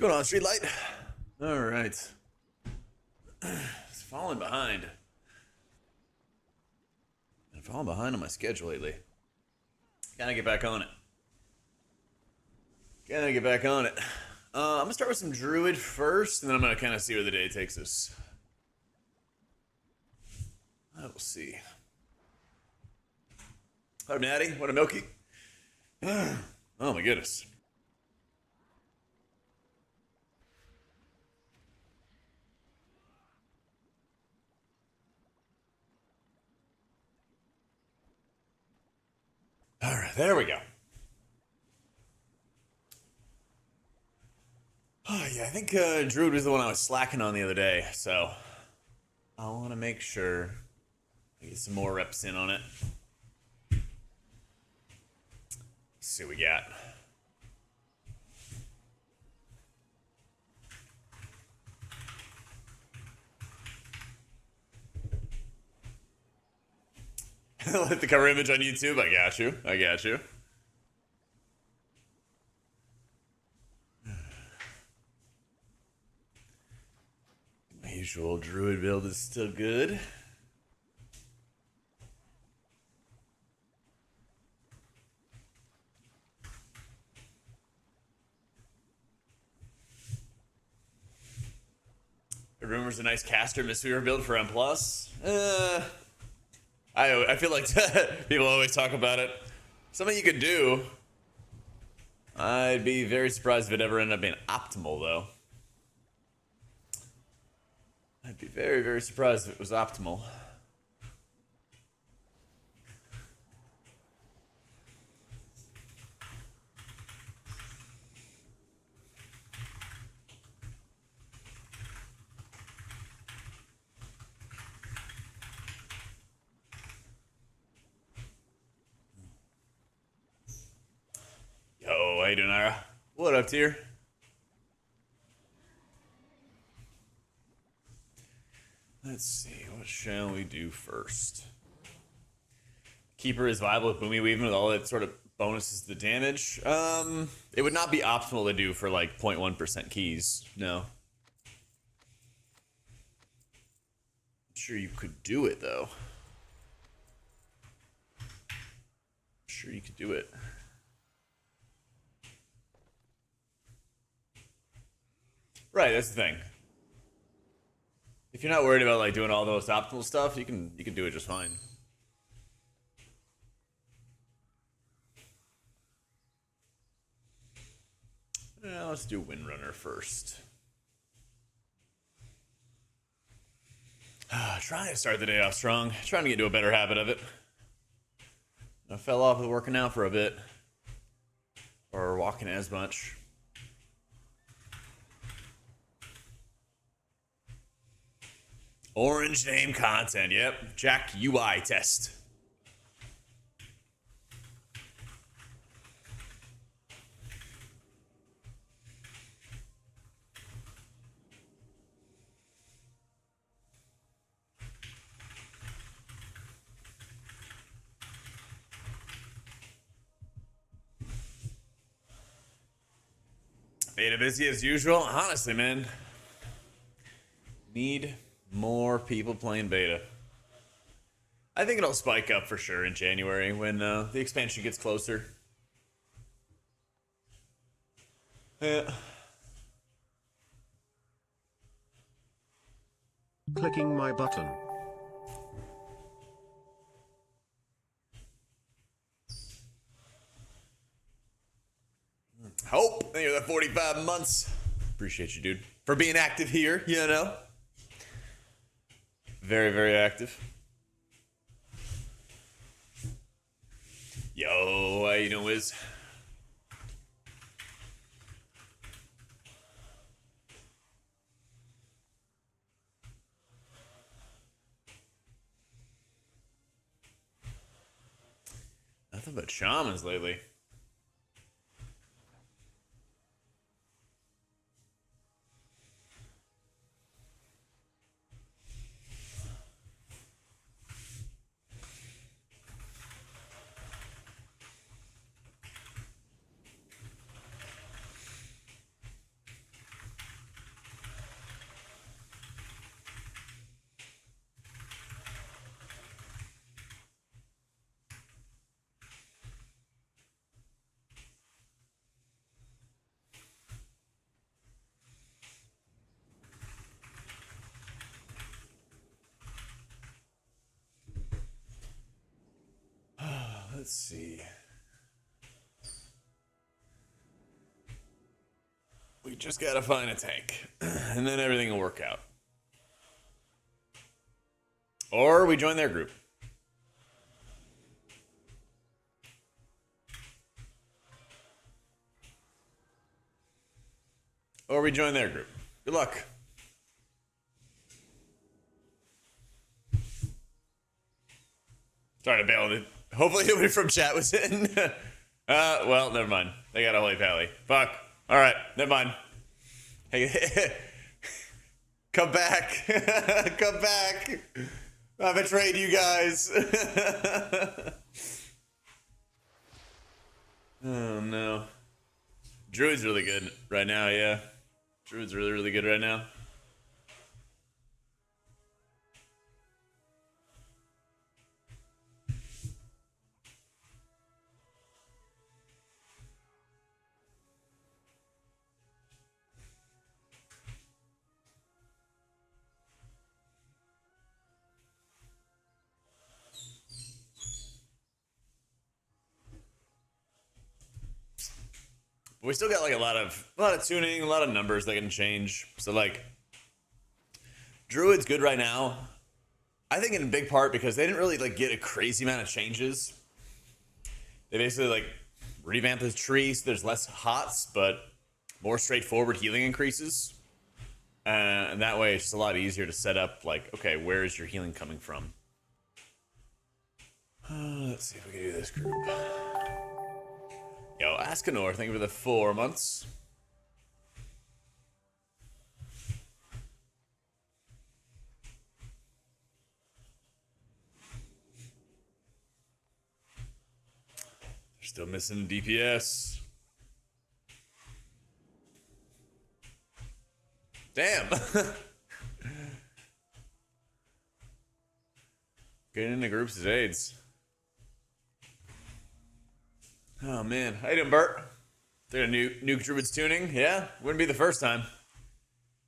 going on, Streetlight? All right. It's falling behind. Been falling behind on my schedule lately. Gotta get back on it. I'm gonna start with some Druid first, and then I'm gonna kind of see where the day takes us. I will see. What up, Natty? What up, Milky? Oh my goodness. All right, there we go. Oh yeah, I think Druid was the one I was slacking on the other day, so I want to make sure I get some more reps in on it. Let's see what we got. Like the cover image on YouTube. I got you. My usual Druid build is still good. The rumor's a nice caster Misfear build for M+. I feel like people always talk about it. Something you could do. I'd be very surprised if it ever ended up being optimal, though. I'd be very, very surprised if it was optimal. Yo, how you doing, Ira? What up, tier? Let's see, what shall we do first? Keeper is viable with Boomy Weaving with all that sort of bonuses to the damage. It would not be optimal to do for like 0.1% keys, no. I'm sure you could do it, though. I'm sure you could do it. Right, that's the thing. If you're not worried about like doing all those optimal stuff, you can do it just fine. Let's do Windrunner first. Trying to start the day off strong. Trying to get into a better habit of it. I fell off with working out for a bit. Or walking as much. Orange name content, yep. Jak UI test. Beta busy as usual. Honestly, man. Need more people playing beta. I think it'll spike up for sure in January when the expansion gets closer. Yeah. Clicking my button. Hope. Thank you for the 45 months. Appreciate you, dude. For being active here, you know. Very, very active. Yo, how you doing, Wiz? Nothing but shamans lately. Let's see. We just gotta find a tank, and then everything will work out. Or we join their group. Or we join their group. Good luck. Sorry to bail. Hopefully nobody from chat was in. Well, never mind. They got a holy pally. Fuck. All right, never mind. Hey, come back. Come back. I betrayed you guys. Oh, no. Druid's really good right now, yeah. Druid's really, really good right now. But we still got like a lot of tuning, a lot of numbers that can change. So like, Druid's good right now. I think in big part because they didn't really like get a crazy amount of changes. They basically like revamped his tree, so there's less hots, but more straightforward healing increases. And that way it's just a lot easier to set up like, okay, where is your healing coming from? Let's see if we can do this group. Yo, Askanor, thank you for the 4 months. They're still missing DPS. Damn. Getting into groups is AIDS. Oh man, how you doing, Bert? They're gonna nuke Druid's tuning? Yeah, wouldn't be the first time.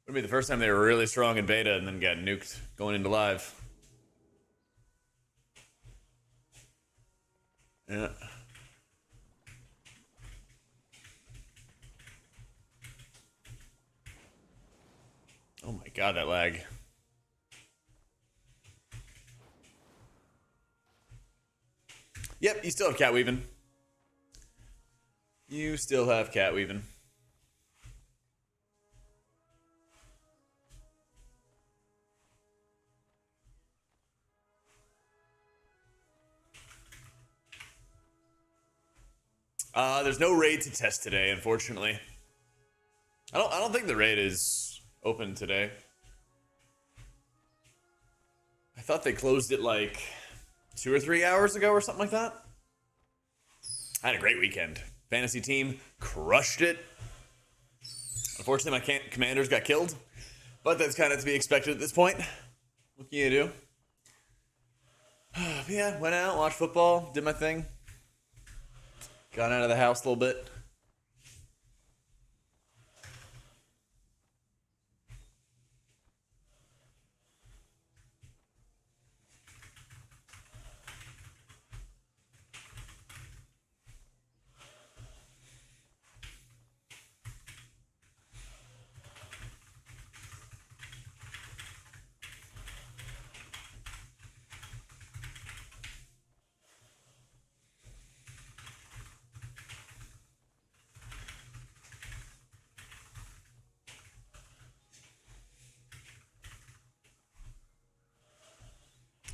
Wouldn't be the first time they were really strong in beta and then got nuked going into live. Yeah. Oh my god, that lag. Yep, you still have cat weaving. You still have cat weaving. There's no raid to test today, unfortunately. I don't think the raid is open today. I thought they closed it like 2 or 3 hours ago or something like that. I had a great weekend. Fantasy team crushed it. Unfortunately, my commanders got killed, but that's kind of to be expected at this point. What can you do? Yeah, went out, watched football, did my thing. Got out of the house a little bit.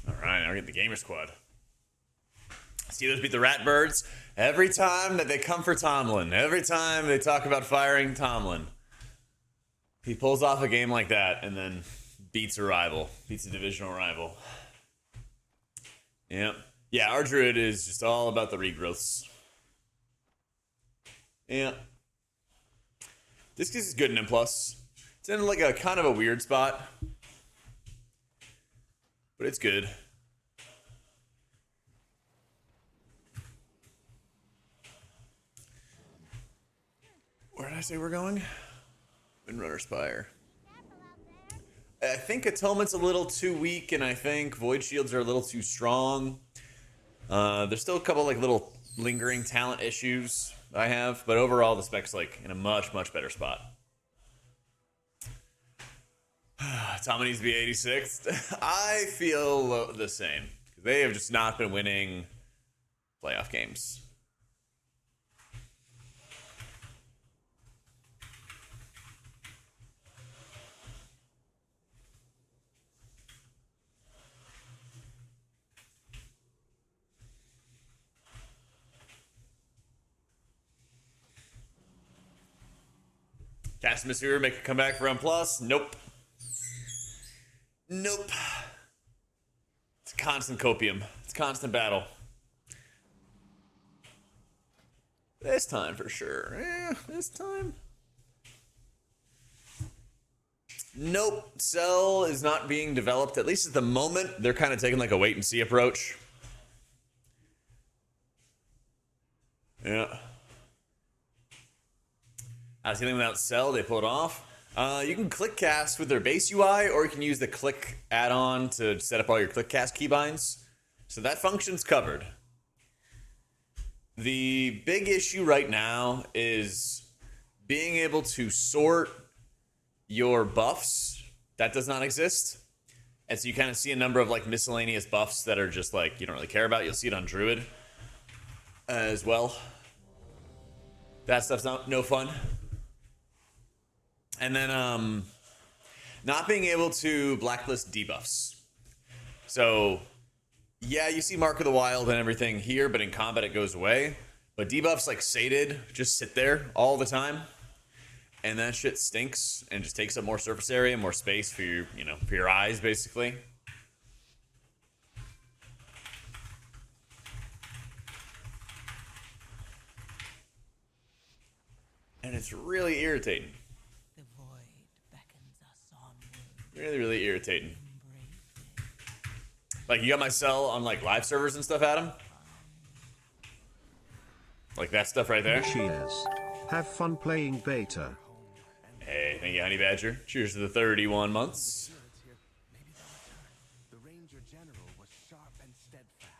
Alright, now we get the gamer squad. Steelers beat the Ratbirds every time that they come for Tomlin. Every time they talk about firing Tomlin. He pulls off a game like that and then beats a rival. Beats a divisional rival. Yep. Yeah, RDruid is just all about the regrowths. Yeah. This is good in M+. It's in like a kind of a weird spot. But it's good. Where did I say we're going? Windrunner Spire. I think Atonement's a little too weak, and I think Void Shields are a little too strong. There's still a couple like little lingering talent issues I have, but overall the spec's like in a much better spot. Tommy needs to be 86th. I feel the same. They have just not been winning playoff games. Cast Monsieur, make a comeback for M+. Nope. Nope. It's constant copium. It's constant battle. This time for sure. This time. Nope. Cell is not being developed. At least at the moment, they're kind of taking like a wait and see approach. Yeah. I was hitting without Cell, they pull it off. You can click cast with their base UI, or you can use the click add-on to set up all your click cast keybinds. So that function's covered. The big issue right now is being able to sort your buffs. That does not exist. And so you kind of see a number of like miscellaneous buffs that are just like you don't really care about. You'll see it on Druid as well. That stuff's no fun. And then not being able to blacklist debuffs. So yeah, you see Mark of the Wild and everything here, but in combat it goes away. But debuffs like Sated just sit there all the time. And that shit stinks and just takes up more surface area, more space for your, for your eyes basically. And it's really irritating. Really irritating. Like, you got my cell on, like, live servers and stuff, Adam? Like that stuff right there? Cheers. Have fun playing beta. Hey, thank you, Honey Badger. Cheers to the 31 months. The Ranger General was sharp and steadfast,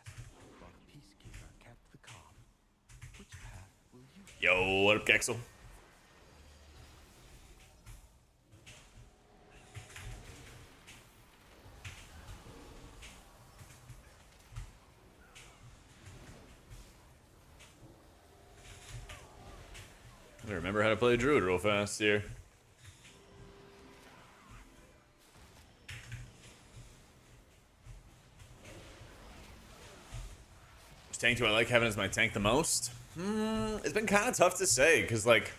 while the Peacekeeper kept the calm. Which path will you... Yo, what up, Kexel? I remember how to play Druid real fast here. Which tank do I like having as my tank the most? It's been kind of tough to say, because, like,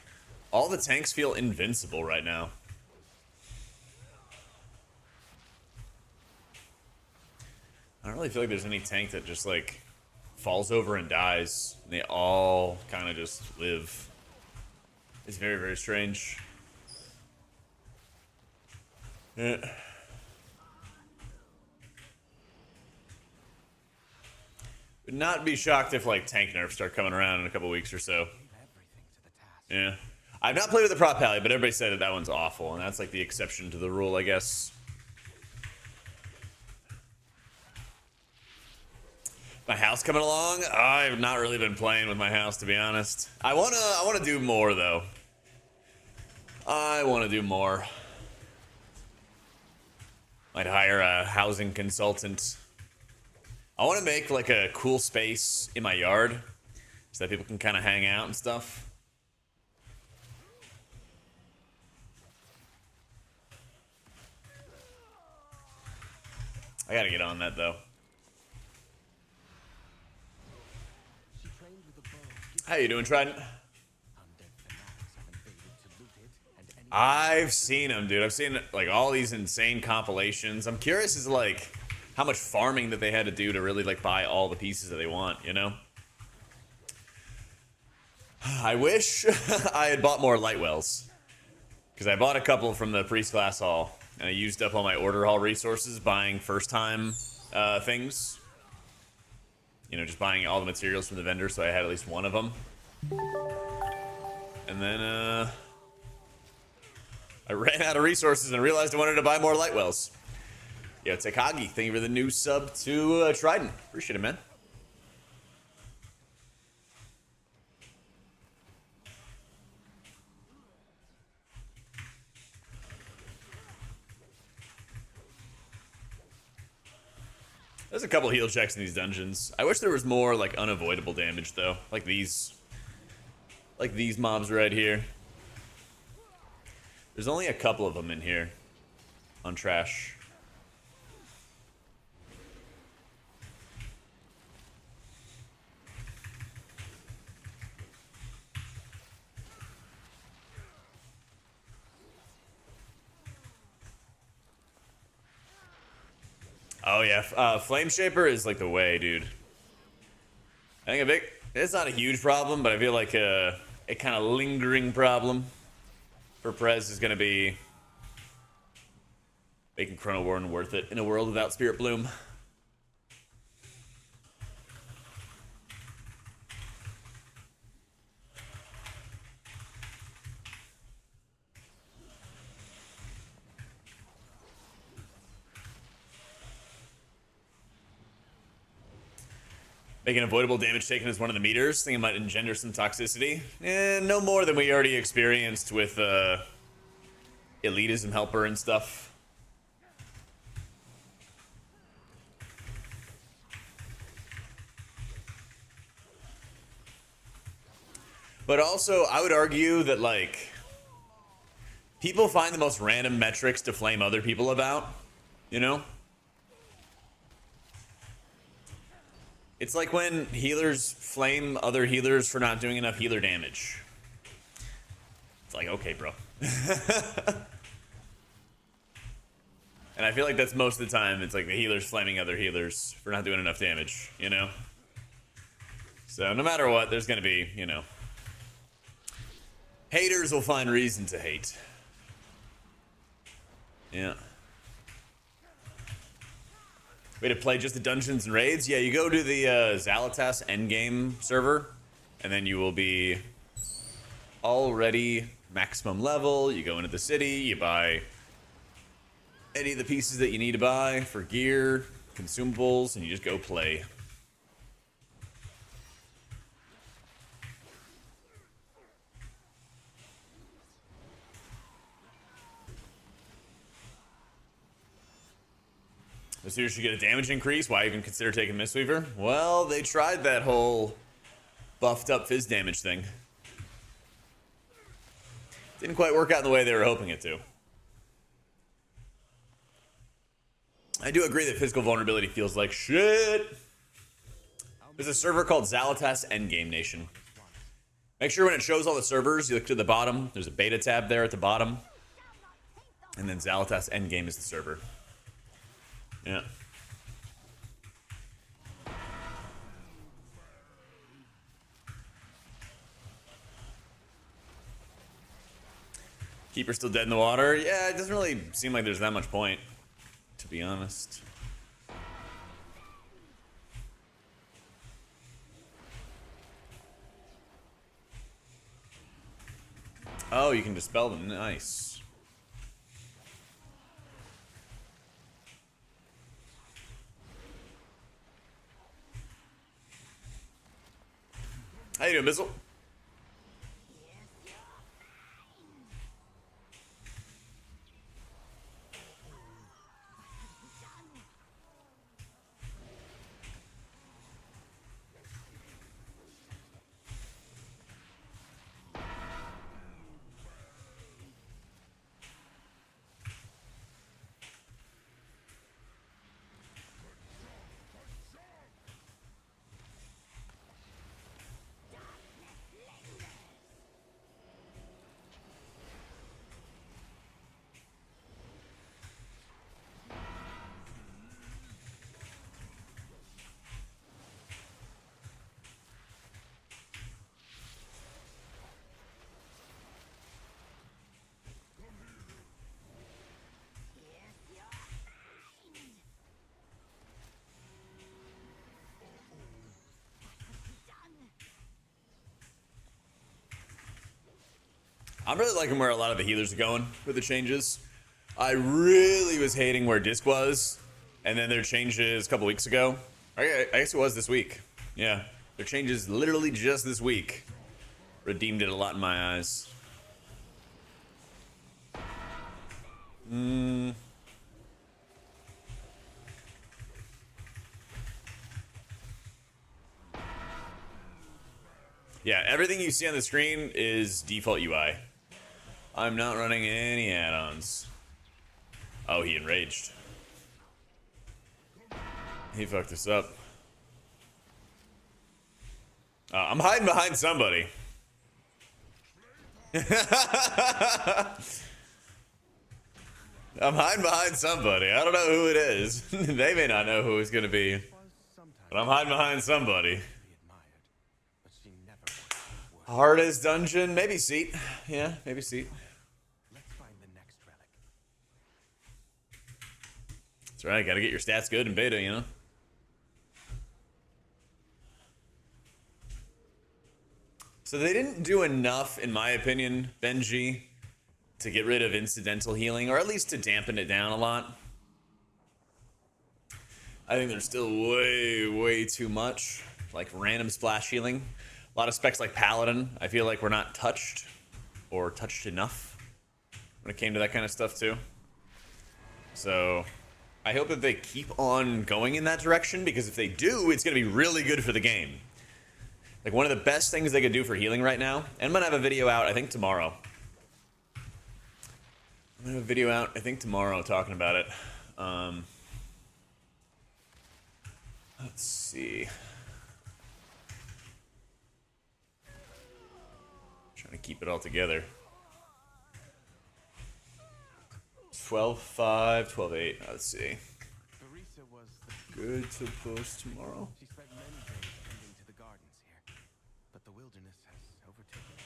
all the tanks feel invincible right now. I don't really feel like there's any tank that just, like, falls over and dies. And they all kind of just live. It's very strange. Yeah. Would not be shocked if like tank nerfs start coming around in a couple weeks or so. Yeah. I've not played with the prop pally, but everybody said that one's awful, and that's like the exception to the rule, I guess. My house coming along? I've not really been playing with my house, to be honest. I wanna do more though. I want to do more. Might hire a housing consultant. I want to make like a cool space in my yard so that people can kind of hang out and stuff. I gotta get on that though. How you doing, Trident? I've seen them, dude. I've seen like all these insane compilations. I'm curious as to like how much farming that they had to do to really like buy all the pieces that they want, you know? I wish I had bought more light wells, because I bought a couple from the priest class hall and I used up all my order hall resources buying first time things. You know, just buying all the materials from the vendor, so I had at least one of them. And then I ran out of resources and realized I wanted to buy more light wells. Yo, Takagi, thank you for the new sub to Trident. Appreciate it, man. There's a couple heal checks in these dungeons. I wish there was more like unavoidable damage though, like these mobs right here. There's only a couple of them in here on trash. Oh yeah, Flame Shaper is like the way, dude. I think it's not a huge problem, but I feel like a kind of lingering problem for Prez is gonna be making Chrono Warden worth it in a world without Spirit Bloom. Making avoidable damage taken as one of the meters. Think it might engender some toxicity. No more than we already experienced with elitism helper and stuff. But also, I would argue that, like, people find the most random metrics to flame other people about, you know? It's like when healers flame other healers for not doing enough healer damage. It's like, okay, bro. And I feel like that's most of the time. It's like the healers flaming other healers for not doing enough damage, you know? So no matter what, there's gonna be, you know, haters will find reason to hate. Yeah. Way to play just the dungeons and raids? Yeah, you go to the Zalatas endgame server, and then you will be already maximum level. You go into the city, you buy any of the pieces that you need to buy for gear, consumables, and you just go play. So you should get a damage increase. Why even consider taking Mistweaver? Well, they tried that whole buffed up fizz damage thing. Didn't quite work out in the way they were hoping it to. I do agree that physical vulnerability feels like shit. There's a server called Zalatas Endgame Nation. Make sure when it shows all the servers, you look to the bottom. There's a beta tab there at the bottom. And then Zalatas Endgame is the server. Yeah. Keeper still dead in the water? Yeah, it doesn't really seem like there's that much point, to be honest. Oh, you can dispel them. Nice. How you doing, Bizzle? I'm really liking where a lot of the healers are going with the changes. I really was hating where Disc was, and then their changes a couple weeks ago. I guess it was this week. Yeah, their changes literally just this week redeemed it a lot in my eyes. Yeah, everything you see on the screen is default UI. I'm not running any add-ons. Oh, he enraged. He fucked us up. I'm hiding behind somebody. I'm hiding behind somebody. I don't know who it is. They may not know who it's gonna be. Was sometimes But I'm hiding behind somebody. to be admired, but she never was. Hardest dungeon? Maybe Seat. Yeah, maybe Seat. Let's find the next relic. That's right, gotta get your stats good in beta, you know? So they didn't do enough, in my opinion, Benji, to get rid of incidental healing, or at least to dampen it down a lot. I think there's still way too much, like random splash healing. A lot of specs like Paladin, I feel like we're not touched, or touched enough when it came to that kind of stuff too. So I hope that they keep on going in that direction, because if they do, it's going to be really good for the game. Like, one of the best things they could do for healing right now, and I'm going to have a video out, I think, tomorrow. I'm going to have a video out, I think, tomorrow talking about it. Let's see. Trying to keep it all together. 12.5, 12.8. Let's see. Teresa was the Good to post tomorrow. She spent many days tending to the gardens here, but the wilderness has overtaken her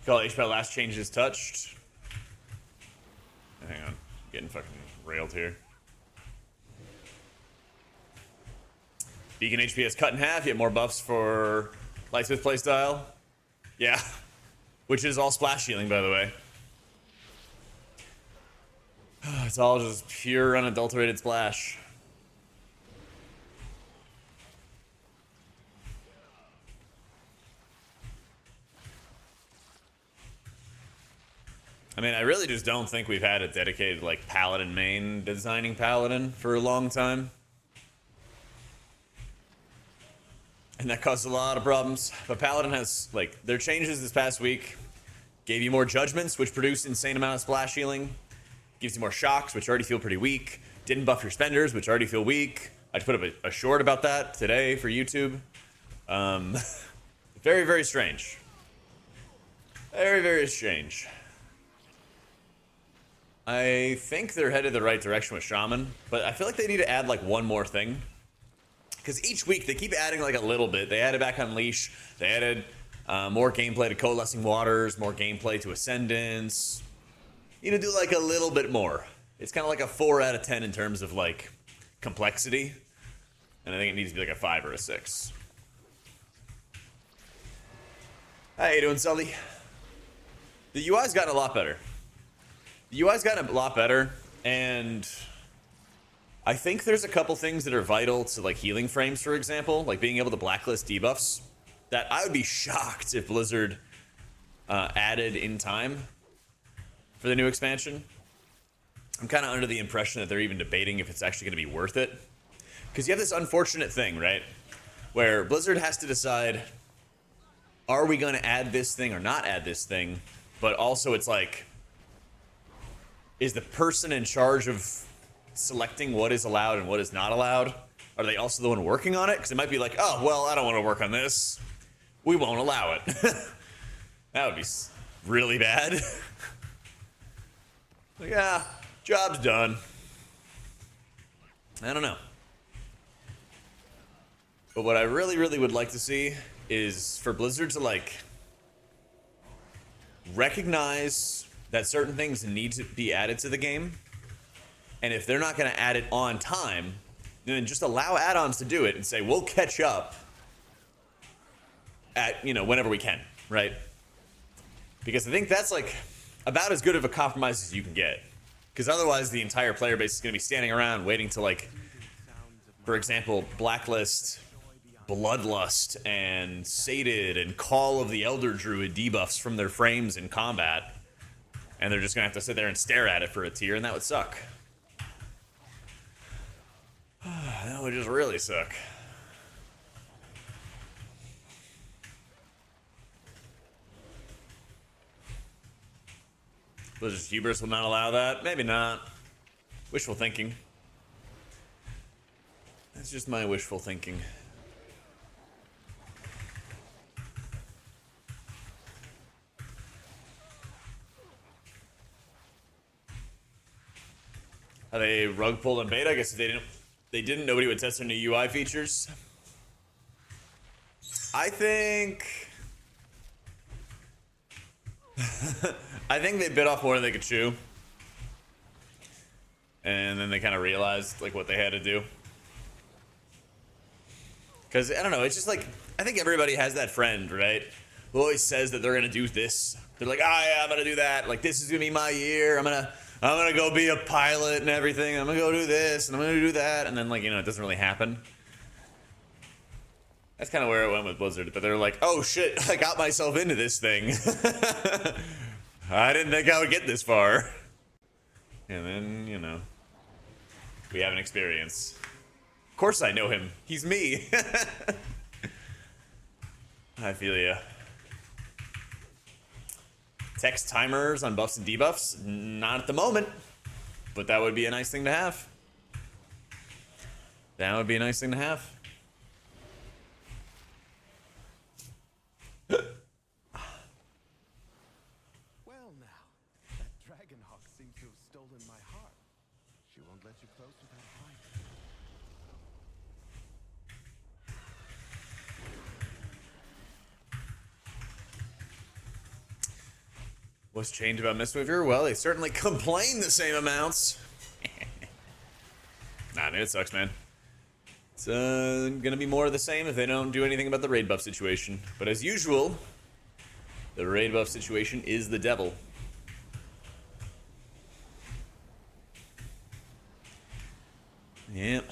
now. Call HPal last changes touched. Hang on. I'm getting fucking railed here. Beacon HP has cut in half. You have more buffs for Lightsmith playstyle. Yeah. Which is all splash healing, by the way. It's all just pure unadulterated splash. I mean, I really just don't think we've had a dedicated, like, Paladin main designing Paladin for a long time. And that caused a lot of problems. But Paladin has, like, their changes this past week gave you more judgments, which produced insane amount of splash healing. Gives you more shocks, which already feel pretty weak. Didn't buff your spenders, which already feel weak. I just put up a short about that today for YouTube. Very strange. Very strange. I think they're headed the right direction with Shaman, but I feel like they need to add, like, one more thing. Because each week they keep adding, like, a little bit. They added back Unleash. They added more gameplay to Coalescing Waters, more gameplay to Ascendance. You need to do, like, a little bit more. It's kind of like a 4 out of 10 in terms of, like, complexity. And I think it needs to be like a 5 or a 6. How you doing, Sully? The UI's gotten a lot better. The UI's gotten a lot better, and I think there's a couple things that are vital to, like, healing frames, for example, like being able to blacklist debuffs, that I would be shocked if Blizzard added in time for the new expansion. I'm kind of under the impression that they're even debating if it's actually going to be worth it. Because you have this unfortunate thing, right? Where Blizzard has to decide, are we going to add this thing or not add this thing? But also it's like, is the person in charge of selecting what is allowed and what is not allowed, are they also the one working on it? Because it might be like, oh, well, I don't want to work on this. We won't allow it. That would be really bad. Like, yeah, job's done. I don't know. But what I really would like to see is for Blizzard to, like, recognize that certain things need to be added to the game, and if they're not going to add it on time, then just allow add-ons to do it and say, we'll catch up at, you know, whenever we can, right? Because I think that's, like, about as good of a compromise as you can get. Because otherwise the entire player base is going to be standing around waiting to, like, for example, blacklist Bloodlust and Sated and Call of the Elder Druid debuffs from their frames in combat. And they're just going to have to sit there and stare at it for a tier, and that would suck. That would just really suck. Blizzard's hubris will not allow that. Maybe not. Wishful thinking. That's just my wishful thinking. Are they rug pulled in beta? I guess if they didn't, nobody would test their new UI features. I think I think they bit off more than they could chew. And then they kind of realized like what they had to do. Cause I don't know, it's just like I think everybody has that friend, right? Who always says that they're gonna do this. They're like, oh yeah, I'm gonna do that. Like this is gonna be my year. I'm gonna go be a pilot and everything. I'm gonna go do this and I'm gonna do that. And then like, you know, it doesn't really happen. That's kind of where it went with Blizzard. But they're like, oh shit, I got myself into this thing. I didn't think I would get this far. And then, you know, we have an experience. Of course I know him. He's me. I feel ya. Text timers on buffs and debuffs? Not at the moment. But that would be a nice thing to have. That would be a nice thing to have. Well now, that dragon hawk seems to have stolen my heart. She won't let you close without a fight. What's changed about Mistweaver? Well, they certainly complain the same amounts. Nah, dude, it sucks, man. It's gonna be more of the same if they don't do anything about the raid buff situation. But as usual, the raid buff situation is the devil. Yep.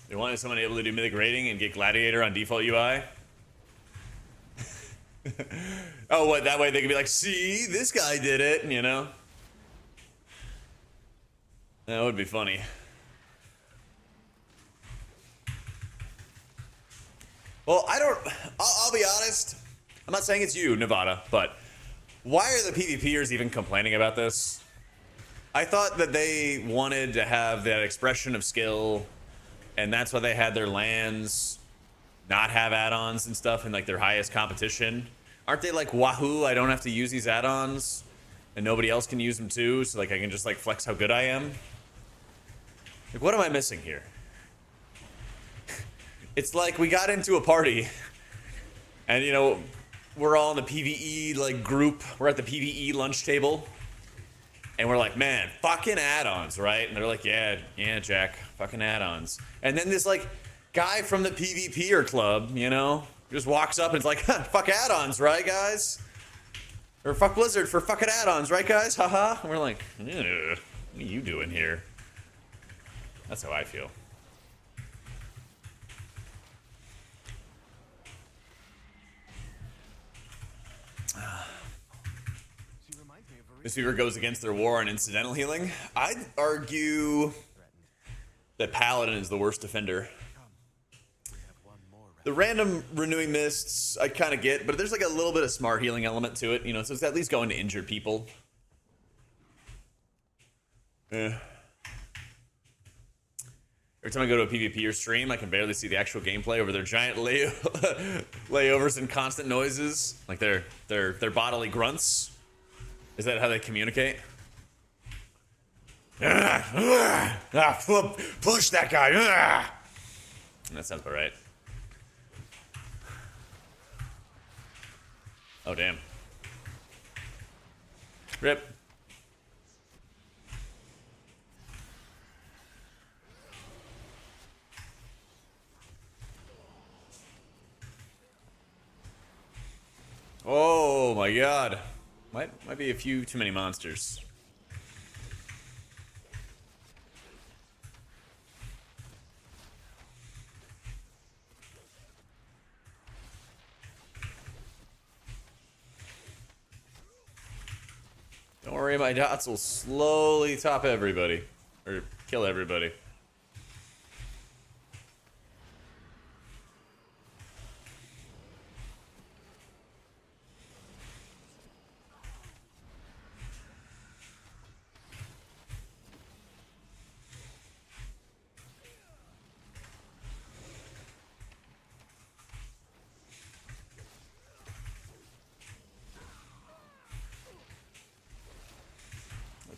They wanted someone able to do mythic raiding and get gladiator on default UI. Oh, what? That way they could be like, see, this guy did it, you know? That would be funny. Well, I'll be honest. I'm not saying it's you, Nevada, but why are the PvPers even complaining about this? I thought that they wanted to have that expression of skill, and that's why they had their lands not have add-ons and stuff in like their highest competition. Aren't they like, wahoo, I don't have to use these add-ons and nobody else can use them too, so like I can just like flex how good I am? Like, what am I missing here? It's like we got into a party and, you know, we're all in the PvE like group. We're at the PvE lunch table and we're like, man, fucking add-ons, right? And they're like, yeah, Jack, fucking add-ons. And then this like guy from the PvPer club, you know, just walks up and it's like, huh, fuck add-ons, right, guys? Or fuck Blizzard for fucking add-ons, right, guys? Haha. And we're like, what are you doing here? That's how I feel. She reminds me of a This fever goes against their war on incidental healing. I'd argue that Paladin is the worst defender. The random renewing mists I kind of get, but there's like a little bit of smart healing element to it, you know, so it's at least going to injure people. Yeah. Every time I go to a PvP or stream, I can barely see the actual gameplay over their giant layovers and constant noises, like their bodily grunts. Is that how they communicate? Push that guy. That sounds about right. Oh, damn. Rip. Oh my god. Might be a few too many monsters. Don't worry, my dots will slowly top everybody. Or kill everybody.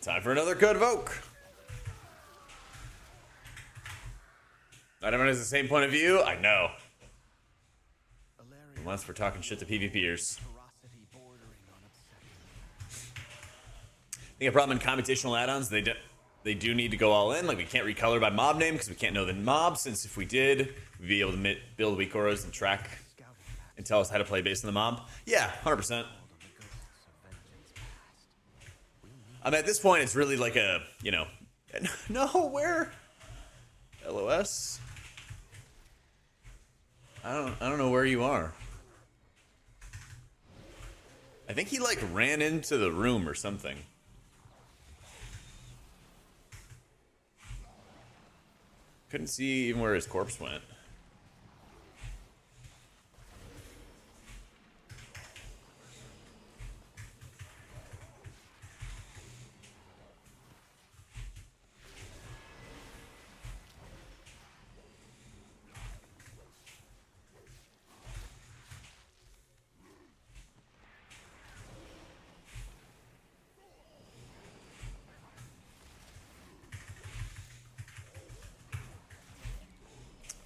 Time for another Code of Oak. Not everyone has the same point of view. I know. Unless we're talking shit to PvPers. I think a problem in computational add-ons, they do need to go all in. Like, we can't recolor by mob name because we can't know the mob, since if we did, we'd be able to build weak auras and track and tell us how to play based on the mob. Yeah, 100%. I mean, at this point, it's really like a, you know, no, where? LOS? I don't know where you are. I think he, like, ran into the room or something. Couldn't see even where his corpse went.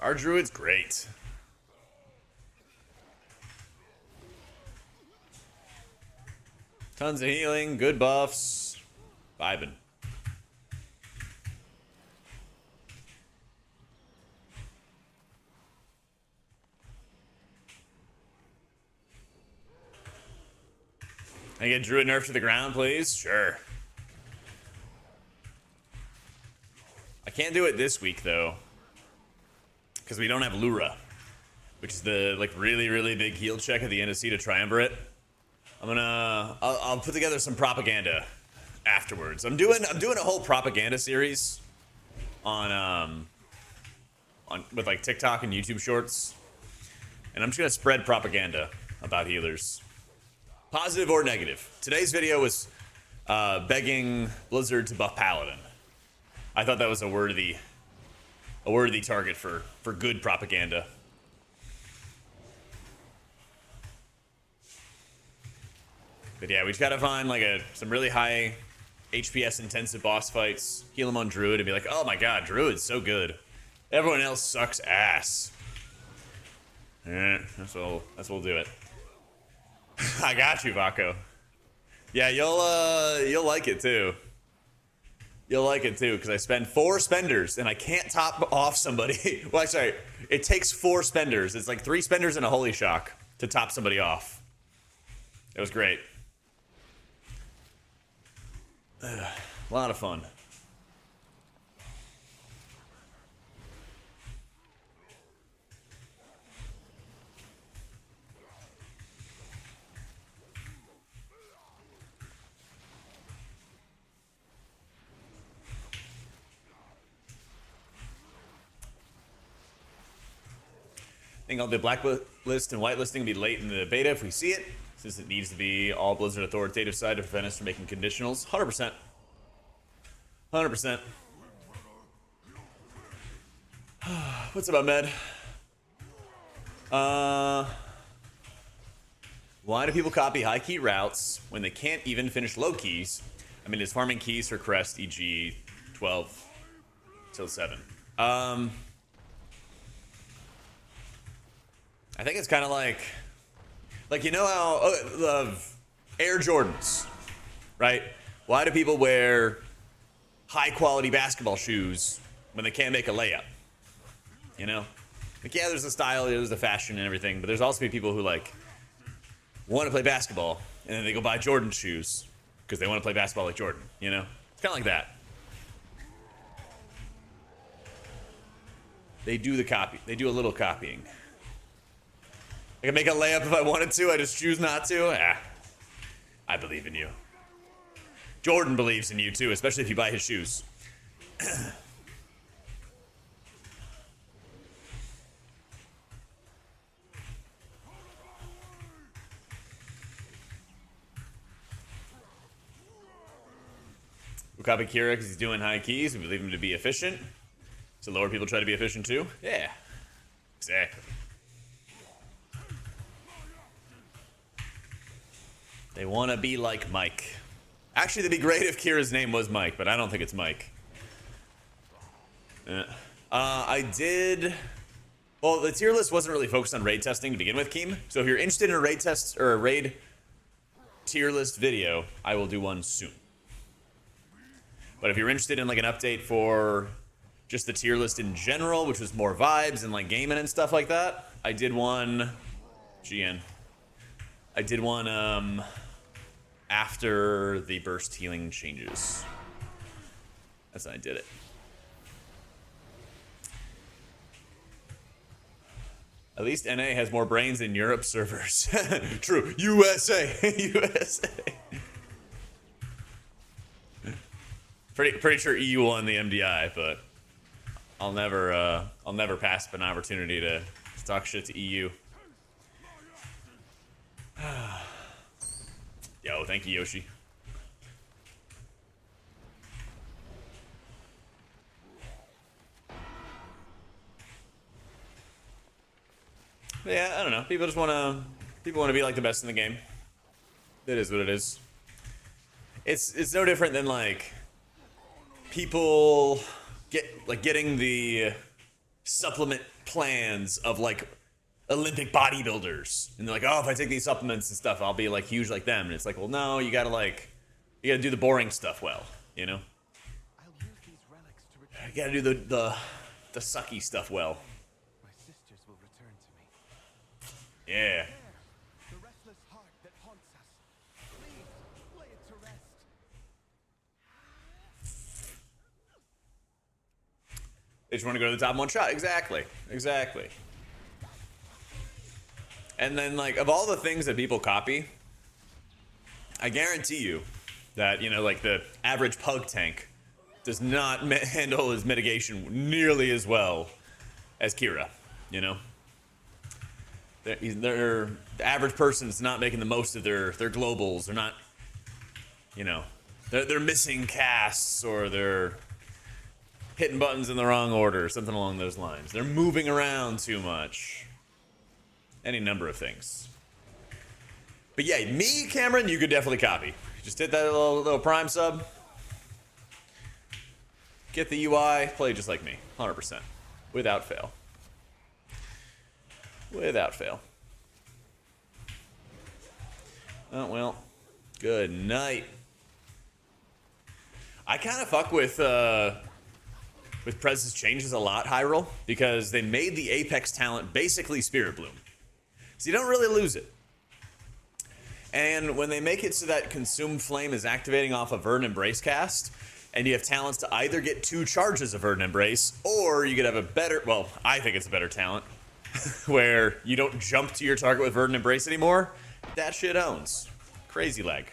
RDruid's great. Tons of healing, good buffs, vibing. Can I get Druid nerfed to the ground, please? Sure. I can't do it this week, though, because we don't have Lura, which is the, like, really, really big heal check at the end of C to Triumvirate. I'll put together some propaganda afterwards. I'm doing a whole propaganda series on with, like, TikTok and YouTube Shorts, and I'm just gonna spread propaganda about healers, positive or negative. Today's video was begging Blizzard to buff Paladin. I thought that was a worthy target for good propaganda. But yeah, we just gotta find like some really high HPS intensive boss fights, heal them on Druid, and be like, oh my god, Druid's so good. Everyone else sucks ass. That's what we'll do it. I got you, Vaco. Yeah, you'll like it too. You'll like it too, because I spend 4 spenders and I can't top off somebody. Well, sorry, it takes 4 spenders. It's like 3 spenders and a Holy Shock to top somebody off. It was great. A lot of fun. I think I'll do blacklist and whitelisting be late in the beta if we see it, since it needs to be all Blizzard authoritative side to prevent us from making conditionals. 100%. 100%. What's up, Ahmed? Why do people copy high key routes when they can't even finish low keys? I mean, it's farming keys for crest, e.g. 12 till 7. I think it's kind of like you know how Air Jordans, right? Why do people wear high quality basketball shoes when they can't make a layup? You know, like, yeah, there's a style, there's a fashion and everything, but there's also people who like want to play basketball and then they go buy Jordan shoes because they want to play basketball like Jordan. You know, it's kind of like that. They do the copy. They do a little copying. I can make a layup if I wanted to. I just choose not to. I believe in you. Jordan believes in you too, especially if you buy his shoes. We copy Kira because he's doing high keys. We believe him to be efficient. So lower people try to be efficient too? Yeah. Exactly. They want to be like Mike. Actually, it'd be great if Kira's name was Mike, but I don't think it's Mike. I did... Well, the tier list wasn't really focused on raid testing to begin with, Keem. So if you're interested in a raid test or a raid tier list video, I will do one soon. But if you're interested in like an update for just the tier list in general, which was more vibes and like gaming and stuff like that, I did one... GN. I did one after the burst healing changes. That's when I did it. At least NA has more brains than Europe servers. True. USA. USA. Pretty sure EU won the MDI, but I'll never pass up an opportunity to talk shit to EU. Yo, thank you, Yoshi. But yeah, I don't know. People want to be like the best in the game. It is what it is. It's no different than like people getting the supplement plans of like Olympic bodybuilders, and they're like, oh, if I take these supplements and stuff, I'll be like huge like them. And it's like, well, no, you gotta do the boring stuff well, you know. I'll use these relics to return. You gotta do the sucky stuff well. My sisters will return to me. Yeah. The restless heart that haunts us. Please lay it to rest. They just want to go to the top one shot. Exactly. Exactly. And then, like, of all the things that people copy, I guarantee you that, you know, like, the average pug tank does not handle his mitigation nearly as well as Kira, you know? The average person's not making the most of their globals. They're not, you know, they're missing casts, or they're hitting buttons in the wrong order, something along those lines. They're moving around too much. Any number of things. But yeah, me, Cameron, you could definitely copy. Just hit that little Prime sub. Get the UI, play just like me. 100%. Without fail. Without fail. Oh, well. Good night. I kind of fuck with Prez's changes a lot, Hyrule, because they made the Apex talent basically Spirit Bloom. So you don't really lose it. And when they make it so that Consumed Flame is activating off a Verdant Embrace cast, and you have talents to either get 2 charges of Verdant Embrace, or you could have a better, well, I think it's a better talent, where you don't jump to your target with Verdant Embrace anymore, that shit owns. Crazy lag.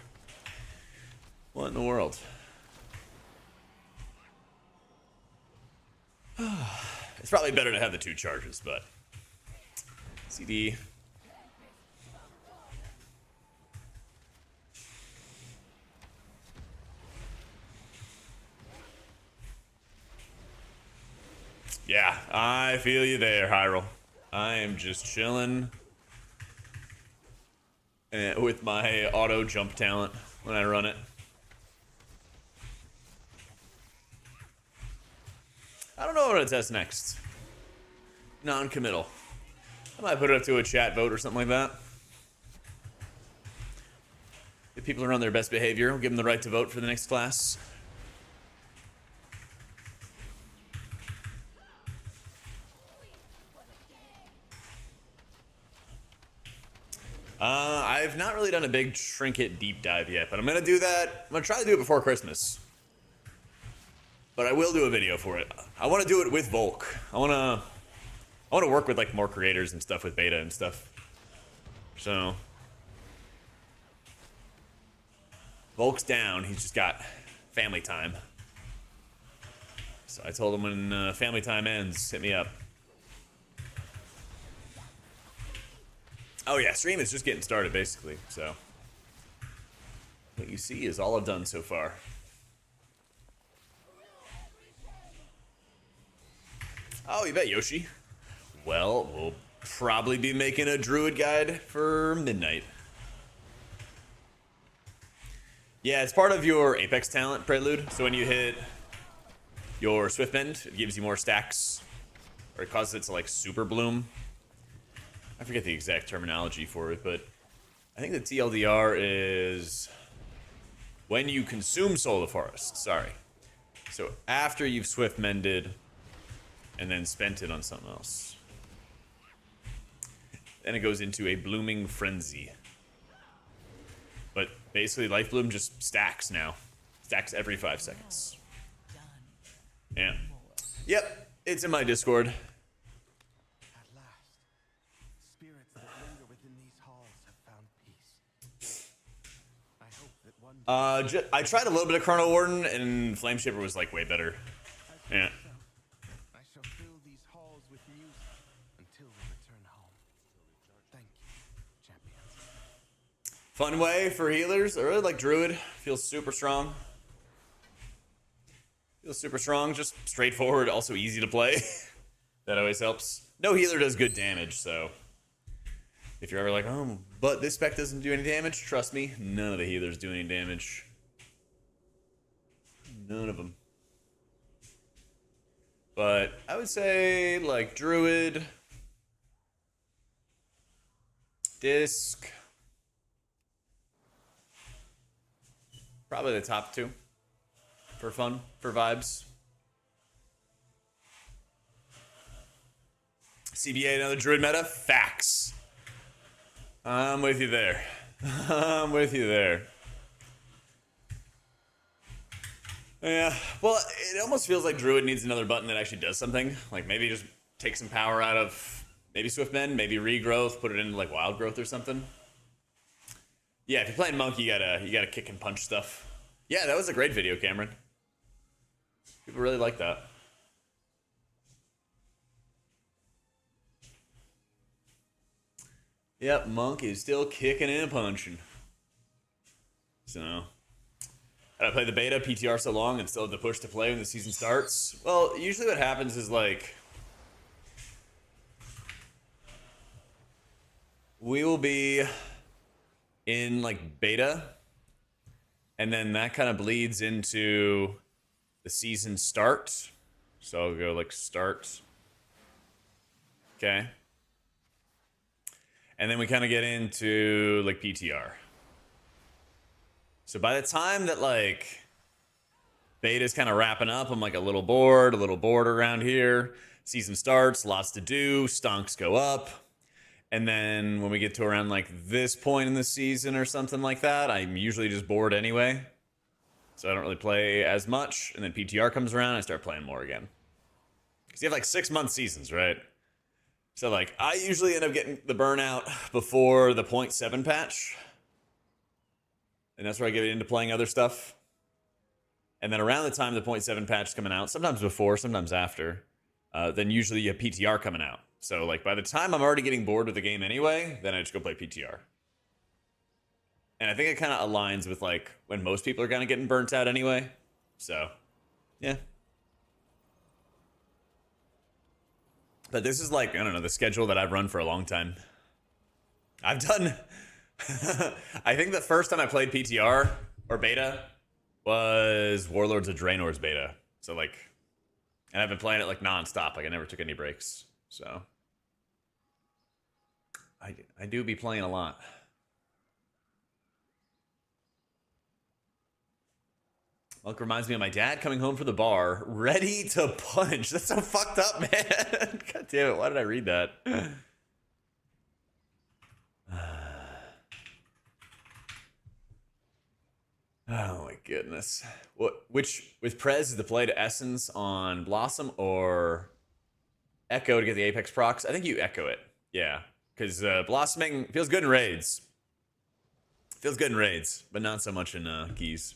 What in the world? It's probably better to have the 2 charges, but... CD... Yeah, I feel you there, Hyrule. I am just chilling with my auto jump talent when I run it. I don't know what I'm gonna test next. Non-committal. I might put it up to a chat vote or something like that. If people are on their best behavior, we'll give them the right to vote for the next class. I've not really done a big trinket deep dive yet, but I'm gonna do that. I'm gonna try to do it before Christmas. But I will do a video for it. I want to do it with Volk. I want to work with like more creators and stuff with beta and stuff. So Bulk's down. He's just got family time. So I told him when family time ends, hit me up. Oh yeah, stream is just getting started basically. So what you see is all I've done so far. Oh, you bet, Yoshi. Well, we'll probably be making a Druid guide for midnight. Yeah, it's part of your Apex talent, Prelude. So when you hit your Swift Bend, it gives you more stacks. Or it causes it to, like, super bloom. I forget the exact terminology for it, but I think the TLDR is when you consume Soul of the Forest. Sorry. So after you've Swift Mended and then spent it on something else. Then it goes into a blooming frenzy. But basically, Life Bloom just stacks now. Stacks every 5 seconds. Yeah. Yep, it's in my Discord. At last, spirits that linger within these halls have found peace. I hope that one day I tried a little bit of Chrono Warden, and Flame Shaper was like way better. Yeah. I shall fill these halls with music until we return home. Thank you, champions. Fun way for healers. I really like Druid. Feels super strong. Feels super strong. Just straightforward. Also easy to play. That always helps. No healer does good damage, so if you're ever like, oh, but this spec doesn't do any damage, trust me, none of the healers do any damage. None of them. But I would say like Druid, Disc, probably the top 2 for fun, for vibes. CBA, another Druid meta? Facts. I'm with you there. I'm with you there. Yeah, well, it almost feels like Druid needs another button that actually does something. Like maybe just take some power out of maybe Swift Bend, maybe Regrowth, put it into like Wild Growth or something. Yeah, if you're playing Monk, you gotta kick and punch stuff. Yeah, that was a great video, Cameron. People really like that. Yep, Monk is still kicking and punching. So, I play the beta, PTR so long, and still have to push to play when the season starts. Well, usually what happens is like we will be in like beta, and then that kind of bleeds into the season start. So I'll go like start. Okay. And then we kind of get into like PTR. So by the time that like beta's kind of wrapping up, I'm like a little bored around here. Season starts, lots to do, stonks go up. And then when we get to around like this point in the season or something like that, I'm usually just bored anyway. So I don't really play as much. And then PTR comes around, I start playing more again. Because you have like 6-month seasons, right? So like I usually end up getting the burnout before the 0.7 patch. And that's where I get into playing other stuff. And then around the time the 0.7 patch is coming out, sometimes before, sometimes after, then usually you have PTR coming out. So like by the time I'm already getting bored with the game anyway, then I just go play PTR. And I think it kind of aligns with like when most people are kind of getting burnt out anyway. So, yeah. But this is like, I don't know, the schedule that I've run for a long time. I've done... I think the first time I played PTR or beta was Warlords of Draenor's beta. So like, and I've been playing it like non-stop. Like I never took any breaks. So I do be playing a lot. Well, it reminds me of my dad coming home from the bar, ready to punch. That's so fucked up, man. God damn it, why did I read that? Oh my goodness. Which, with Prez, is the play to Essence on Blossom or Echo to get the Apex procs? I think you Echo it. Yeah, because Blossoming feels good in raids. Feels good in raids, but not so much in keys.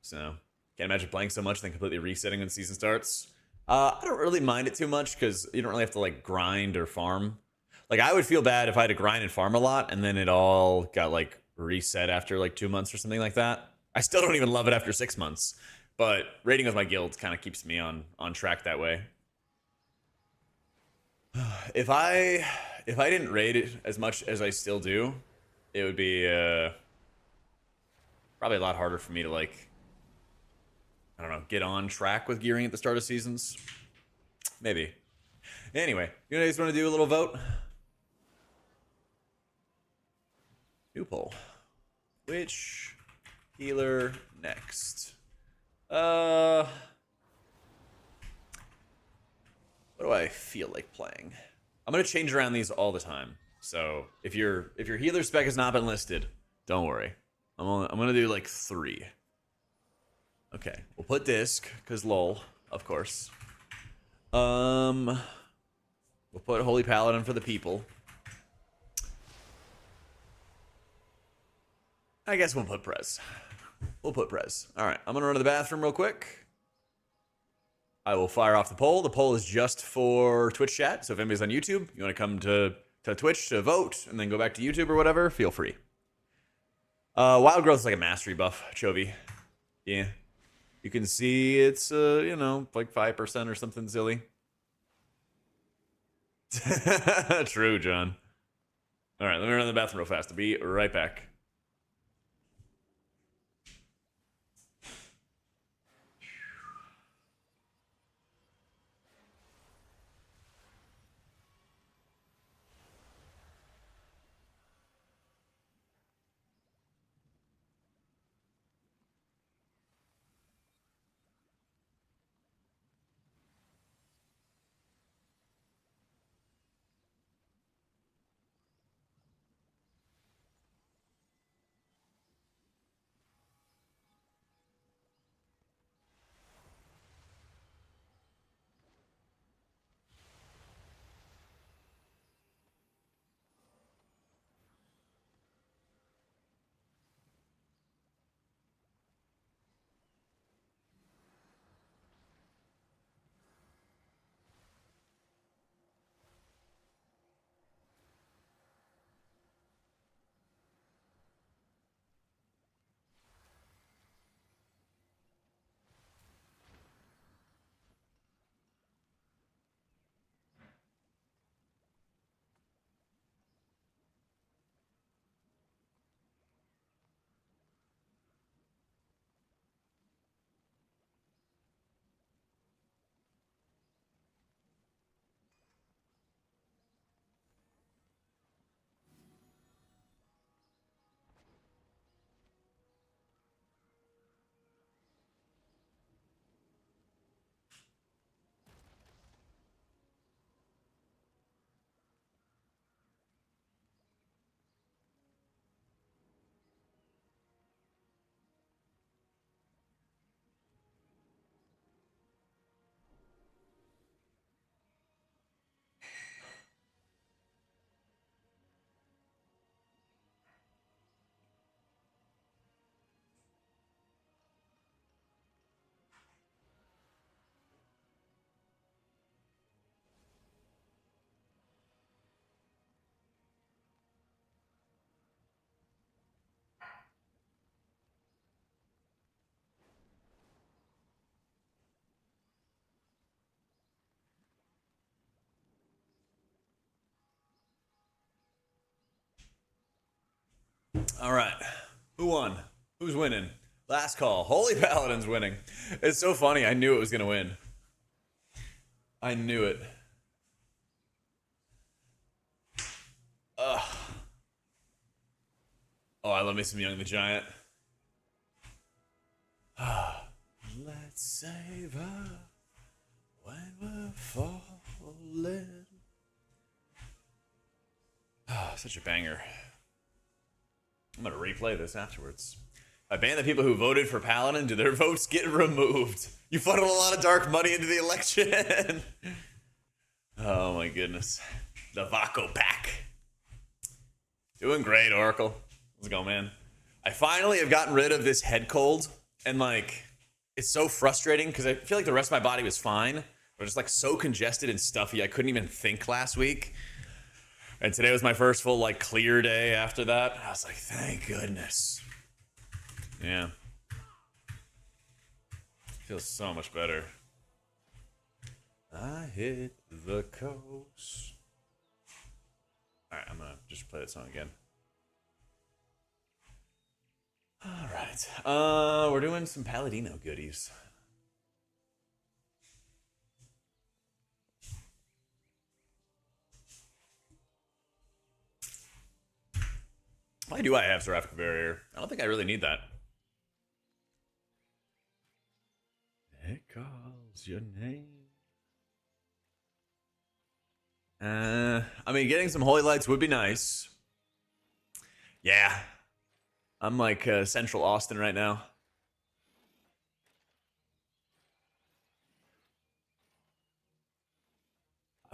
So can't imagine playing so much and then completely resetting when the season starts. I don't really mind it too much because you don't really have to like grind or farm. Like I would feel bad if I had to grind and farm a lot and then it all got like reset after like 2 months or something like that. I still don't even love it after 6 months, but raiding with my guild kind of keeps me on track that way. If I didn't raid it as much as I still do, it would be probably a lot harder for me to like, I don't know, get on track with gearing at the start of seasons. Maybe. Anyway, you guys want to do a little vote? New poll. Which healer next? What do I feel like playing? I'm gonna change around these all the time. So if your healer spec has not been listed, don't worry. I'm gonna do like 3. Okay, we'll put disc, cause lol, of course. We'll put Holy Paladin for the people. I guess we'll put Prez. We'll put Prez. Alright, I'm gonna run to the bathroom real quick. I will fire off the poll. The poll is just for Twitch chat, so if anybody's on YouTube, you want to come to Twitch to vote, and then go back to YouTube or whatever, feel free. Wild Growth is like a mastery buff, Chovy. Yeah. You can see it's, you know, like 5% or something silly. True, John. Alright, let me run to the bathroom real fast. I'll be right back. All right. Who won? Who's winning? Last call. Holy Paladin's winning. It's so funny. I knew it was going to win. I knew it. Ugh. Oh, I love me some Young the Giant. Let's save her when we're falling. Oh, such a banger. I'm gonna replay this afterwards. I ban the people who voted for Paladin. Do their votes get removed? You funneled a lot of dark money into the election. Oh my goodness. The Vaco pack. Doing great, Oracle. Let's go, man. I finally have gotten rid of this head cold, and like, it's so frustrating because I feel like the rest of my body was fine, but just like so congested and stuffy, I couldn't even think last week. And today was my first full like clear day after that. I was like, thank goodness. Yeah. Feels so much better. I hit the coast. Alright, I'm gonna just play that song again. Alright. We're doing some Paladino goodies. Why do I have Seraphic Barrier? I don't think I really need that. It calls your name. I mean, getting some Holy Lights would be nice. Yeah. I'm like Central Austin right now.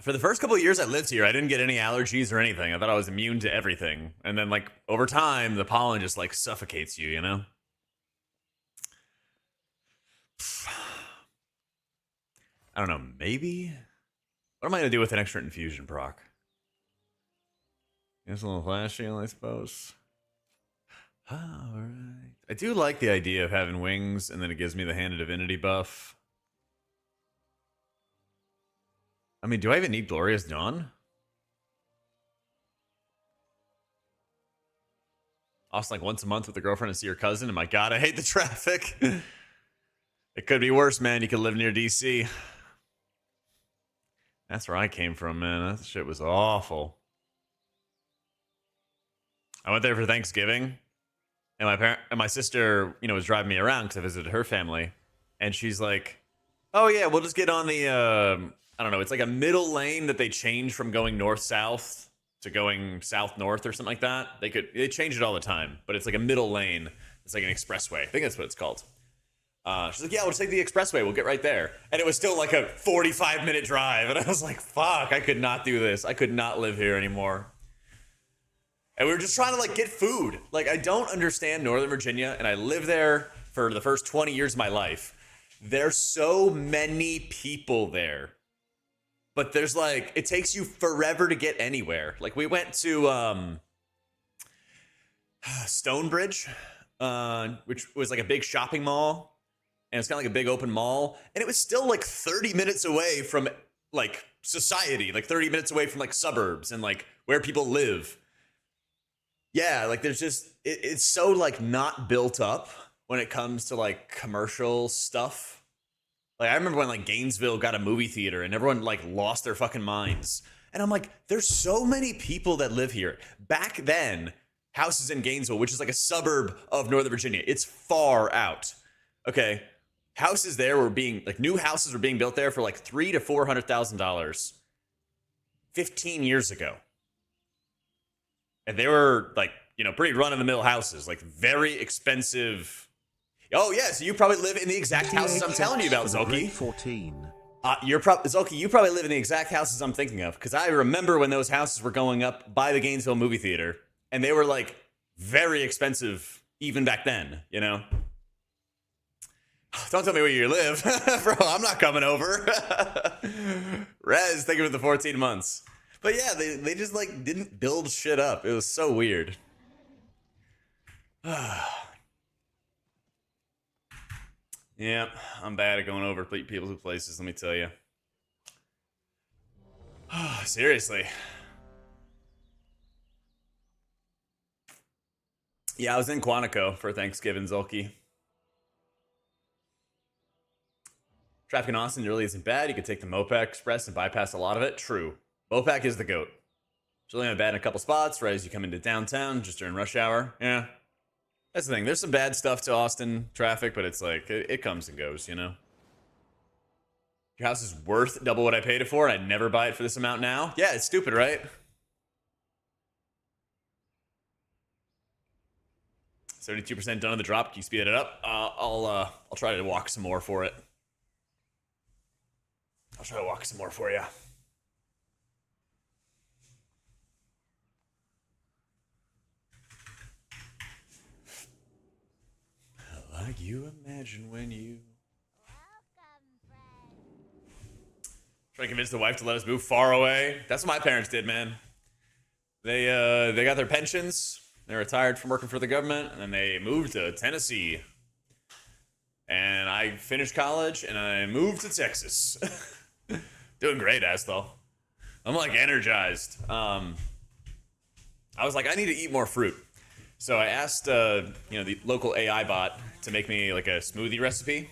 For the first couple of years I lived here, I didn't get any allergies or anything. I thought I was immune to everything. And then, like, over time, the pollen just, like, suffocates you, you know? I don't know, maybe? What am I going to do with an extra infusion proc? It's a little flashy, I suppose. Alright. I do like the idea of having wings, and then it gives me the Hand of Divinity buff. I mean, do I even need Glorious Dawn? Austin, like, once a month with a girlfriend and see your cousin? And my god, I hate the traffic. It could be worse, man. You could live near DC. That's where I came from, man. That shit was awful. I went there for Thanksgiving, and my sister, you know, was driving me around because I visited her family, and she's like, "Oh yeah, we'll just get on the I don't know, it's like a middle lane that they change from going north-south to going south-north or something like that. They change it all the time, but it's like a middle lane. It's like an expressway. I think that's what it's called. She's like, yeah, we'll just take the expressway. We'll get right there. And it was still like a 45-minute drive. And I was like, fuck, I could not do this. I could not live here anymore. And we were just trying to, like, get food. Like, I don't understand Northern Virginia, and I lived there for the first 20 years of my life. There's so many people there. But there's, like, it takes you forever to get anywhere. Like, we went to Stonebridge, which was, like, a big shopping mall. And it's kind of like a big open mall. And it was still, like, 30 minutes away from, like, society. Like, 30 minutes away from, like, suburbs and, like, where people live. Yeah, like, there's just, it's so, like, not built up when it comes to, like, commercial stuff. Like, I remember when, like, Gainesville got a movie theater and everyone, like, lost their fucking minds. And I'm like, there's so many people that live here. Back then, houses in Gainesville, which is, like, a suburb of Northern Virginia, it's far out. Okay, houses there were being, like, new houses were being built there for, like, $300,000 to $400,000 15 years ago. And they were, like, you know, pretty run-of-the-mill houses, like, very expensive. Oh, yeah, so you probably live in the exact houses I'm telling you about, Zoki. 14. Zoki, you probably live in the exact houses I'm thinking of, because I remember when those houses were going up by the Gainesville movie theater, and they were, like, very expensive even back then, you know? Don't tell me where you live. Bro, I'm not coming over. Rez, thank you for the 14 months. But yeah, they just, like, didn't build shit up. It was so weird. Yeah, I'm bad at going over people's places, let me tell you. Seriously. Yeah, I was in Quantico for Thanksgiving, Zulky. Traffic in Austin really isn't bad. You could take the Mopac Express and bypass a lot of it. True. Mopac is the GOAT. It's really not bad in a couple spots, right as you come into downtown, just during rush hour. Yeah. That's the thing. There's some bad stuff to Austin traffic, but it's like, it comes and goes, you know? Your house is worth double what I paid it for, and I'd never buy it for this amount now? Yeah, it's stupid, right? 72% done on the drop. Can you speed it up? I'll try to walk some more for it. I'll try to walk some more for you. like you imagine when you. Trying to convince the wife to let us move far away. That's what my parents did, man. They got their pensions. They retired from working for the government, and then they moved to Tennessee. And I finished college, and I moved to Texas. Doing great, though. I'm like energized. I was like, I need to eat more fruit. So I asked, the local AI bot to make me like a smoothie recipe.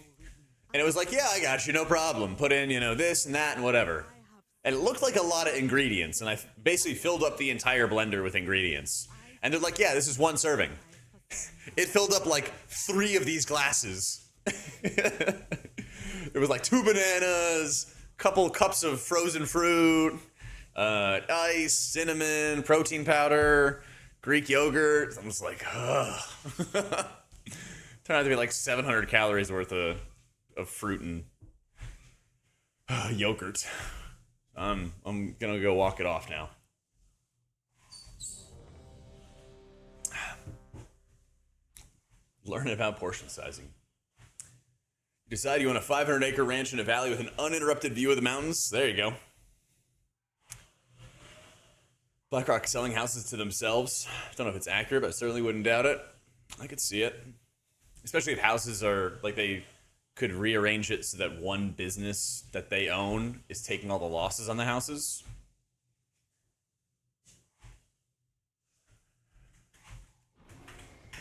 And it was like, yeah, I got you, no problem. Put in, this and that and whatever. And it looked like a lot of ingredients. And I basically filled up the entire blender with ingredients. And they're like, yeah, this is one serving. It filled up like 3 of these glasses. There was like 2 bananas, couple cups of frozen fruit, ice, cinnamon, protein powder, Greek yogurt. I'm just like, ugh. Turned out to be like 700 calories worth of fruit and yogurt. I'm gonna go walk it off now. Learning about portion sizing. You decide you want a 500-acre ranch in a valley with an uninterrupted view of the mountains. There you go. BlackRock selling houses to themselves. Don't know if it's accurate, but I certainly wouldn't doubt it. I could see it. Especially if houses are, like, they could rearrange it so that one business that they own is taking all the losses on the houses.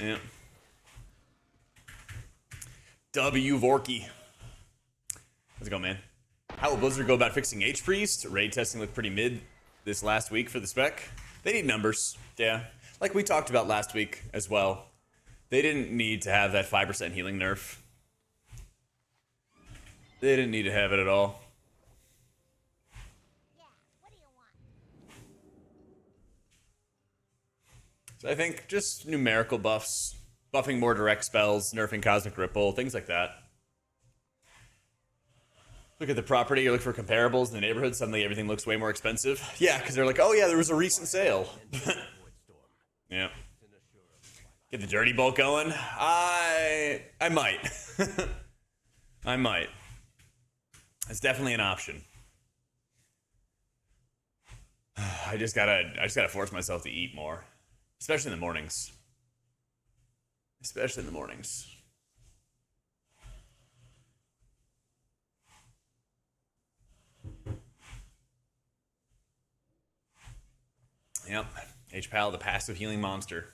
Yeah. W. Vorky. How's it going, man? How will Blizzard go about fixing H-Priest? Raid testing looked pretty mid this last week for the spec. They need numbers, yeah. Like we talked about last week as well. They didn't need to have that 5% healing nerf. They didn't need to have it at all. Yeah, what do you want? So I think just numerical buffs, buffing more direct spells, nerfing Cosmic Ripple, things like that. Look at the property, you look for comparables in the neighborhood, suddenly everything looks way more expensive. Yeah, because they're like, oh yeah, there was a recent sale. Yeah. Get the dirty bulk going? I might. I might. It's definitely an option. I just gotta force myself to eat more. Especially in the mornings. Especially in the mornings. Yep. HPal, the passive healing monster.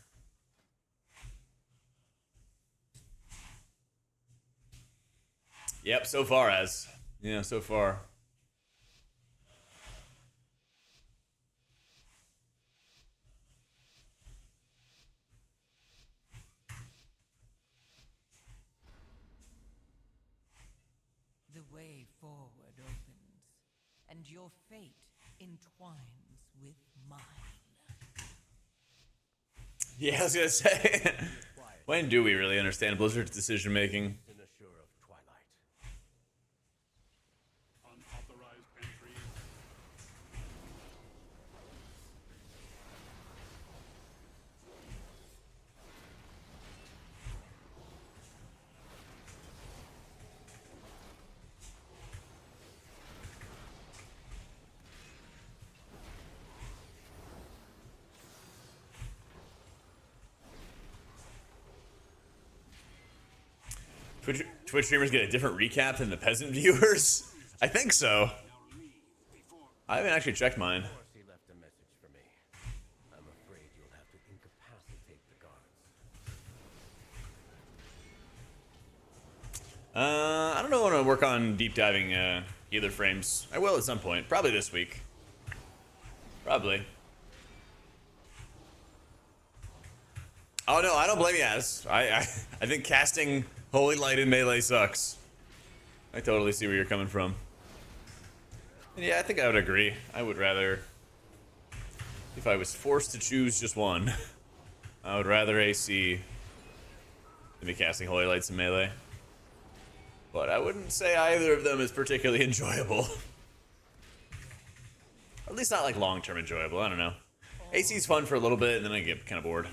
Yep, so far as. Yeah, so far. The way forward opens, and your fate entwines with mine. Yeah, I was gonna say. When do we really understand Blizzard's decision making? In the shore of twilight. Unauthorized entry. Twitch streamers get a different recap than the peasant viewers? I think so. I haven't actually checked mine. He left a message for me. I'm afraid you'll have to incapacitate the guards. I don't know when I work on deep diving healer frames. I will at some point. Probably this week. Probably. Oh no, I don't blame you, Az. I think casting Holy Light in melee sucks. I totally see where you're coming from. And yeah, I think I would agree. I would rather, if I was forced to choose just one, I would rather AC than be casting Holy Lights in melee. But I wouldn't say either of them is particularly enjoyable. Or at least not like long-term enjoyable, I don't know. AC's fun for a little bit and then I get kind of bored.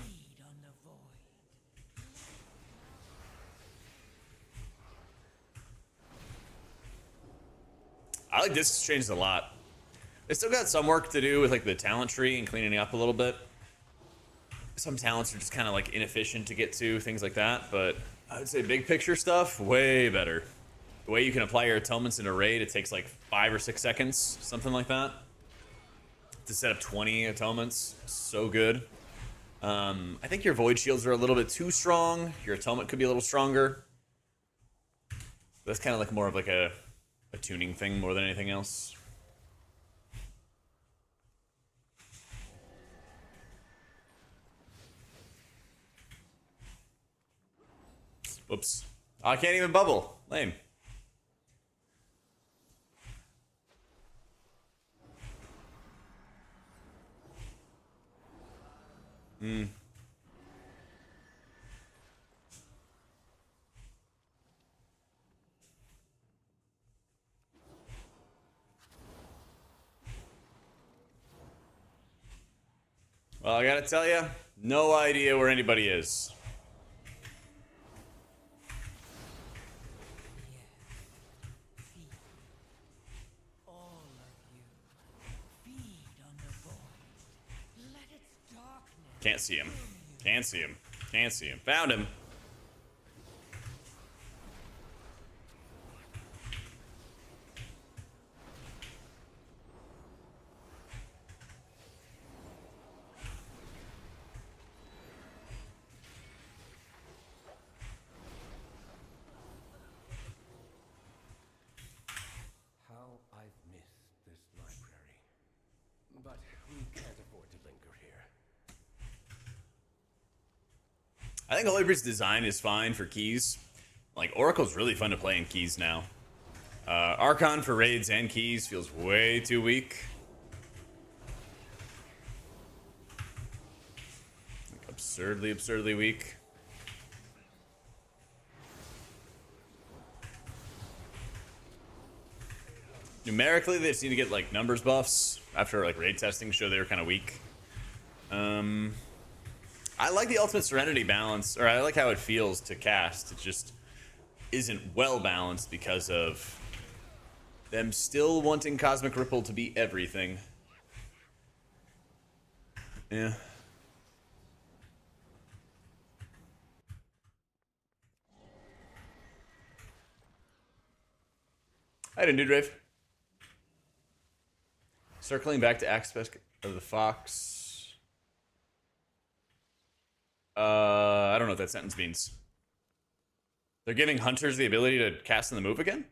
I like disc exchanges a lot. They still got some work to do with like the talent tree and cleaning it up a little bit. Some talents are just kind of like inefficient to get to, things like that. But I would say big picture stuff, way better. The way you can apply your atonements in a raid, it takes like 5 or 6 seconds, something like that, to set up 20 atonements. So good. I think your void shields are a little bit too strong. Your atonement could be a little stronger. That's kind of like more of like a tuning thing more than anything else. Whoops. Oh, I can't even bubble. Lame. Well, I gotta tell you, no idea where anybody is. All of you, feed on the void. Let its darkness. Can't see him. Can't see him. Can't see him. Found him. How I've missed this library. But we can't afford to linger here. I think Holy Priest's design is fine for keys. Like, Oracle's really fun to play in keys now. Archon for raids and keys feels way too weak. Like, absurdly weak. Numerically, they just need to get, like, numbers buffs after, like, raid testing show they were kind of weak. I like the Ultimate Serenity balance, or I like how it feels to cast. It just isn't well balanced because of them still wanting Cosmic Ripple to be everything. Yeah. I didn't do Drave. Circling back to aspect of the fox. I don't know what that sentence means. They're giving hunters the ability to cast in the move again?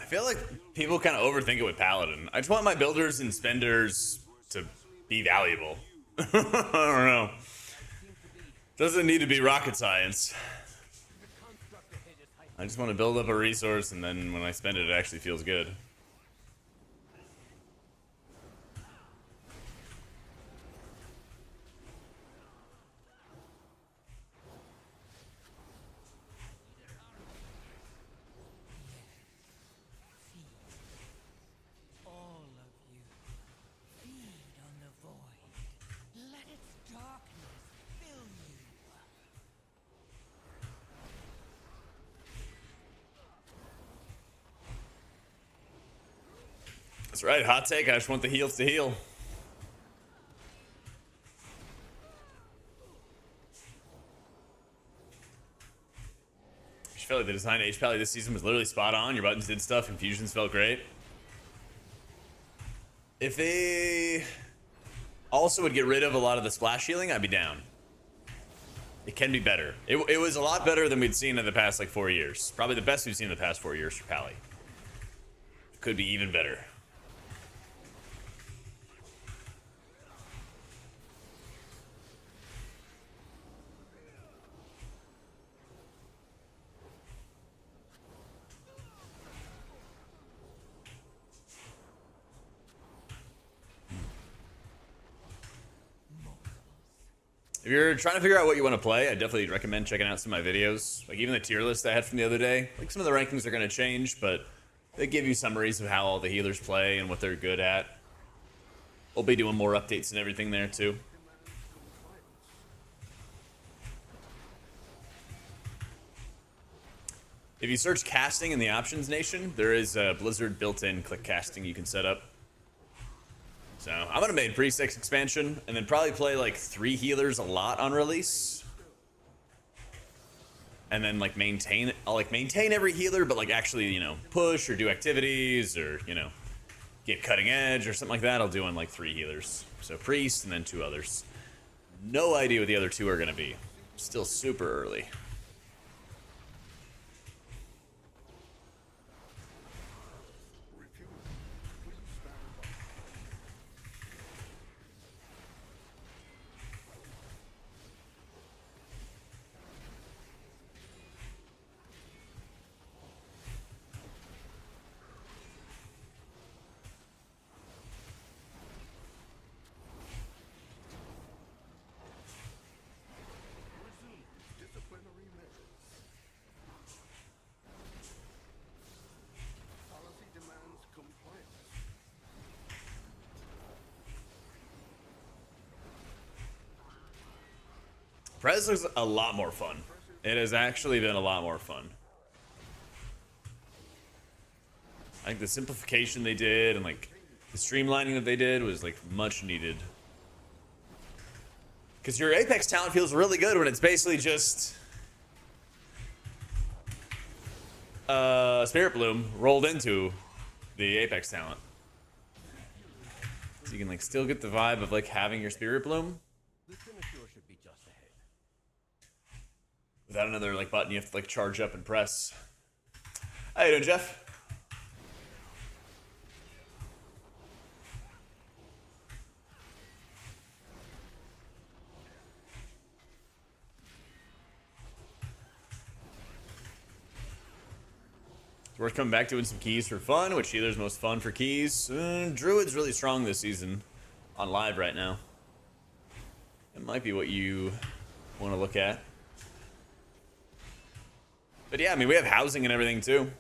I feel like people kind of overthink it with Paladin. I just want my builders and spenders to be valuable. I don't know. Doesn't need to be rocket science. I just want to build up a resource, and then when I spend it, it actually feels good. All of you, feed on the void. Let its darkness fill you. That's right, hot take. I just want the heals to heal. I just felt like the design of HPal this season was literally spot on. Your buttons did stuff, infusions felt great. If they also would get rid of a lot of the splash healing, I'd be down. It can be better. It was a lot better than we'd seen in the past like 4 years. Probably the best we've seen in the past 4 years for Pally. Could be even better. If you're trying to figure out what you want to play, I definitely recommend checking out some of my videos. Like even the tier list I had from the other day. Like some of the rankings are going to change, but they give you summaries of how all the healers play and what they're good at. We'll be doing more updates and everything there too. If you search casting in the options nation, there is a Blizzard built-in click casting you can set up. So I'm gonna make pre-6 expansion and then probably play like 3 healers a lot on release. And then like I'll like maintain every healer, but like actually, you know, push or do activities or, you know, get cutting edge or something like that. I'll do on like 3 healers. So priest and then 2 others. No idea what the other 2 are gonna be. Still super early. Disciplinary measures. Policy demands compliance. Prez looks a lot more fun. It has actually been a lot more fun. I think the simplification they did and like the streamlining that they did was like much needed. Because your Apex talent feels really good when it's basically just Spirit Bloom rolled into the Apex talent. So you can like still get the vibe of like having your Spirit Bloom The finisher should be just ahead. without another like button you have to like charge up and press. How you doing, Jeff? It's worth coming back doing some keys for fun, which healer's most fun for keys. Druid's really strong this season on live right now. It might be what you want to look at. But yeah, I mean, we have housing and everything too.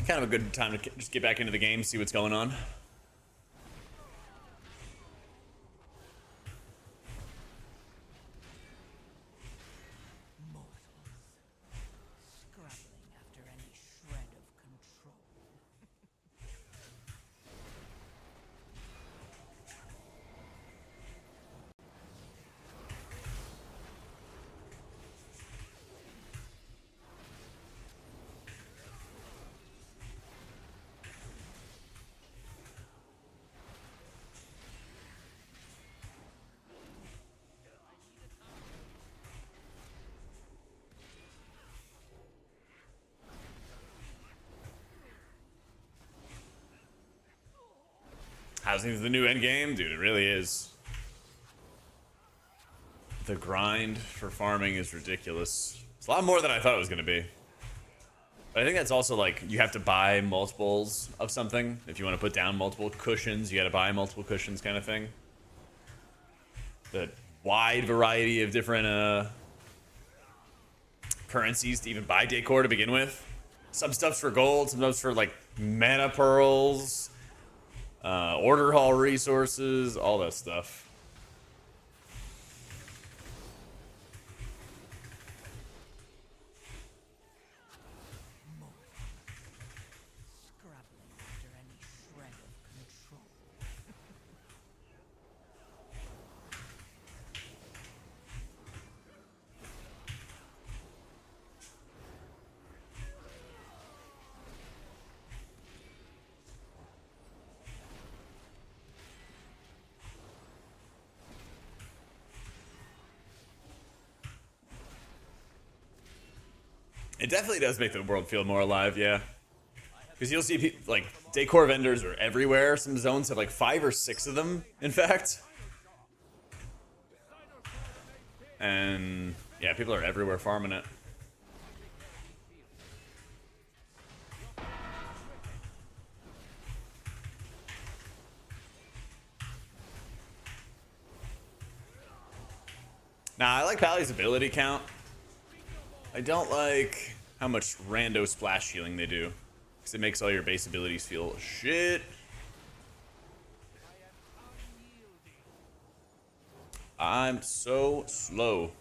Kind of a good time to just get back into the game, see what's going on. Scrabbling after any shred of control. Housing's the new end game, dude. It really is. The grind for farming is ridiculous. It's a lot more than I thought it was going to be. But I think that's also like you have to buy multiples of something. If you want to put down multiple cushions, you got to buy multiple cushions, kind of thing. The wide variety of different currencies to even buy decor to begin with. Some stuff's for gold, some stuff's for like mana pearls. Order hall resources, all that stuff. Scrabbling after any shred of control. It definitely does make the world feel more alive, yeah. Because you'll see people, like, decor vendors are everywhere. Some zones have like 5 or 6 of them, in fact. And yeah, people are everywhere farming it. Nah, I like Pally's ability count. I don't like how much rando splash healing they do, because it makes all your base abilities feel shit. I'm so slow.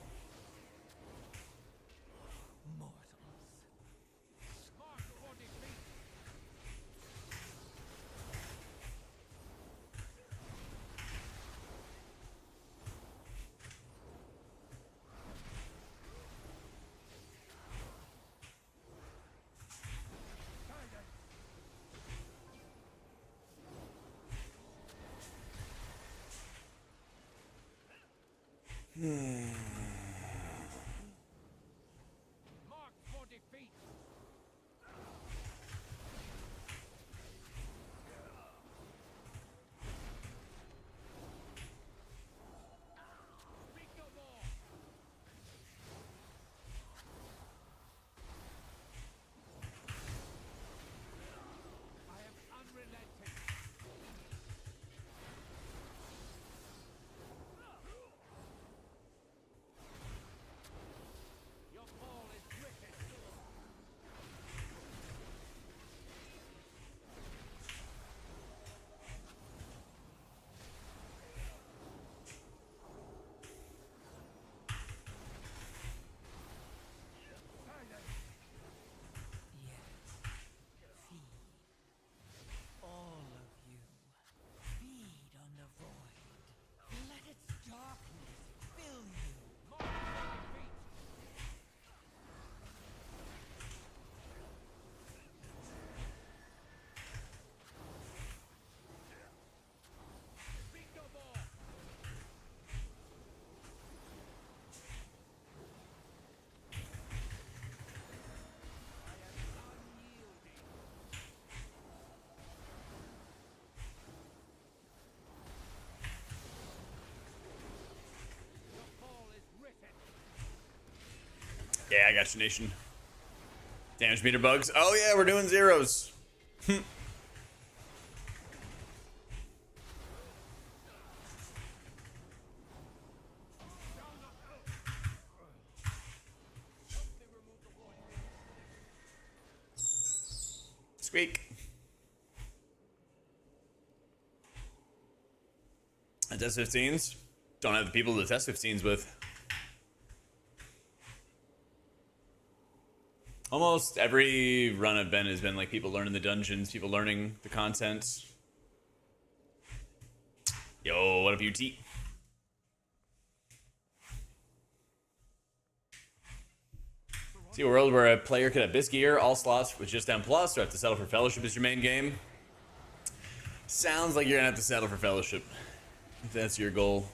All of you, feed on the void. Let its darkness fill you. Yeah, I got you, nation. Damage meter bugs. Oh yeah, we're doing zeros. Squeak. At test 15s. Don't have the people to test 15s with. Almost every run I've been has been like people learning the dungeons, people learning the content. Yo, what up, UT? See a world where a player could have this gear, all slots with just M+, or have to settle for Fellowship as your main game. Sounds like you're gonna have to settle for Fellowship, if that's your goal.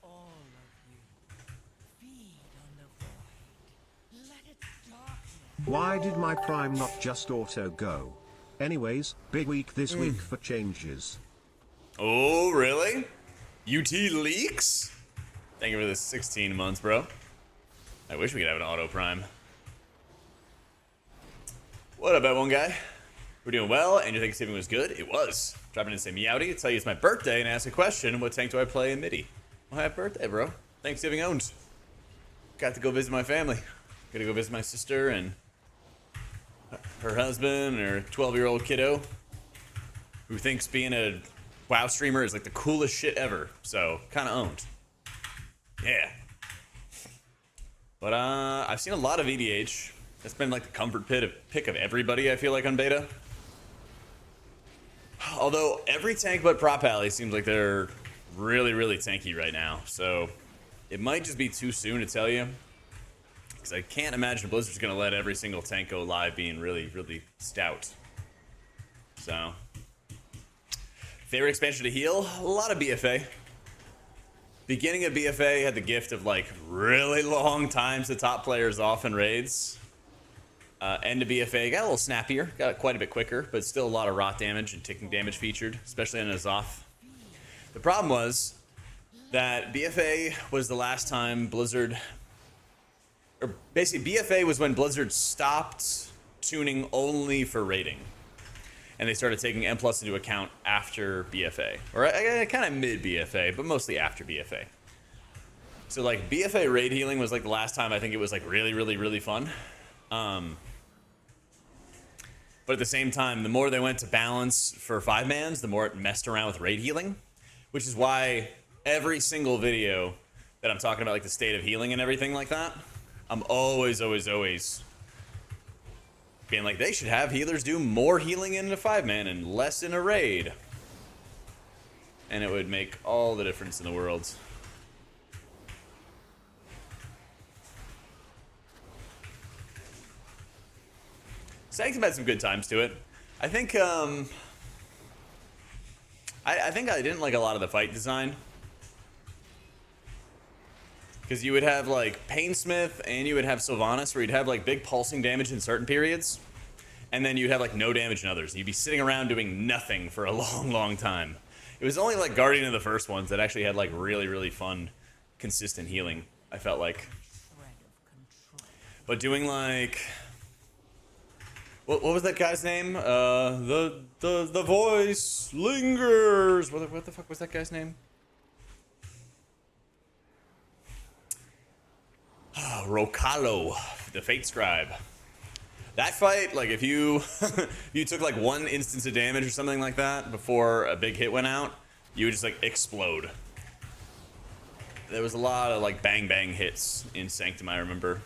All of you, feed on the void. Let its darkness. Why did my Prime not just auto go? Anyways, big week this week for changes. Oh, really? UT leaks? Thank you for the 16 months, bro. I wish we could have an auto prime. What up, one guy? We're doing well, and your Thanksgiving was good? It was. Dropping in to say meowdy, to tell you it's my birthday, and ask a question, what tank do I play in MIDI? Well, happy birthday, bro. Thanksgiving owned. Got to go visit my family. Got to go visit my sister and her husband, and her 12-year-old kiddo, who thinks being a WoW streamer is like the coolest shit ever. So, kind of owned. Yeah. But I've seen a lot of EDH. That's been like the comfort pick of everybody, I feel like, on beta. Although every tank but Prop Alley seems like they're really, really tanky right now. So it might just be too soon to tell you. Because I can't imagine Blizzard's going to let every single tank go live being really, really stout. So, favorite expansion to heal? A lot of BFA. Beginning of BFA had the gift of like really long times the top players off in raids. End of BFA got a little snappier, got it quite a bit quicker, but still a lot of rot damage and ticking damage featured, especially on Azoth. The problem was that BFA was the last time Blizzard or basically BFA was when Blizzard stopped tuning only for rating. And they started taking M+ into account after BFA. Or kind of mid BFA, but mostly after BFA. So like BFA raid healing was like the last time I think it was like really, really, really fun. But at the same time, the more they went to balance for 5-mans, the more it messed around with raid healing. Which is why every single video that I'm talking about like the state of healing and everything like that, I'm always being like, they should have healers do more healing in a 5-man and less in a raid. And it would make all the difference in the world. Sanctum had some good times to it. I think I think I didn't like a lot of the fight design. Because you would have like Painsmith and you would have Sylvanas where you'd have like big pulsing damage in certain periods. And then you'd have like no damage in others. You'd be sitting around doing nothing for a long, long time. It was only like Guardian of the first ones that actually had like really, really fun, consistent healing, I felt like. But doing like... What was that guy's name? The voice lingers. What the fuck was that guy's name? Rocalo, the Fate Scribe. That fight, like if you you took like one instance of damage or something like that before a big hit went out, you would just like explode. There was a lot of like bang bang hits in Sanctum, I remember.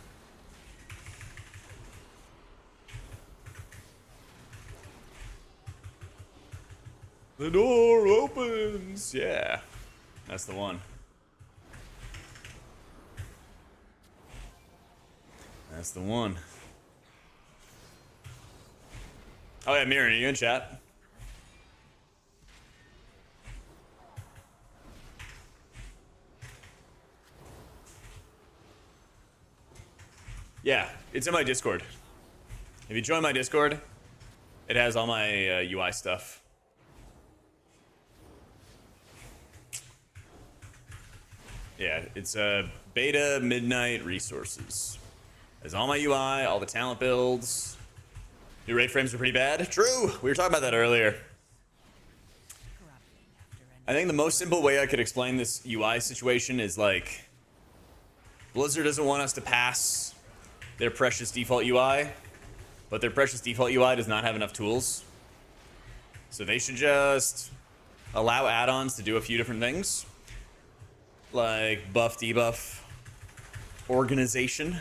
The door opens. Yeah, that's the one. That's the one. Oh yeah, Mirren, are you in chat? Yeah, it's in my Discord. If you join my Discord, it has all my UI stuff. Yeah, it's beta midnight resources. There's all my UI, all the talent builds. New raid frames are pretty bad. True, we were talking about that earlier. I think the most simple way I could explain this UI situation is like Blizzard doesn't want us to pass their precious default UI, but their precious default UI does not have enough tools. So they should just allow add-ons to do a few different things. Like buff, debuff, organization,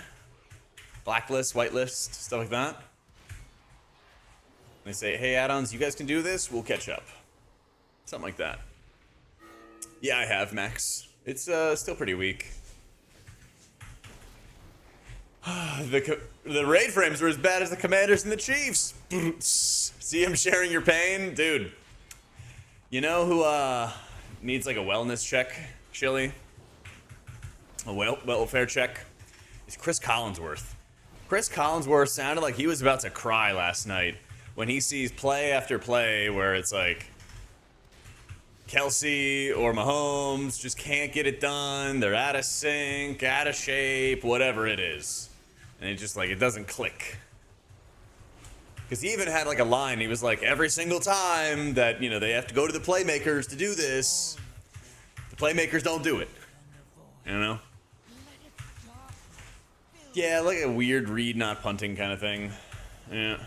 blacklist, whitelist, stuff like that. They say, hey, add-ons, you guys can do this, we'll catch up. Something like that. Yeah, I have, Max. It's still pretty weak. The raid frames were as bad as the commanders and the chiefs. See him sharing your pain? Dude. You know who needs like a wellness check, Chili? A welfare check? Is Chris Collinsworth. Chris Collinsworth sounded like he was about to cry last night when he sees play after play where it's like Kelsey or Mahomes just can't get it done. They're out of sync, out of shape, whatever it is. And it just like, it doesn't click. Because he even had like a line. He was like, every single time that, you know, they have to go to the playmakers to do this, the playmakers don't do it. You know? Yeah, like a weird read not punting kind of thing. Yeah.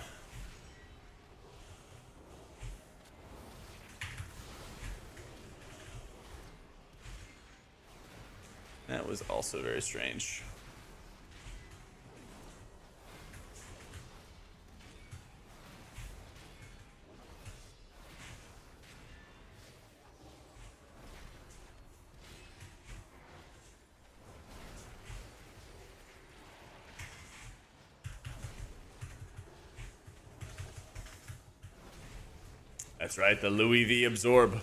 That was also very strange. That's right, the Louis V absorb.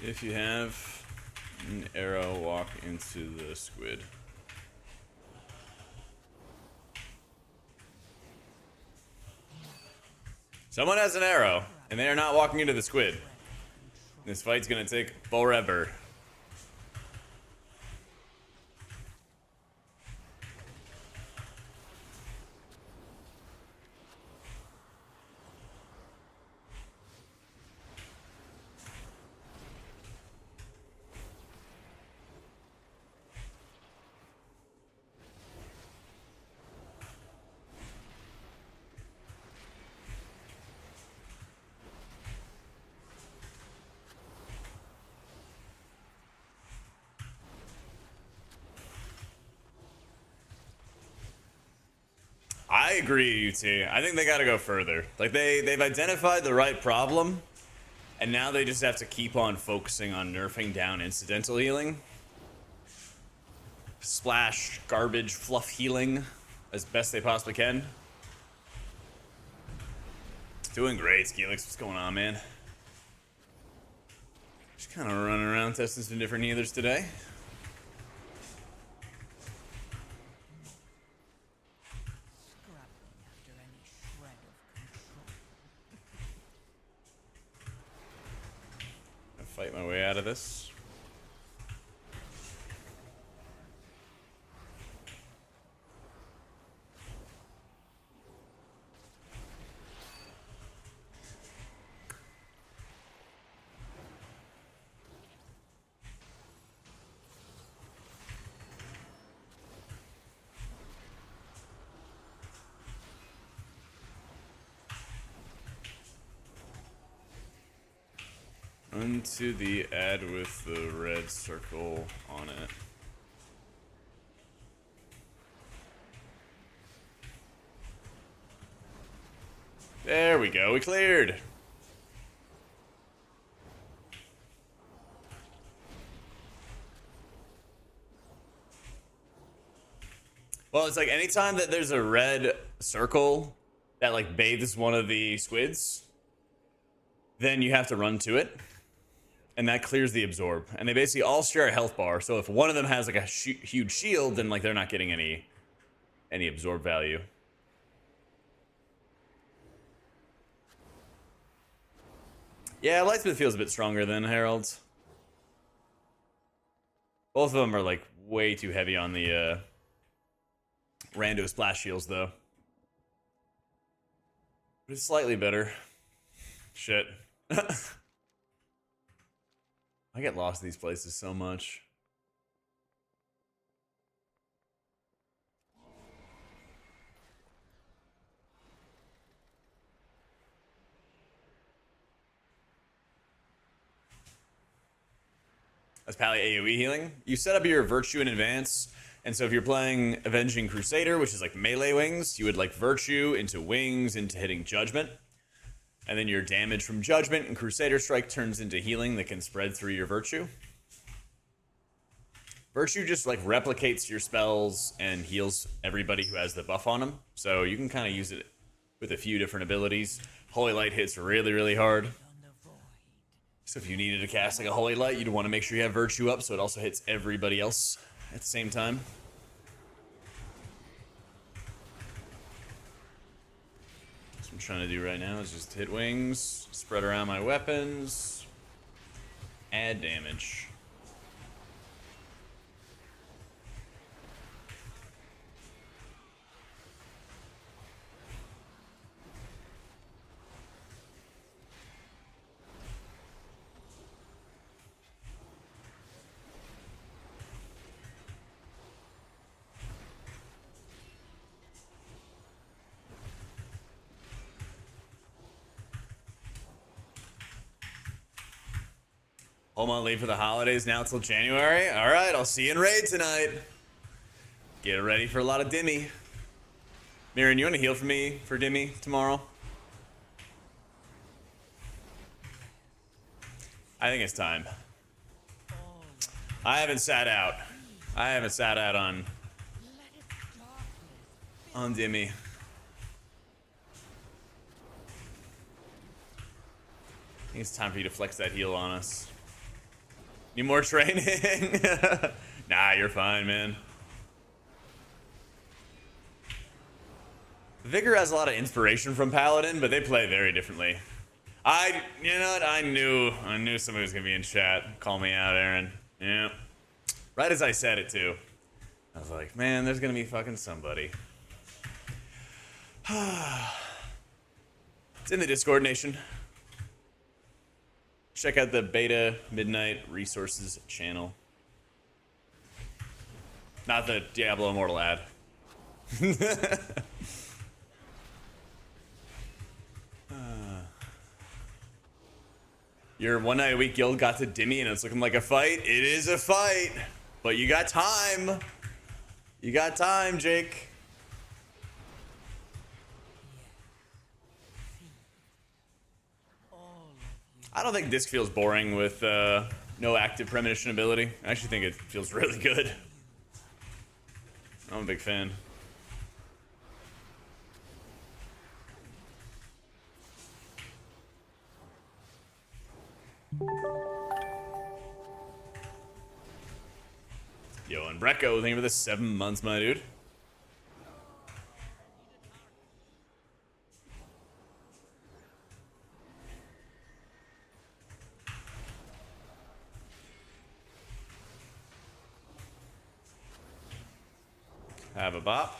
If you have an arrow, walk into the squid. Someone has an arrow, and they are not walking into the squid. This fight's gonna take forever. I agree, UT. I think they gotta go further. Like they've identified the right problem, and now they just have to keep on focusing on nerfing down incidental healing. Splash, garbage, fluff healing as best they possibly can. Doing great, Skeelix. What's going on, man? Just kind of running around testing some different healers today. Scrapping after any shred of control. I'll fight my way out of this. Onto the ad with the red circle on it. There we go, we cleared. Well, it's like anytime that there's a red circle that like bathes one of the squids, then you have to run to it. And that clears the absorb. And they basically all share a health bar. So if one of them has like a huge shield, then like they're not getting any absorb value. Yeah, Lightsmith feels a bit stronger than Herald. Both of them are like way too heavy on the rando splash shields though. But it's slightly better. Shit. I get lost in these places so much. That's Pally AoE healing. You set up your Virtue in advance, and so if you're playing Avenging Crusader, which is like melee wings, you would like Virtue into wings into hitting Judgment. And then your damage from Judgment and Crusader Strike turns into healing that can spread through your Virtue. Virtue just like replicates your spells and heals everybody who has the buff on them. So you can kind of use it with a few different abilities. Holy Light hits really, really hard. So if you needed to cast like a Holy Light, you'd want to make sure you have Virtue up so it also hits everybody else at the same time. What I'm trying to do right now is just hit wings, spread around my weapons, add damage. Home on leave for the holidays now till January. All right, I'll see you in raid tonight. Get ready for a lot of Dimmy. Mirren, you want to heal for me for Dimmy tomorrow? I think it's time. I haven't sat out. I haven't sat out on Dimmy. I think it's time for you to flex that heal on us. Need more training? Nah, you're fine, man. Vigor has a lot of inspiration from Paladin, but they play very differently. You know what? I knew somebody was gonna be in chat. Call me out, Aaron. Yeah. Right as I said it too. I was like, man, there's gonna be fucking somebody. It's in the Discord nation. Check out the beta midnight resources channel. Not the Diablo Immortal ad. Your one night a week guild got to Dimmy and it's looking like a fight. It is a fight, but you got time. You got time, Jake. I don't think Disc feels boring with no active premonition ability. I actually think it feels really good. I'm a big fan. Yo, and Brecco, thank you for the 7 months, my dude. Have a bop.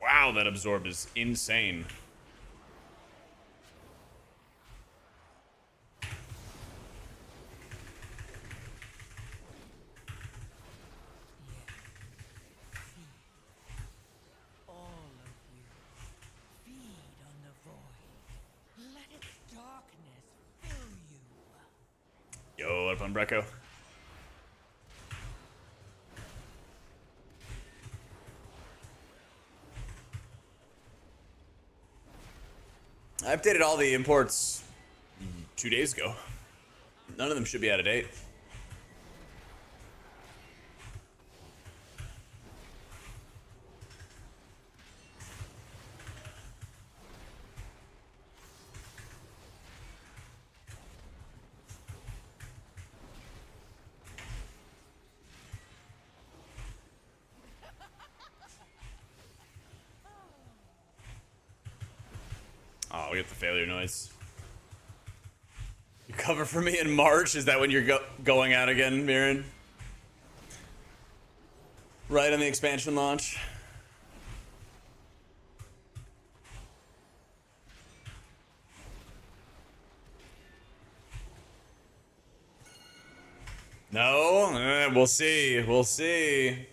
Wow, that absorb is insane. All of you, feed on the void. Let its darkness fill you. Yo, what up on Brecco? I updated all the imports 2 days ago. None of them should be out of date. Oh, we get the failure noise. You cover for me in March? Is that when you're going out again, Mirren? Right on the expansion launch? No? We'll see. We'll see.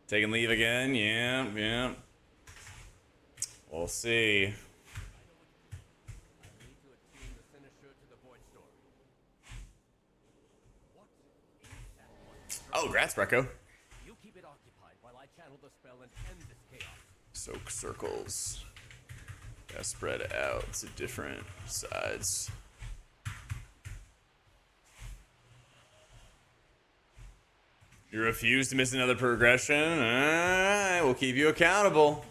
Taking leave again? Yeah, yeah. We'll see. Oh, grats, Brecco. You keep it occupied while I channel the spell and end this chaos. Soak circles. Gotta spread out to different sides. You refuse to miss another progression? Alright, we'll keep you accountable.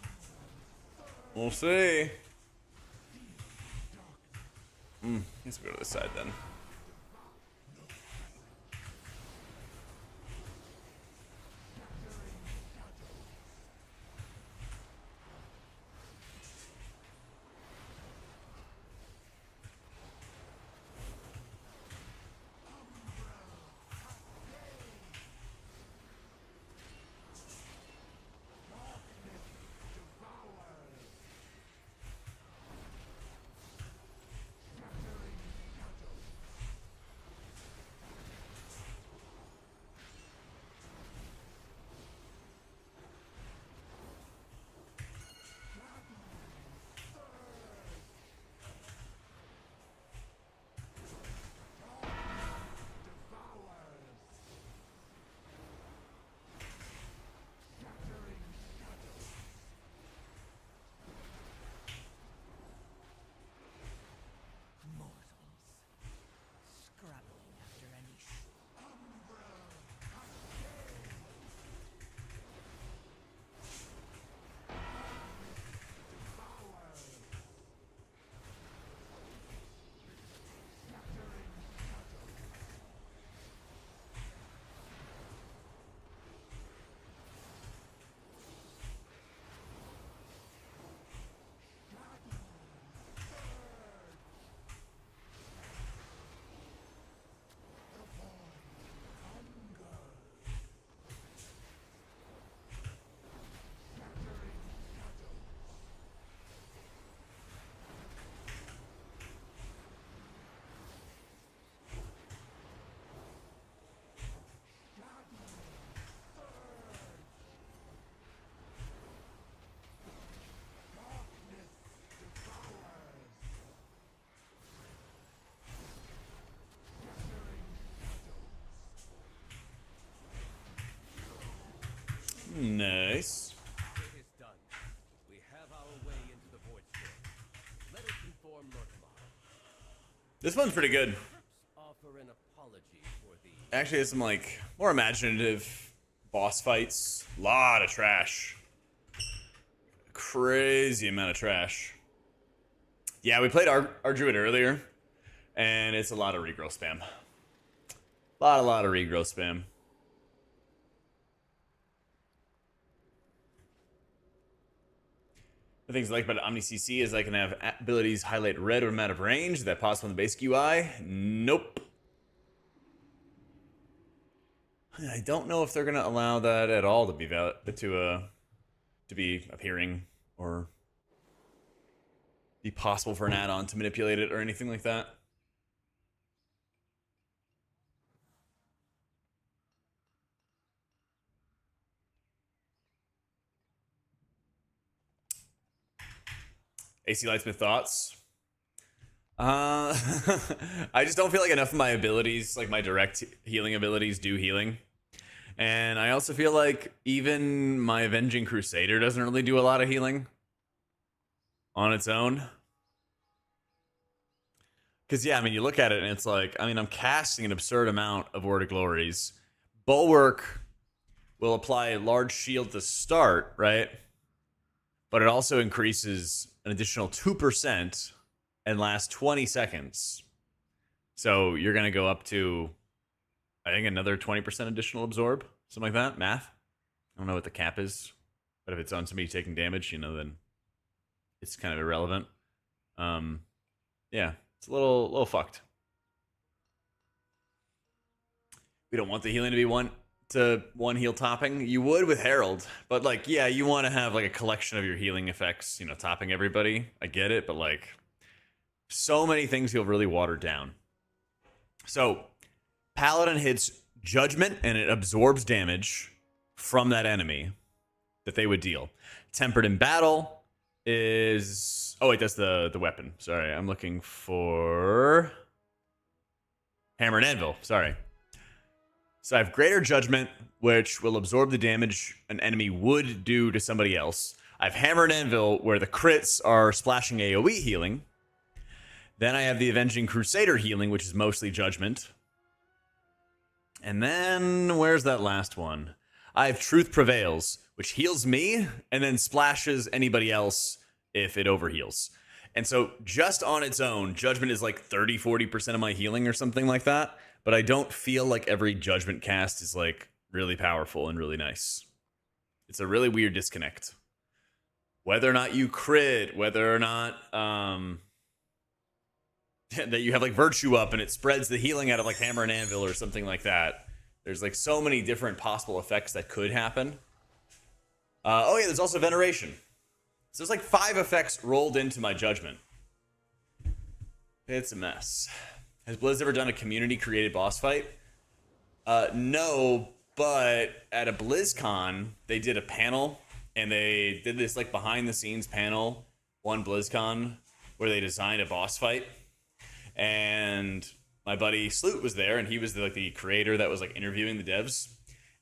We'll see. Let's go to this side then. Nice. It is done. We have our way into the void storm. Let it conform Lord tomorrow. This one's pretty good. Offer an apology for the Actually, has some like more imaginative boss fights. Lot of trash. Crazy amount of trash. Yeah, we played our Druid earlier, and it's a lot of regrow spam. Lot of regrow spam. The things I like about Omni CC is I can have abilities highlight red when I'm out of range. Is that possible in the basic UI? Nope. I don't know if they're gonna allow that at all to be to be appearing or be possible for an add-on to manipulate it or anything like that. AC Lightsmith thoughts? I just don't feel like enough of my abilities, like my direct healing abilities, do healing. And I also feel like even my Avenging Crusader doesn't really do a lot of healing on its own. Because, yeah, I mean, you look at it and it's like, I mean, I'm casting an absurd amount of Word of Glories. Bulwark will apply a large shield to start, right? But it also increases an additional 2% and lasts 20 seconds. So you're going to go up to, I think, another 20% additional absorb. Something like that. Math. I don't know what the cap is. But if it's on somebody taking damage, you know, then it's kind of irrelevant. Yeah, it's a little fucked. We don't want the healing to be one heal topping. You would with Herald, but like, yeah, you want to have like a collection of your healing effects, you know, topping everybody. I get it, but like, so many things feel really watered down. So, Paladin hits Judgment and it absorbs damage from that enemy that they would deal. Tempered in Battle is... Oh, wait, that's the weapon. Sorry, I'm looking for... Hammer and Anvil, sorry. So I have Greater Judgment, which will absorb the damage an enemy would do to somebody else. I have Hammer and Anvil, where the crits are splashing AoE healing. Then I have the Avenging Crusader healing, which is mostly Judgment. And then, where's that last one? I have Truth Prevails, which heals me, and then splashes anybody else if it overheals. And so, just on its own, Judgment is like 30-40% of my healing or something like that. But I don't feel like every Judgment cast is like really powerful and really nice. It's a really weird disconnect. Whether or not you crit, whether or not that you have like Virtue up and it spreads the healing out of like Hammer and Anvil or something like that. There's like so many different possible effects that could happen. Oh yeah, there's also Veneration. So there's like 5 effects rolled into my Judgment. It's a mess. Has Blizz ever done a community-created boss fight? No, but at a BlizzCon, they did a panel, and they did this like behind-the-scenes panel, one BlizzCon, where they designed a boss fight. And my buddy Sloot was there, and he was the creator that was like interviewing the devs.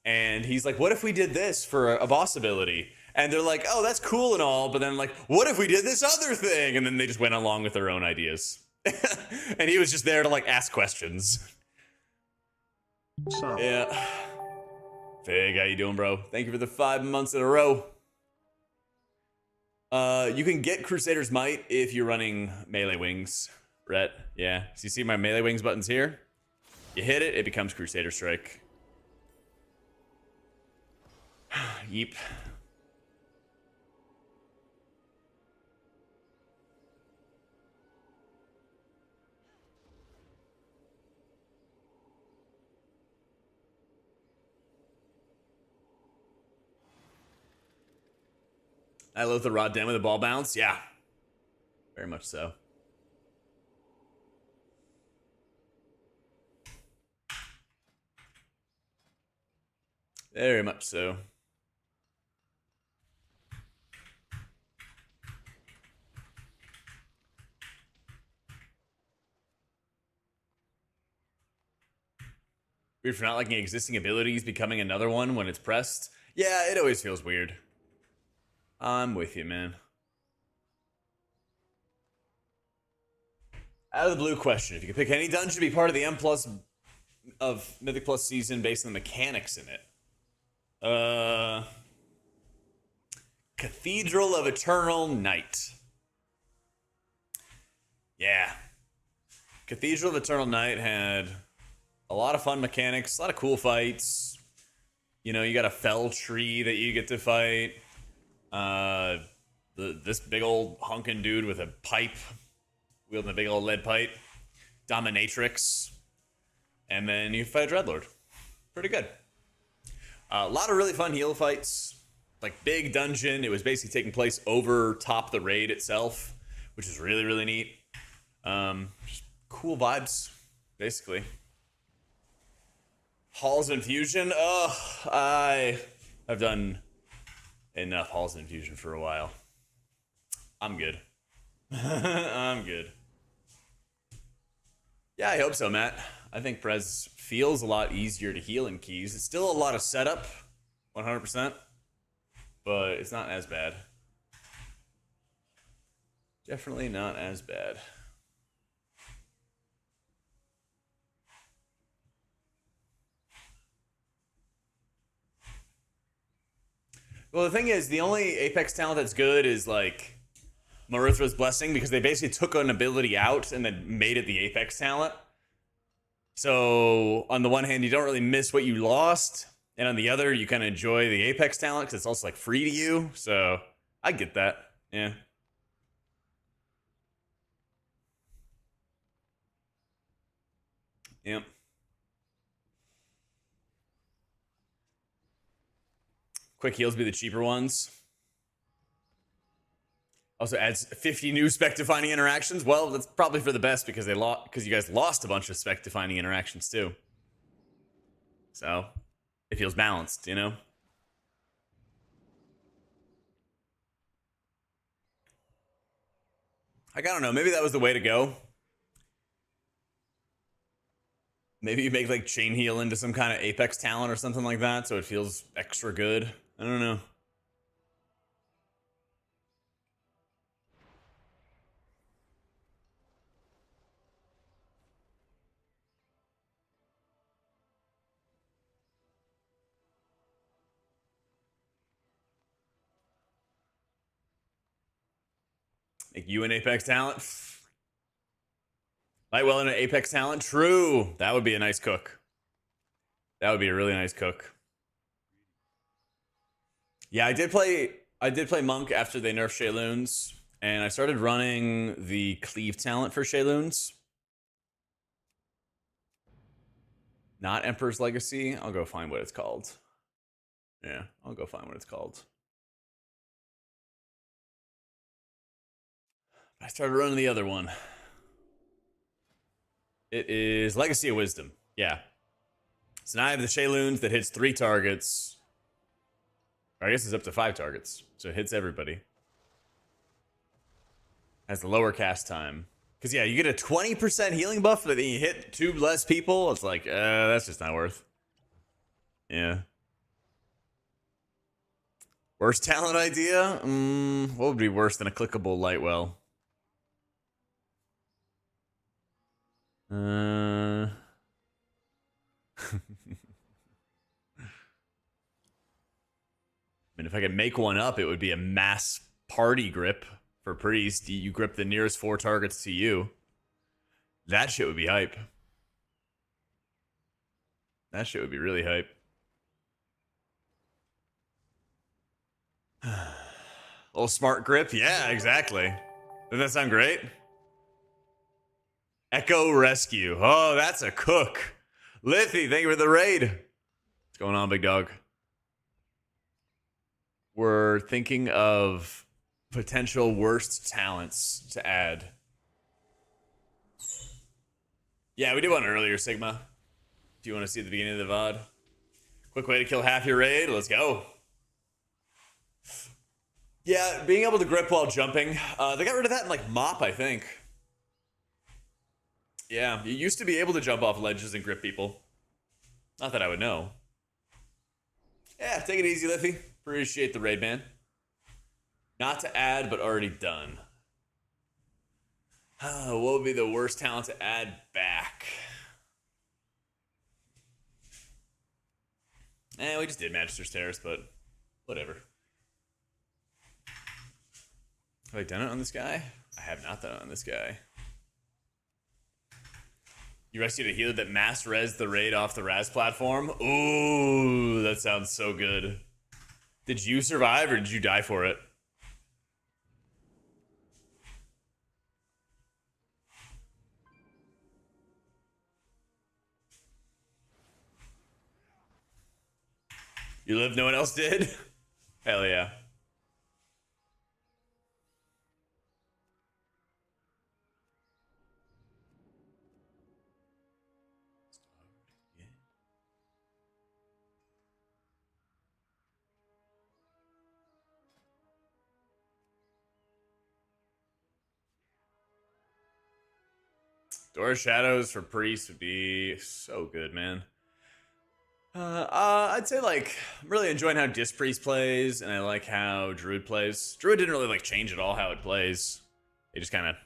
And he's like, what if we did this for a boss ability? And they're like, oh, that's cool and all, but then like, what if we did this other thing? And then they just went along with their own ideas. And he was just there to like ask questions. So. Yeah. Fig, how you doing, bro? Thank you for the 5 months in a row. You can get Crusader's Might if you're running melee wings. Rhett, yeah. So you see my melee wings buttons here? You hit it, it becomes Crusader Strike. Yeep. I love the Rod Dem with the ball bounce. Yeah. Very much so. Very much so. Weird for not liking existing abilities becoming another one when it's pressed. Yeah, it always feels weird. I'm with you, man. Out of the blue question: if you could pick any dungeon to be part of the M plus of Mythic Plus season based on the mechanics in it, Cathedral of Eternal Night. Yeah, Cathedral of Eternal Night had a lot of fun mechanics, a lot of cool fights. You know, you got a fell tree that you get to fight. This big old hunkin' dude with a pipe, wielding a big old lead pipe, dominatrix, and then you fight a dreadlord. Pretty good. A lot of really fun heal fights, like big dungeon. It was basically taking place over top the raid itself, which is really, really neat. Just cool vibes, basically. Halls of Infusion. I've done enough Halls of Infusion for a while. I'm good. I'm good. Yeah, I hope so, Matt. I think Prez feels a lot easier to heal in keys. It's still a lot of setup, 100%, but it's not as bad. Definitely not as bad. Well, the thing is, the only Apex talent that's good is like Marithra's Blessing, because they basically took an ability out and then made it the Apex talent. So on the one hand, you don't really miss what you lost, and on the other, you kind of enjoy the Apex talent because it's also like free to you. So I get that. Yeah. Yep. Quick heals be the cheaper ones. Also adds 50 new spec defining interactions. Well, that's probably for the best because you guys lost a bunch of spec defining interactions too. So it feels balanced, you know? Like, I don't know, maybe that was the way to go. Maybe you make like chain heal into some kind of Apex talent or something like that so it feels extra good. I don't know. Make you an Apex talent? Lightwell in an Apex talent? True. That would be a nice cook. That would be a really nice cook. Yeah, I did play Monk after they nerfed Shayloons, and I started running the Cleave talent for Shayloons. Not Emperor's Legacy. I'll go find what it's called. Yeah, I'll go find what it's called. I started running the other one. It is Legacy of Wisdom. Yeah. So now I have the Shayloons that hits 3 targets. Or I guess it's up to 5 targets. So it hits everybody. Has the lower cast time. Because, yeah, you get a 20% healing buff, but then you hit 2 less people. It's like, that's just not worth. Yeah. Worst talent idea? What would be worse than a clickable Lightwell? I mean, if I could make one up, it would be a mass party grip for Priest. You grip the nearest 4 targets to you. That shit would be hype. That shit would be really hype. Little smart grip? Yeah, exactly. Doesn't that sound great? Echo Rescue. Oh, that's a cook. Lithy, thank you for the raid. What's going on, big dog? We're thinking of potential worst talents to add. Yeah, we did one earlier, Sigma. Do you want to see at the beginning of the VOD? Quick way to kill half your raid. Let's go. Yeah, being able to grip while jumping. They got rid of that in like Mop, I think. Yeah, you used to be able to jump off ledges and grip people. Not that I would know. Yeah, take it easy, Liffy. Appreciate the raid, man. Not to add, but already done. What would be the worst talent to add back? We just did Magister's Terrace, but whatever. Have I done it on this guy? I have not done it on this guy. You rescued a healer that mass res the raid off the Raz platform? Ooh, that sounds so good. Did you survive or did you die for it? You lived, no one else did? Hell yeah. Door of Shadows for Priest would be so good, man. I'd say, like, I'm really enjoying how Disc Priest plays, and I like how Druid plays. Druid didn't really, like, change at all how it plays. They just kind of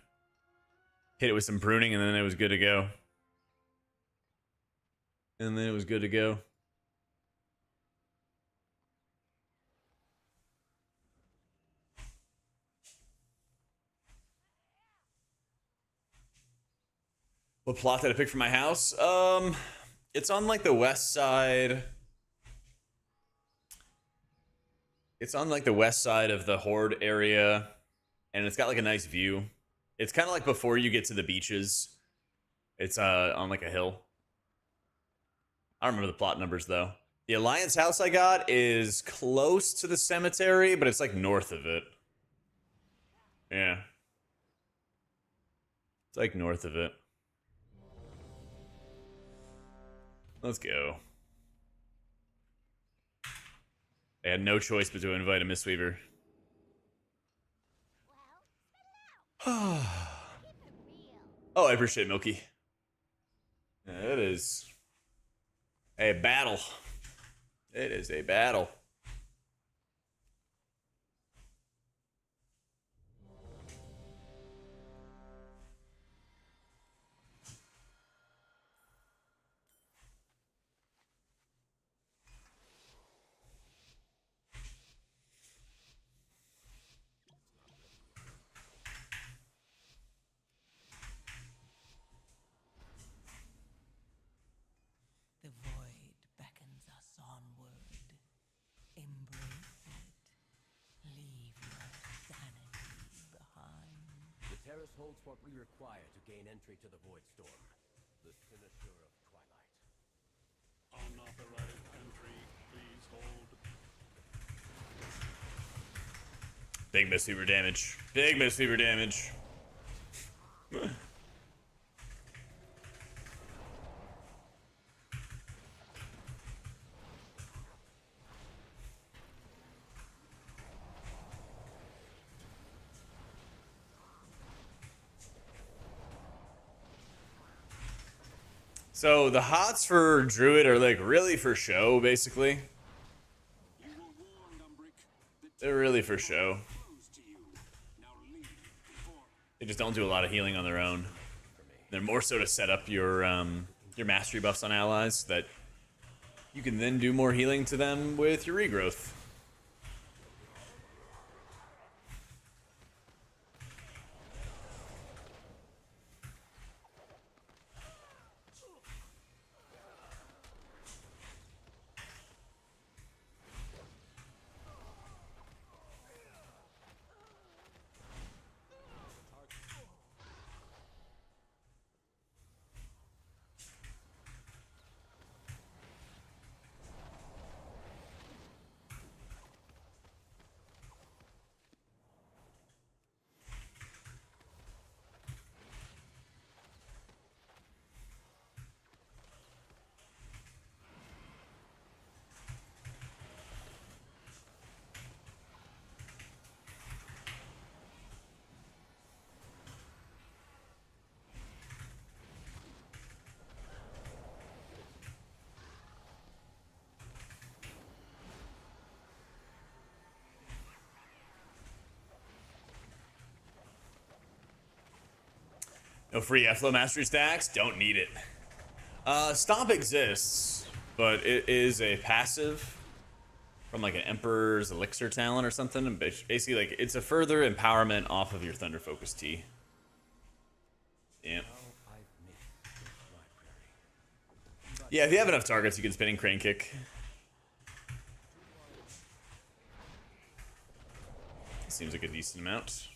hit it with some pruning, and then it was good to go. And then it was good to go. What plot did I pick for my house? It's on like the west side. It's on like the west side of the Horde area, and it's got like a nice view. It's kind of like before you get to the beaches. It's on like a hill. I don't remember the plot numbers though. The Alliance house I got is close to the cemetery, but it's like north of it. Yeah. It's like north of it. Let's go. I had no choice but to invite a Mistweaver. Oh, I appreciate it, Milky. Yeah, it is a battle. It is a battle. The void beckons us onward. Embrace it. Leave your sanity behind. The terrace holds what we require to gain entry to the Void Storm. The Sinister of Twilight. Unauthorized entry, please hold. Big Mistweaver damage. Big Mistweaver damage. So the hots for Druid are like really for show, basically. You were warned, Umbric. The They're really for show. closed to you. Now leave before They just don't do a lot of healing on their own. They're more so to set up your mastery buffs on allies so that you can then do more healing to them with your regrowth. No free Flow Mastery stacks. Don't need it. Stomp exists, but it is a passive from like an Emperor's Elixir talent or something. And basically, like it's a further empowerment off of your Thunder Focus T. Yeah. Yeah, if you have enough targets, you can spinning crane kick. Seems like a decent amount.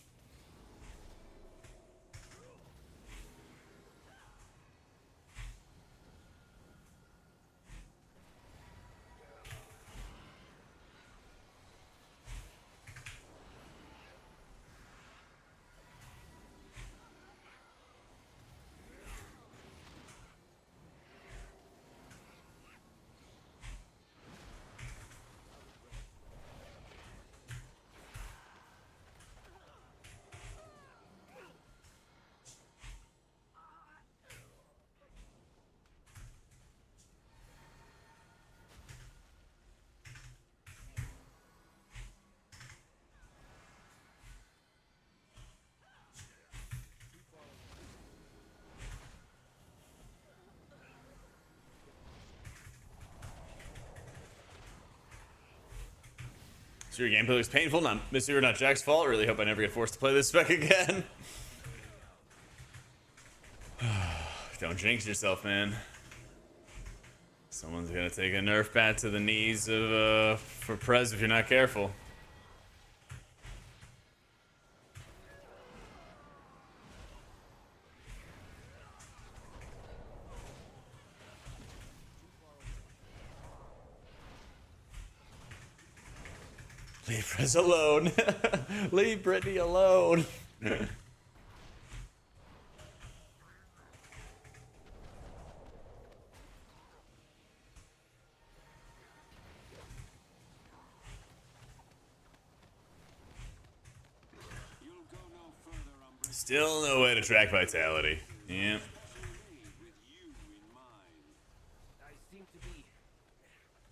So your gameplay looks painful. Not Mr. Not Jack's fault. Really hope I never get forced to play this spec again. Don't jinx yourself, man. Someone's gonna take a nerf bat to the knees of for Prez if you're not careful. Leave Prez alone. Leave Brittany alone. Still no way to track vitality. Yeah. I seem to be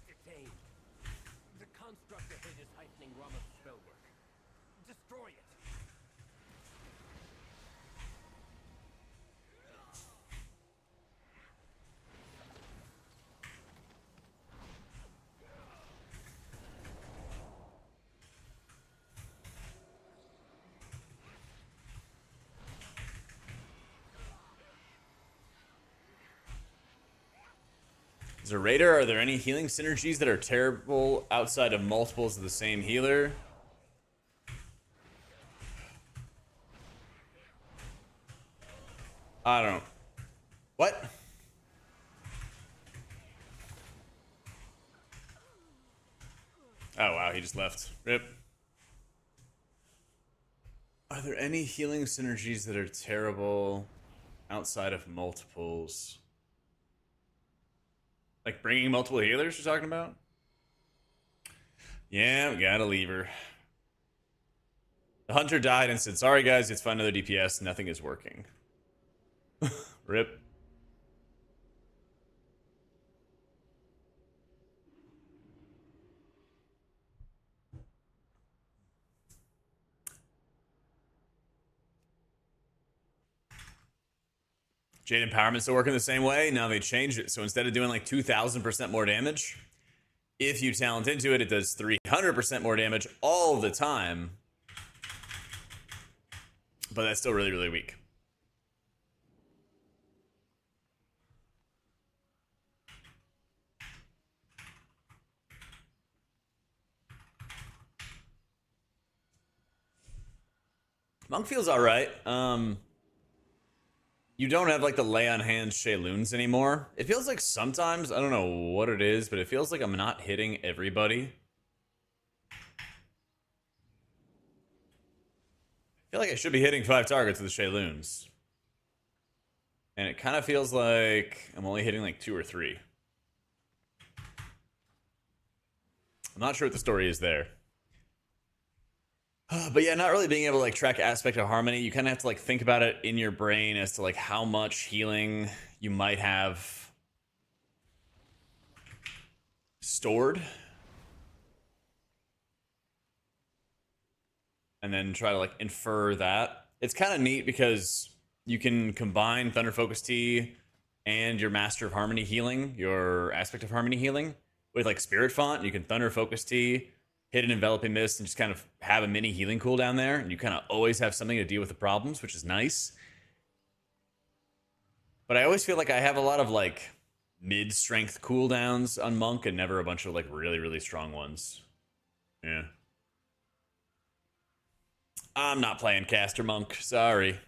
detained. The construct ahead is heightening Rama's spellwork. Destroy it. As a raider, are there any healing synergies that are terrible outside of multiples of the same healer? I don't. What? Oh wow, he just left. Rip. Are there any healing synergies that are terrible outside of multiples? Like bringing multiple healers you're talking about? Yeah, we gotta leave her. The hunter died and said, sorry guys, it's find another DPS, nothing is working. Rip. Jade Empowerment's still working the same way. Now they changed it. So instead of doing like 2,000% more damage, if you talent into it, it does 300% more damage all the time. But that's still really, really weak. Monk feels alright. You don't have like the lay on hands Shayloons anymore. It feels like sometimes, I don't know what it is, but it feels like I'm not hitting everybody. I feel like I should be hitting 5 targets with the Shayloons. And it kind of feels like I'm only hitting like 2 or 3. I'm not sure what the story is there. But yeah, not really being able to like track aspect of harmony. You kind of have to like think about it in your brain as to like how much healing you might have stored. And then try to like infer that. It's kind of neat because you can combine Thunder Focus Tea and your Master of Harmony healing, your Aspect of Harmony healing, with like Spirit Font. You can Thunder Focus Tea, hit an Enveloping Mist, and just kind of have a mini healing cooldown there. And you kind of always have something to deal with the problems, which is nice. But I always feel like I have a lot of like mid-strength cooldowns on Monk and never a bunch of like really, really strong ones. Yeah. I'm not playing Caster Monk. Sorry.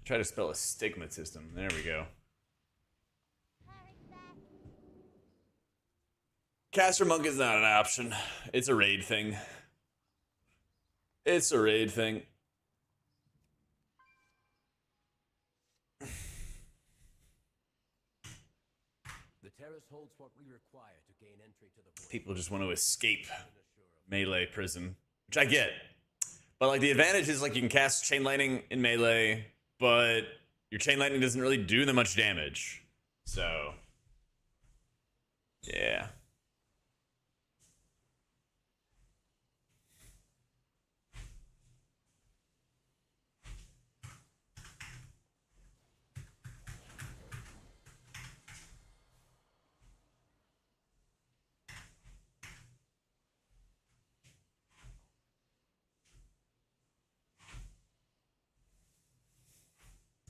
Try to spell astigmatism. There we go. Caster Monk is not an option. It's a raid thing. It's a raid thing. The terrace holds what we require to gain entry to the void. People just want to escape melee prison, which I get. But like the advantage is like you can cast Chain Lightning in melee, but your Chain Lightning doesn't really do that much damage. So, yeah.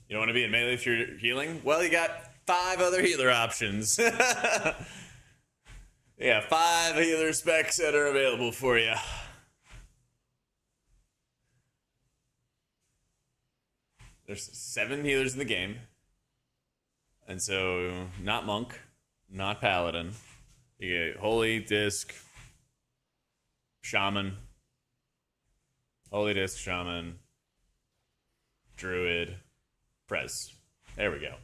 You don't want to be in melee if you're healing? Well, you got 5 other healer options. Yeah, 5 healer specs that are available for you. There's 7 healers in the game. And so, not Monk, not Paladin. You get Holy Disc, Shaman. Holy Disc, Shaman, Druid, Prez. There we go.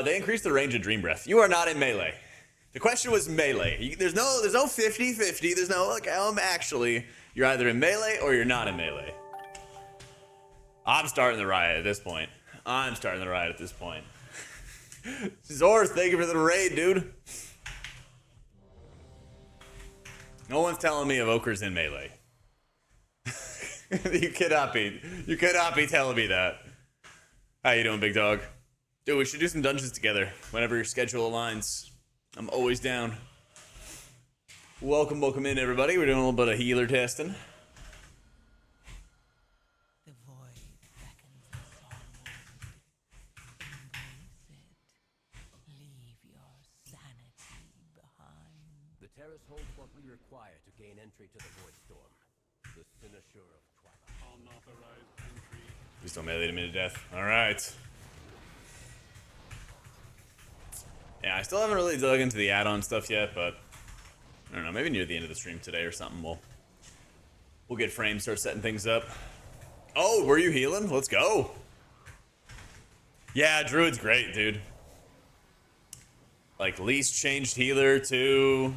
They increased the range of Dream Breath. You are not in melee. The question was melee. There's no 50-50. There's no like actually. You're either in melee or you're not in melee. I'm starting the riot at this point. Zor, thank you for the raid, dude. No one's telling me Evoker's in melee. You cannot be telling me that. How you doing, big dog? Dude, we should do some dungeons together whenever your schedule aligns. I'm always down. Welcome in, everybody. We're doing a little bit of healer testing. The void beckons us onward. Embrace it. Leave your sanity behind. The terrace holds what we require to gain entry to the void storm. The Sinashur of Twilight. Unauthorized entry. Please don't melee me to death. Alright. Yeah, I still haven't really dug into the add-on stuff yet, but I don't know, maybe near the end of the stream today or something we'll get frames, start setting things up. Oh, were you healing? Let's go. Yeah, Druid's great, dude. Like, least changed healer to You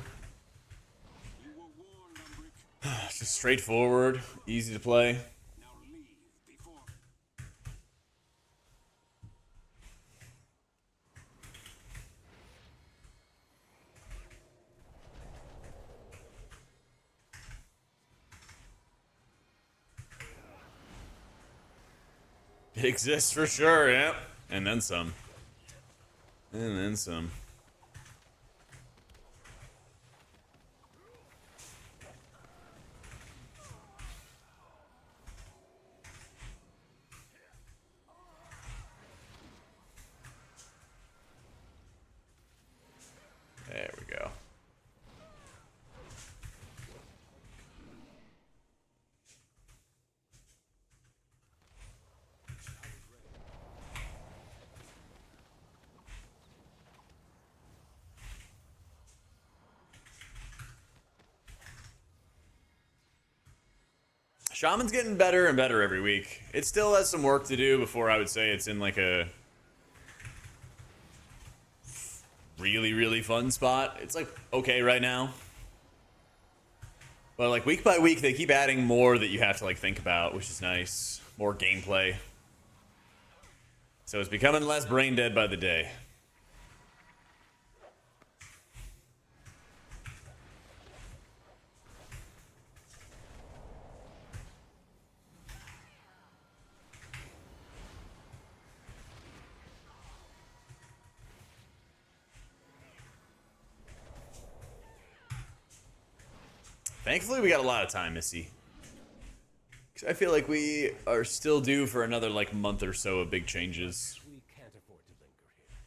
were warned, Umbric. just straightforward, easy to play. Now leave before It exists for sure, yeah. And then some. And then some. There we go. Shaman's getting better and better every week. It still has some work to do before I would say it's in like a really, really fun spot. It's like okay right now. But like week by week, they keep adding more that you have to like think about, which is nice. More gameplay. So it's becoming less brain dead by the day. Thankfully, we got a lot of time, Missy. 'Cause I feel like we are still due for another like month or so of big changes. We can't afford to linger here.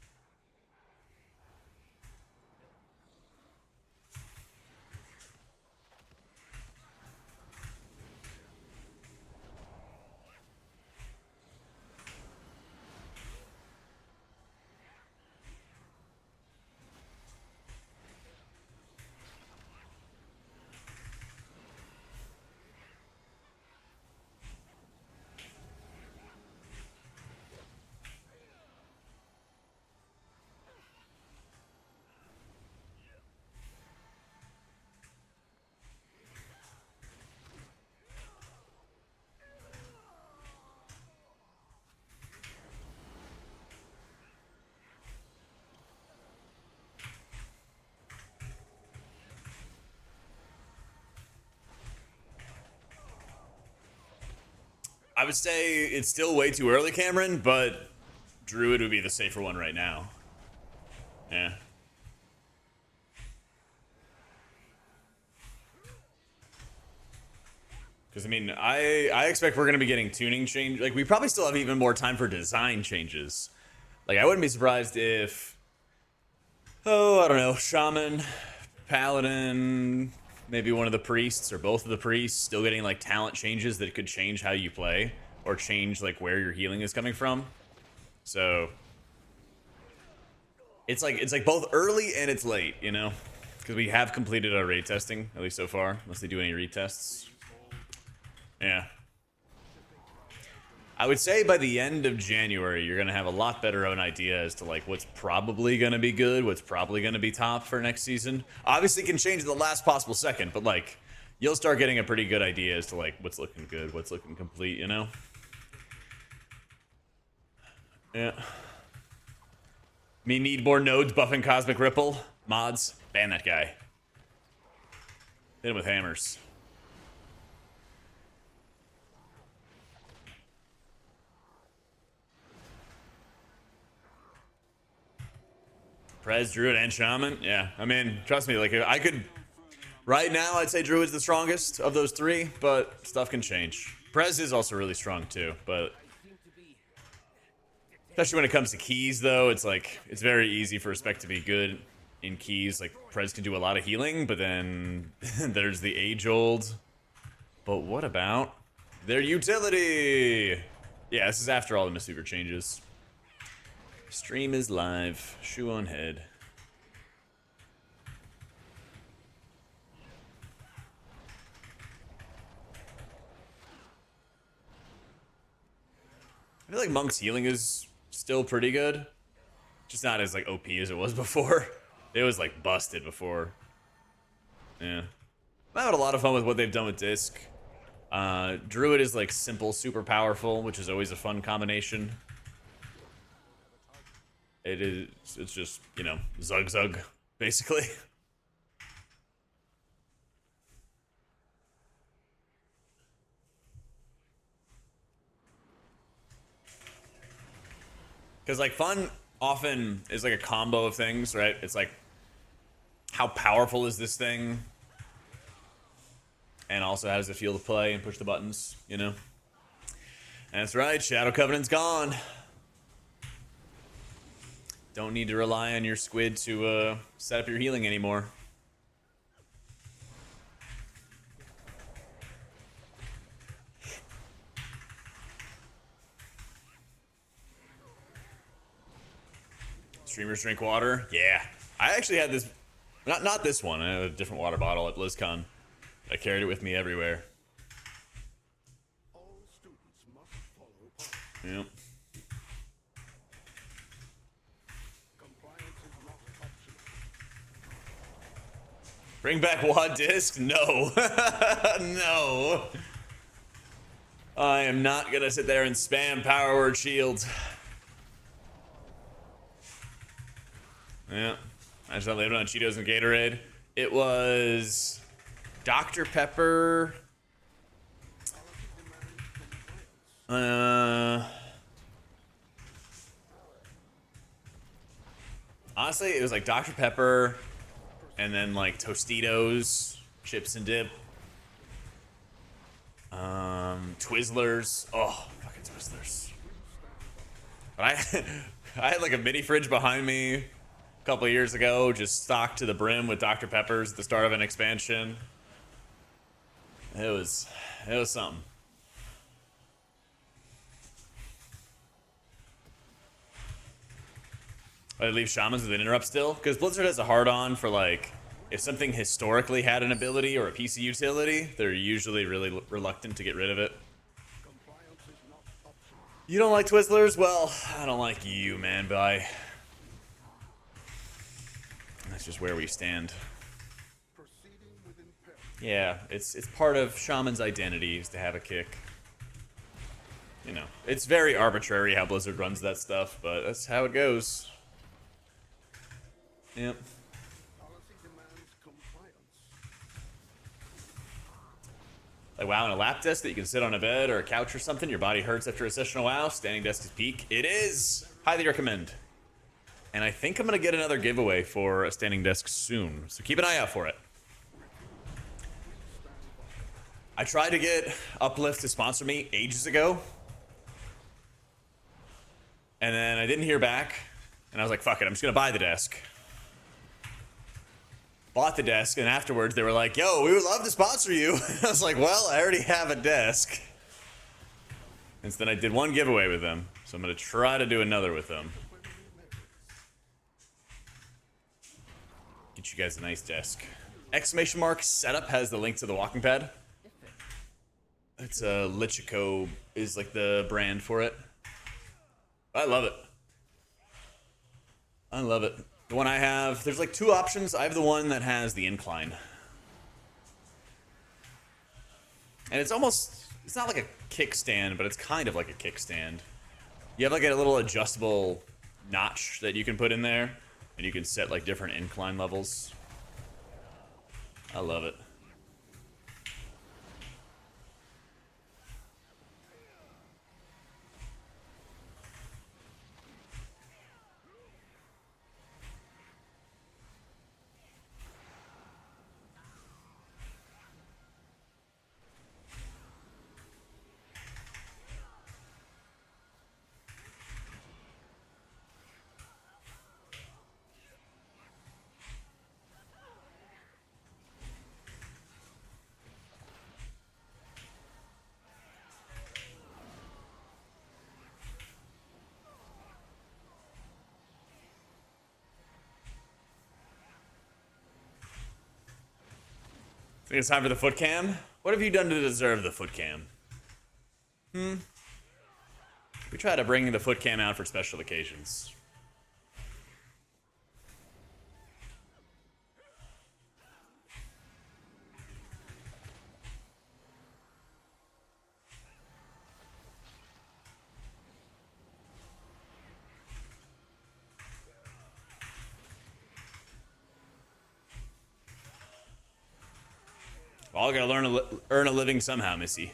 I would say it's still way too early, Cameron, but Druid would be the safer one right now. Yeah. Because, I mean, I expect we're going to be getting tuning change. Like, we probably still have even more time for design changes. Like, I wouldn't be surprised if, oh, I don't know, Shaman, Paladin, maybe one of the priests or both of the priests still getting, like, talent changes that could change how you play or change, like, where your healing is coming from. So, it's like both early and it's late, you know? Because we have completed our raid testing, at least so far, unless they do any retests. Yeah. I would say by the end of January, you're going to have a lot better of an idea as to like what's probably going to be good, what's probably going to be top for next season. Obviously, it can change at the last possible second, but like you'll start getting a pretty good idea as to like what's looking good, what's looking complete, you know? Yeah. Me need more nodes buffing Cosmic Ripple. Mods, ban that guy. Hit him with hammers. Prez, Druid, and Shaman? Yeah, I mean, trust me, like, I could... Right now, I'd say Druid's the strongest of those three, but stuff can change. Prez is also really strong, too, but... Especially when it comes to keys, though, it's like, it's very easy for a spec to be good in keys. Like, Prez can do a lot of healing, but then there's the age-old... But what about their utility? Yeah, this is after all the Mistweaver changes. Stream is live. Shoe on head. I feel like Monk's healing is still pretty good. Just not as like OP as it was before. It was like busted before. Yeah. I had a lot of fun with what they've done with Disc. Druid is like simple, super powerful, which is always a fun combination. It's just, you know, zug, basically. Because, like, fun often is like a combo of things, right? It's like, how powerful is this thing? And also, how does it feel to play and push the buttons, you know? That's right, Shadow Covenant's gone. Don't need to rely on your squid to set up your healing anymore. Streamers drink water? Yeah. I actually had this... Not this one. I had a different water bottle at BlizzCon. I carried it with me everywhere. All students must follow. Yep. Compliance is not optional. Bring back WAD disc? No. No. I am not gonna sit there and spam power word shield. Yeah. I just thought they on Cheetos and Gatorade. It was Dr. Pepper. Honestly, it was like Dr. Pepper and then like Tostitos, chips and dip. Twizzlers. Oh, fucking Twizzlers. But I had like a mini fridge behind me a couple of years ago, just stocked to the brim with Dr. Peppers at the start of an expansion. It was something. I leave Shamans with an interrupt still, because Blizzard has a hard-on for like, if something historically had an ability or a PC utility, they're usually really reluctant to get rid of it. You don't like Twizzlers? Well, I don't like you, man. Bye. That's just where we stand. Yeah, it's part of Shaman's identity is to have a kick. You know, it's very arbitrary how Blizzard runs that stuff, but that's how it goes. Yep. Like WoW on a lap desk that you can sit on a bed or a couch or something. Your body hurts after a session of WoW. Standing desk is peak. It is. Highly recommend. And I think I'm going to get another giveaway for a standing desk soon. So keep an eye out for it. I tried to get Uplift to sponsor me ages ago. And then I didn't hear back. And I was like, fuck it. I'm just going to buy the desk. Bought the desk, and afterwards they were like, yo, we would love to sponsor you. I was like, well, I already have a desk. And so then I did one giveaway with them, so I'm going to try to do another with them. Get you guys a nice desk. Exclamation mark setup has the link to the walking pad. It's Lichico is like the brand for it. I love it. I love it. The one I have, there's like two options. I have the one that has the incline. And it's almost, it's not like a kickstand, but it's kind of like a kickstand. You have like a little adjustable notch that you can put in there, and you can set like different incline levels. I love it. I think it's time for the foot cam. What have you done to deserve the foot cam? We try to bring the foot cam out for special occasions. All gotta earn a living somehow, Missy.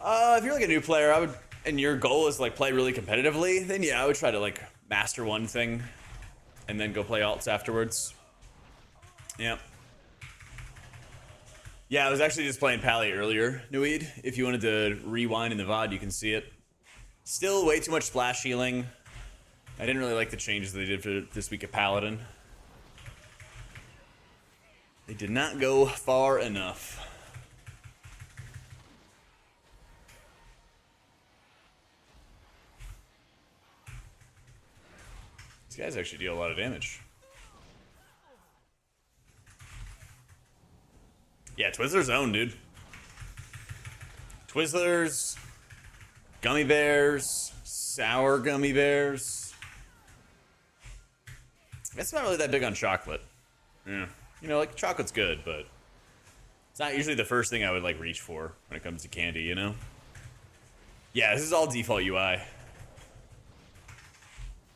If you're like a new player, and your goal is like play really competitively, then yeah, I would try to like master one thing, and then go play alts afterwards. Yep. Yeah, I was actually just playing Pally earlier, Nuid. If you wanted to rewind in the VOD, you can see it. Still way too much splash healing. I didn't really like the changes they did for this week at Paladin. They did not go far enough. These guys actually deal a lot of damage. Yeah, Twizzlers own, dude. Twizzlers, gummy bears, sour gummy bears. It's not really that big on chocolate. Yeah. You know, like, chocolate's good, but it's not usually the first thing I would, like, reach for when it comes to candy, you know? Yeah, this is all default UI.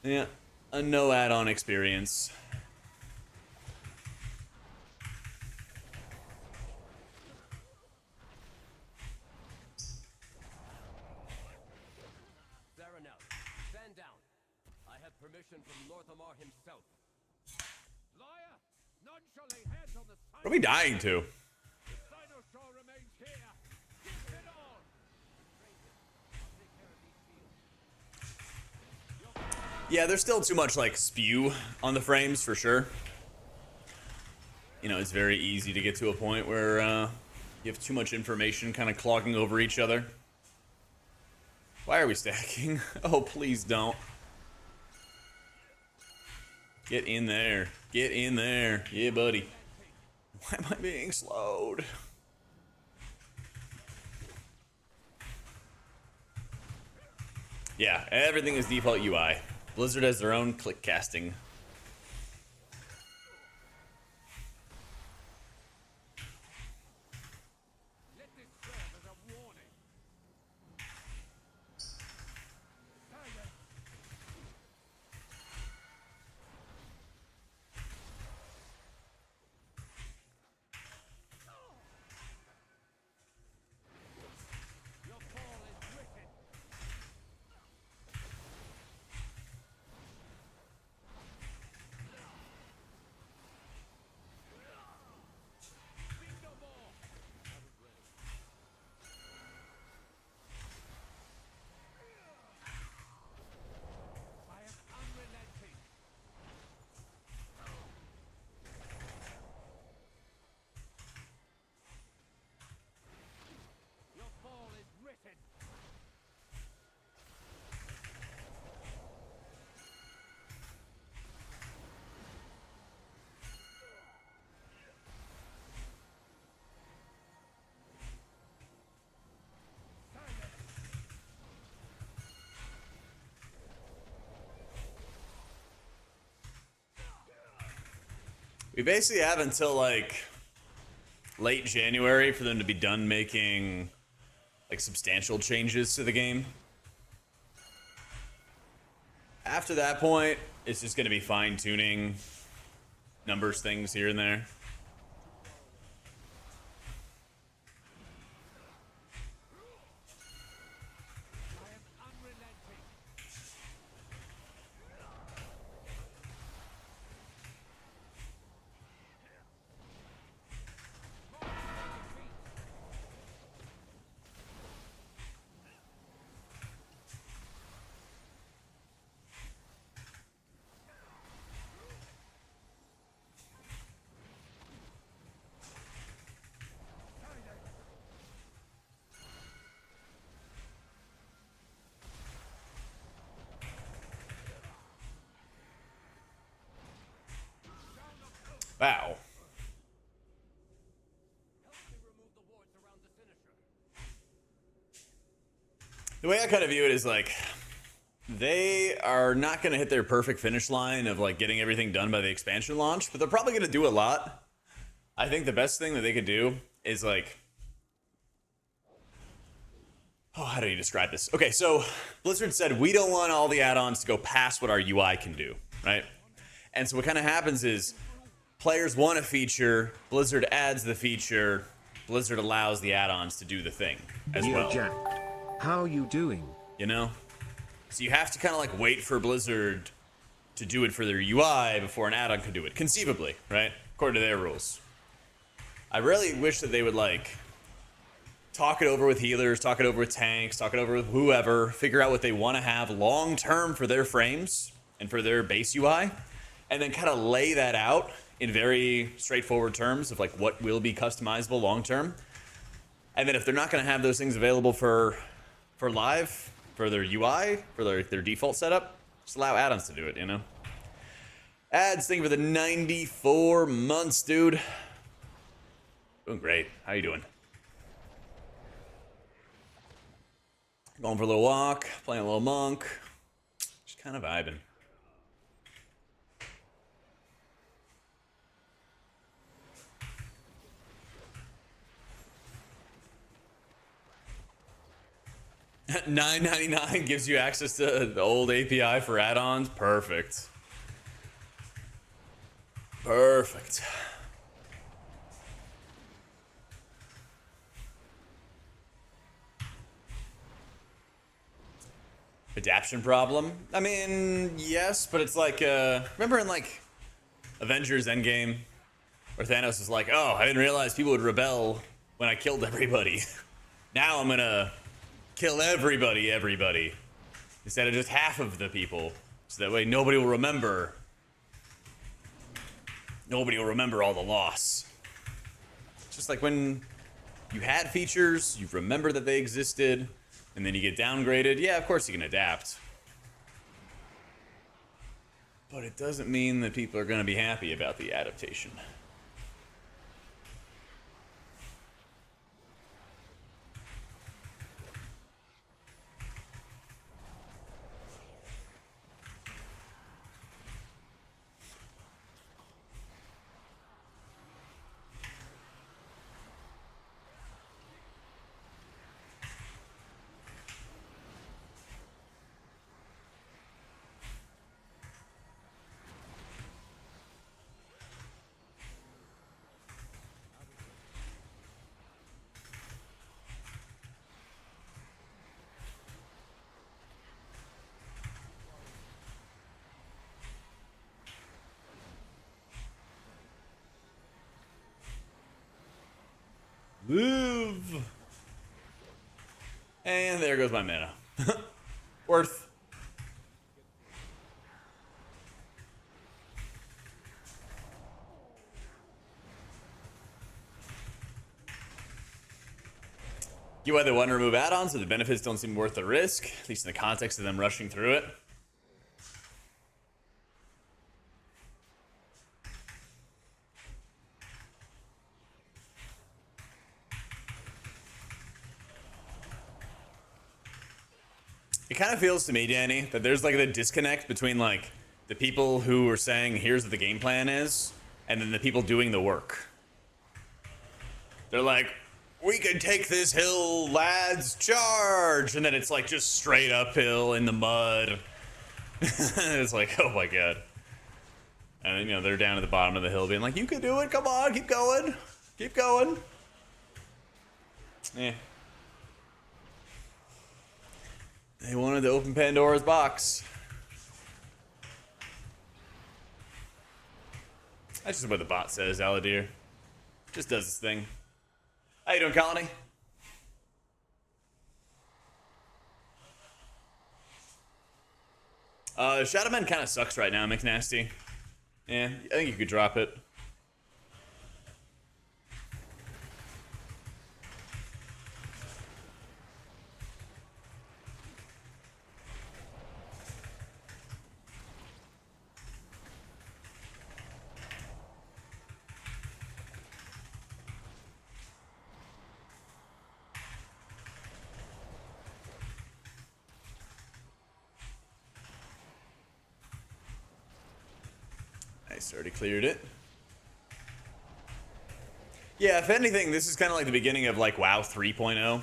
Yeah, a no add-on experience. Fair enough. Stand down. I have permission from Lorthamar himself. Liar! None shall lay hands on the What are we dying to? Dinosaur remains here. Give it on! Yeah, there's still too much, like, spew on the frames, for sure. You know, it's very easy to get to a point where you have too much information kind of clogging over each other. Why are we stacking? Oh, please don't. Get in there. Get in there. Yeah, buddy. Why am I being slowed? Yeah, everything is default UI. Blizzard has their own click casting. Let this serve as a warning. Silence! Your fall is wicked. Speak no more. I am unrelenting. Your fall is written. We basically have until, like, late January for them to be done making, like, substantial changes to the game. After that point, it's just going to be fine-tuning numbers, things here and there. I am unrelenting. Wow. Help me remove the wards around the finisher. The way I kind of view it is, like, they are not going to hit their perfect finish line of, like, getting everything done by the expansion launch, but they're probably going to do a lot. I think the best thing that they could do is, like... Oh, how do you describe this? Okay, so Blizzard said, we don't want all the add-ons to go past what our UI can do, right? And so what kind of happens is players want a feature, Blizzard adds the feature, Blizzard allows the add-ons to do the thing as well. Jack, how you doing? You know? So you have to kind of, like, wait for Blizzard to do it for their UI before an add-on could do it, conceivably, right? According to their rules. I really wish that they would, like, talk it over with healers, talk it over with tanks, talk it over with whoever, figure out what they want to have long-term for their frames and for their base UI, and then kind of lay that out in very straightforward terms of, like, what will be customizable long-term. And then if they're not going to have those things available for live, for their UI, for their default setup, just allow add-ons to do it, you know? Ads, thank you for the 94 months, dude. Doing great. How you doing? Going for a little walk, playing a little monk. Just kind of vibing. $9.99 gives you access to the old API for add-ons. Perfect. Perfect. Adaption problem? I mean, yes, but it's like, remember in like Avengers Endgame, where Thanos is like, oh, I didn't realize people would rebel when I killed everybody. Now I'm gonna kill everybody, instead of just half of the people. So that way nobody will remember. Nobody will remember all the loss. It's just like when you had features, you remember that they existed, and then you get downgraded. Yeah, of course you can adapt. But it doesn't mean that people are going to be happy about the adaptation. Move! And there goes my mana. Worth. You either want to remove add-ons or the benefits don't seem worth the risk, at least in the context of them rushing through it. It kind of feels to me, Danny, that there's like the disconnect between like the people who are saying here's what the game plan is, and then the people doing the work. They're like, we can take this hill, lads, charge! And then it's like just straight uphill in the mud. It's like, oh my god. And then, you know, they're down at the bottom of the hill being like, you can do it, come on, keep going. Keep going. Eh. They wanted to open Pandora's box. That's just what the bot says, Aladir. Just does its thing. How you doing, Colony? Shaman kind of sucks right now, McNasty. Yeah, I think you could drop it. Nice, already cleared it. Yeah, if anything, this is kind of like the beginning of like WoW 3.0.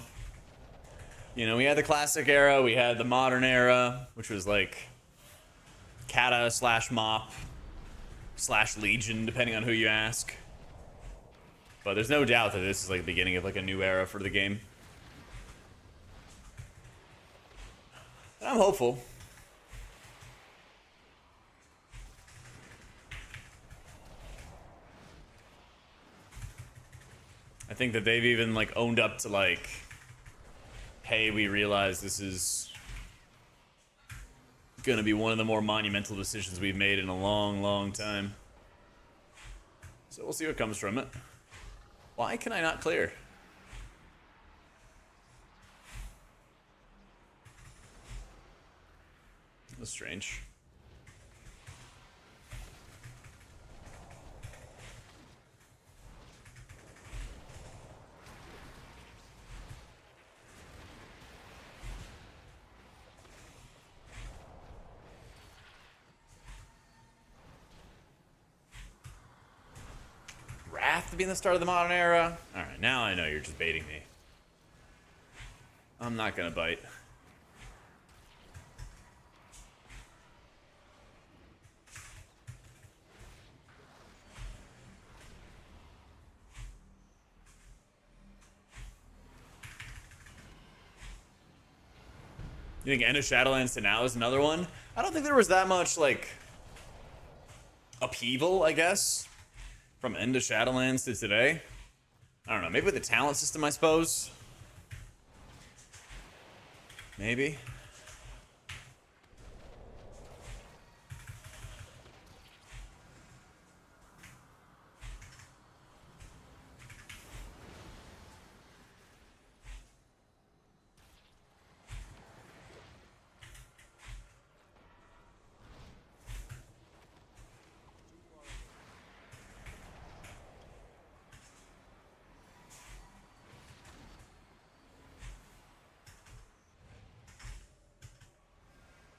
You know, we had the classic era, we had the modern era, which was like Kata / Mop / Legion, depending on who you ask. But there's no doubt that this is like the beginning of like a new era for the game. And I'm hopeful. I think that they've even like owned up to like, hey, we realize this is gonna be one of the more monumental decisions we've made in a long, long time. So we'll see what comes from it. Why can I not clear? That's strange. Wrath to be in the start of the modern era? Alright, now I know you're just baiting me. I'm not gonna bite. You think End of Shadowlands to now is another one? I don't think there was that much, like, upheaval, I guess, from End of Shadowlands to today. I don't know, maybe with the talent system, I suppose. Maybe.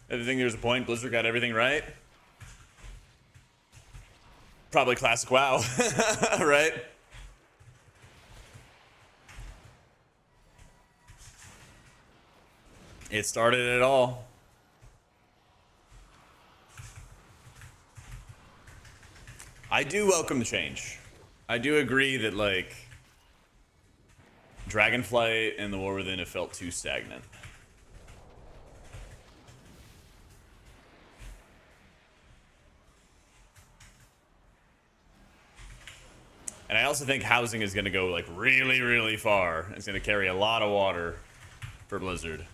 I think there's a point. Blizzard got everything right. Probably classic WoW, right? It started it all. I do welcome the change. I do agree that, like, Dragonflight and the War Within have felt too stagnant. And I also think housing is going to go, like, really, really far. It's going to carry a lot of water for Blizzard.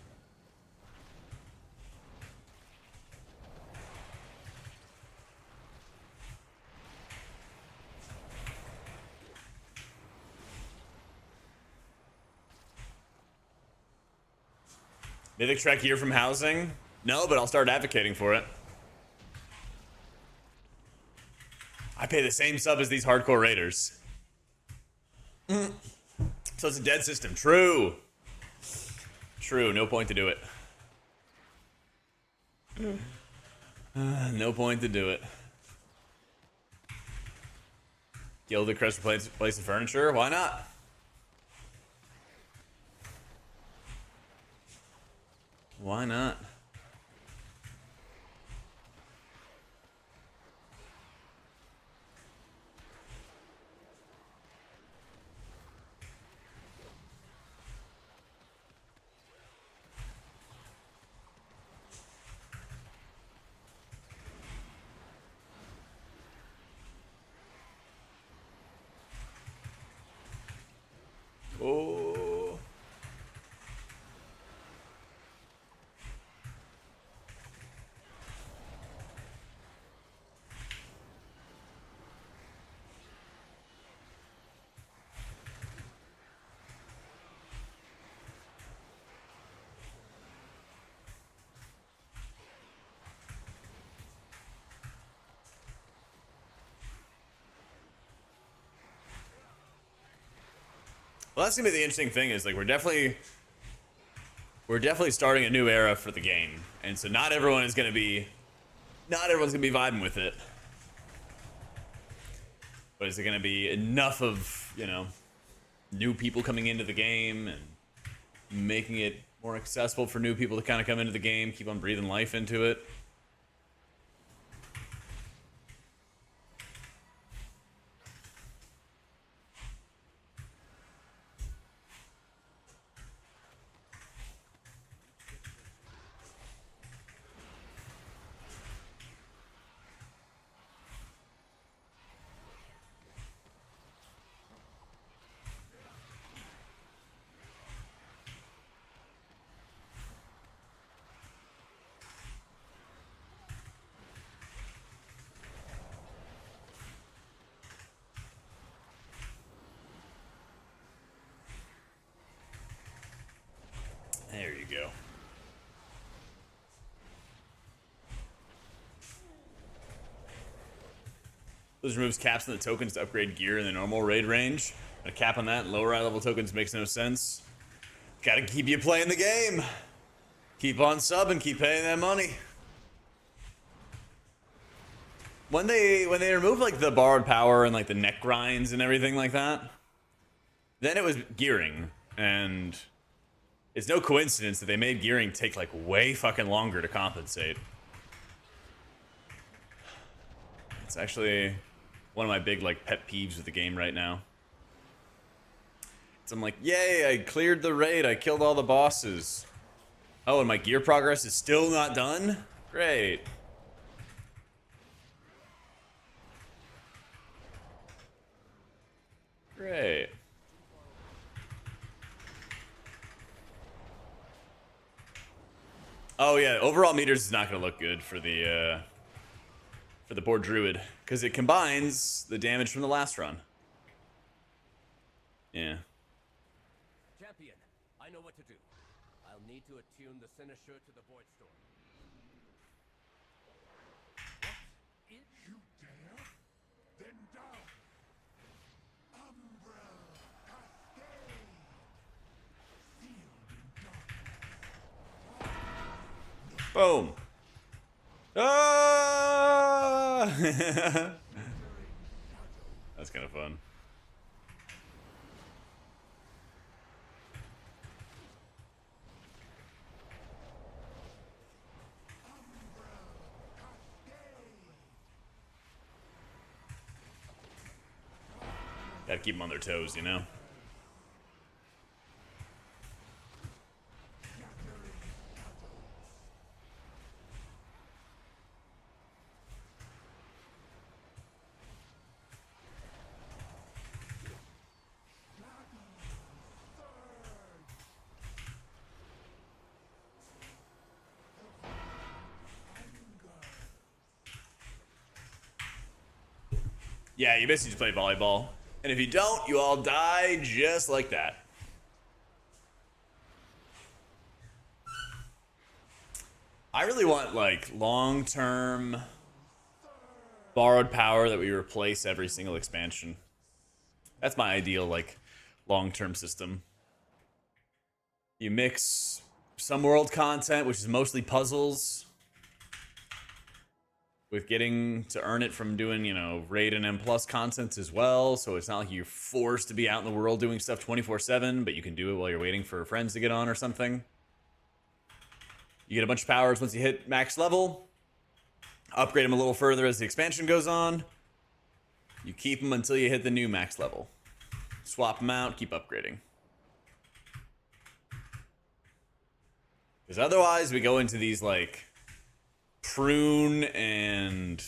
Mythic Trek here from housing? No, but I'll start advocating for it. I pay the same sub as these hardcore raiders. So it's a dead system. True. True. No point to do it. No point to do it. Gilded Crest place of furniture? Why not? Why not? Oh. Well, that's gonna be the interesting thing is, like, we're definitely starting a new era for the game, and so not everyone's gonna be vibing with it. But is it gonna be enough of, you know, new people coming into the game and making it more accessible for new people to kind of come into the game, keep on breathing life into it? There you go. This removes caps on the tokens to upgrade gear in the normal raid range. A cap on that, lower eye level tokens makes no sense. Gotta keep you playing the game. Keep on subbing, keep paying that money. When they remove, like, the borrowed power and, like, the neck grinds and everything like that, then it was gearing, and it's no coincidence that they made gearing take, like, way fucking longer to compensate. It's actually one of my big, like, pet peeves with the game right now. So I'm like, yay, I cleared the raid, I killed all the bosses. Oh, and my gear progress is still not done? Great. Great. Oh yeah, overall meters is not going to look good for the poor Druid, because it combines the damage from the last run. Yeah. Champion, I know what to do. I'll need to attune the Cynosure to the Void Storm. If you dare, then down. Umbrella Cascade. Sealed in darkness. Boom. Ah! That's kind of fun. Gotta keep them on their toes, you know? Yeah, you basically just play volleyball. And if you don't, you all die just like that. I really want, like, long-term borrowed power that we replace every single expansion. That's my ideal, like, long-term system. You mix some world content, which is mostly puzzles, with getting to earn it from doing, you know, raid and M+ content as well. So it's not like you're forced to be out in the world doing stuff 24/7, but you can do it while you're waiting for friends to get on or something. You get a bunch of powers once you hit max level. Upgrade them a little further as the expansion goes on. You keep them until you hit the new max level. Swap them out, keep upgrading. Because otherwise we go into these, like, prune and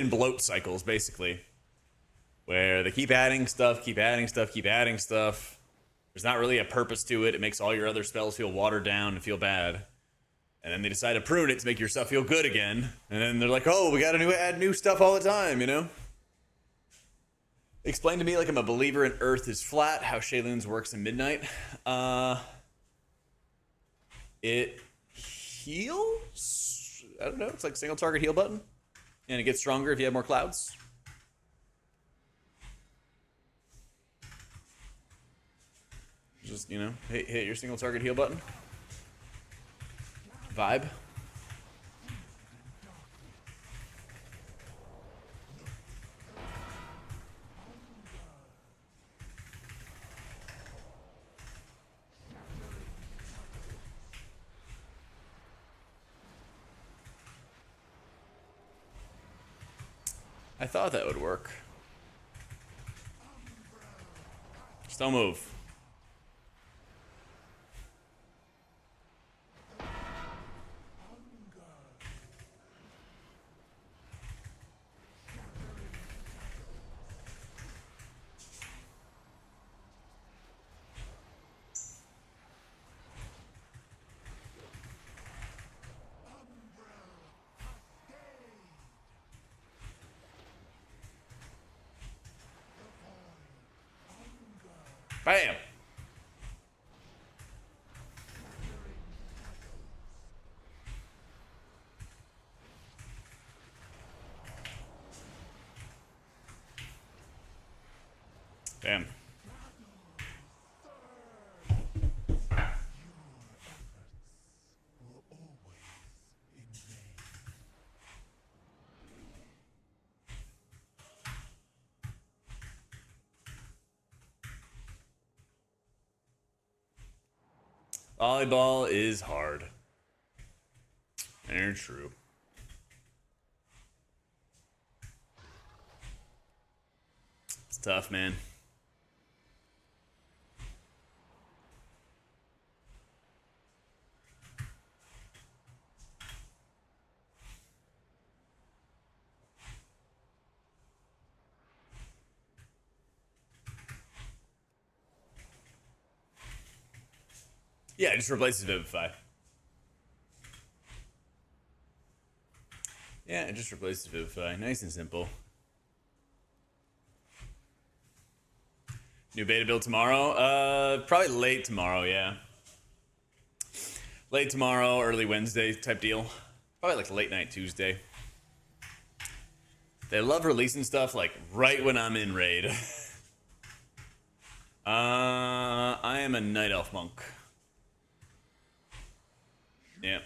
bloat cycles, basically, where they keep adding stuff, keep adding stuff, keep adding stuff. There's not really a purpose to it. It makes all your other spells feel watered down and feel bad. And then they decide to prune it to make your stuff feel good again. And then they're like, oh, we gotta add new stuff all the time, you know? Explain to me, like I'm a believer in Earth is flat, how Shaylin's works in Midnight. It heals? I don't know. It's like single target heal button. And it gets stronger if you have more clouds. Just, you know, hit your single target heal button. Vibe. I thought that would work. Just don't move. Bam! Bam. Volleyball is hard. Very true. It's tough, man. Yeah, it just replaces Vivify. Yeah, it just replaces Vivify. Nice and simple. New beta build tomorrow? Probably late tomorrow, yeah. Late tomorrow, early Wednesday type deal. Probably like late night Tuesday. They love releasing stuff like right when I'm in raid. I am a night elf monk. Yep.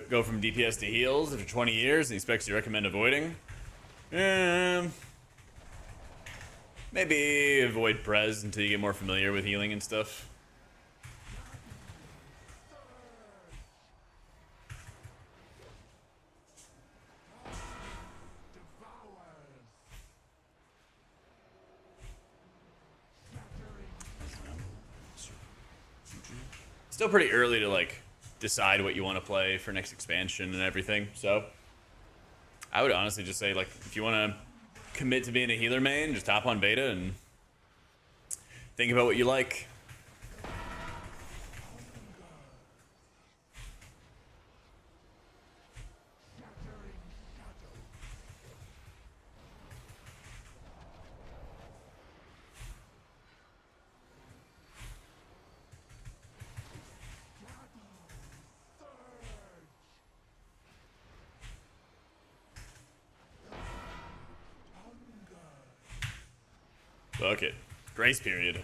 Go from DPS to heals after 20 years and he specs you recommend avoiding. Maybe avoid Prez until you get more familiar with healing and stuff. Still pretty early to like decide what you want to play for next expansion and everything. So I would honestly just say, like, if you want to commit to being a healer main, just hop on beta and think about what you like. Fuck it. Grace period.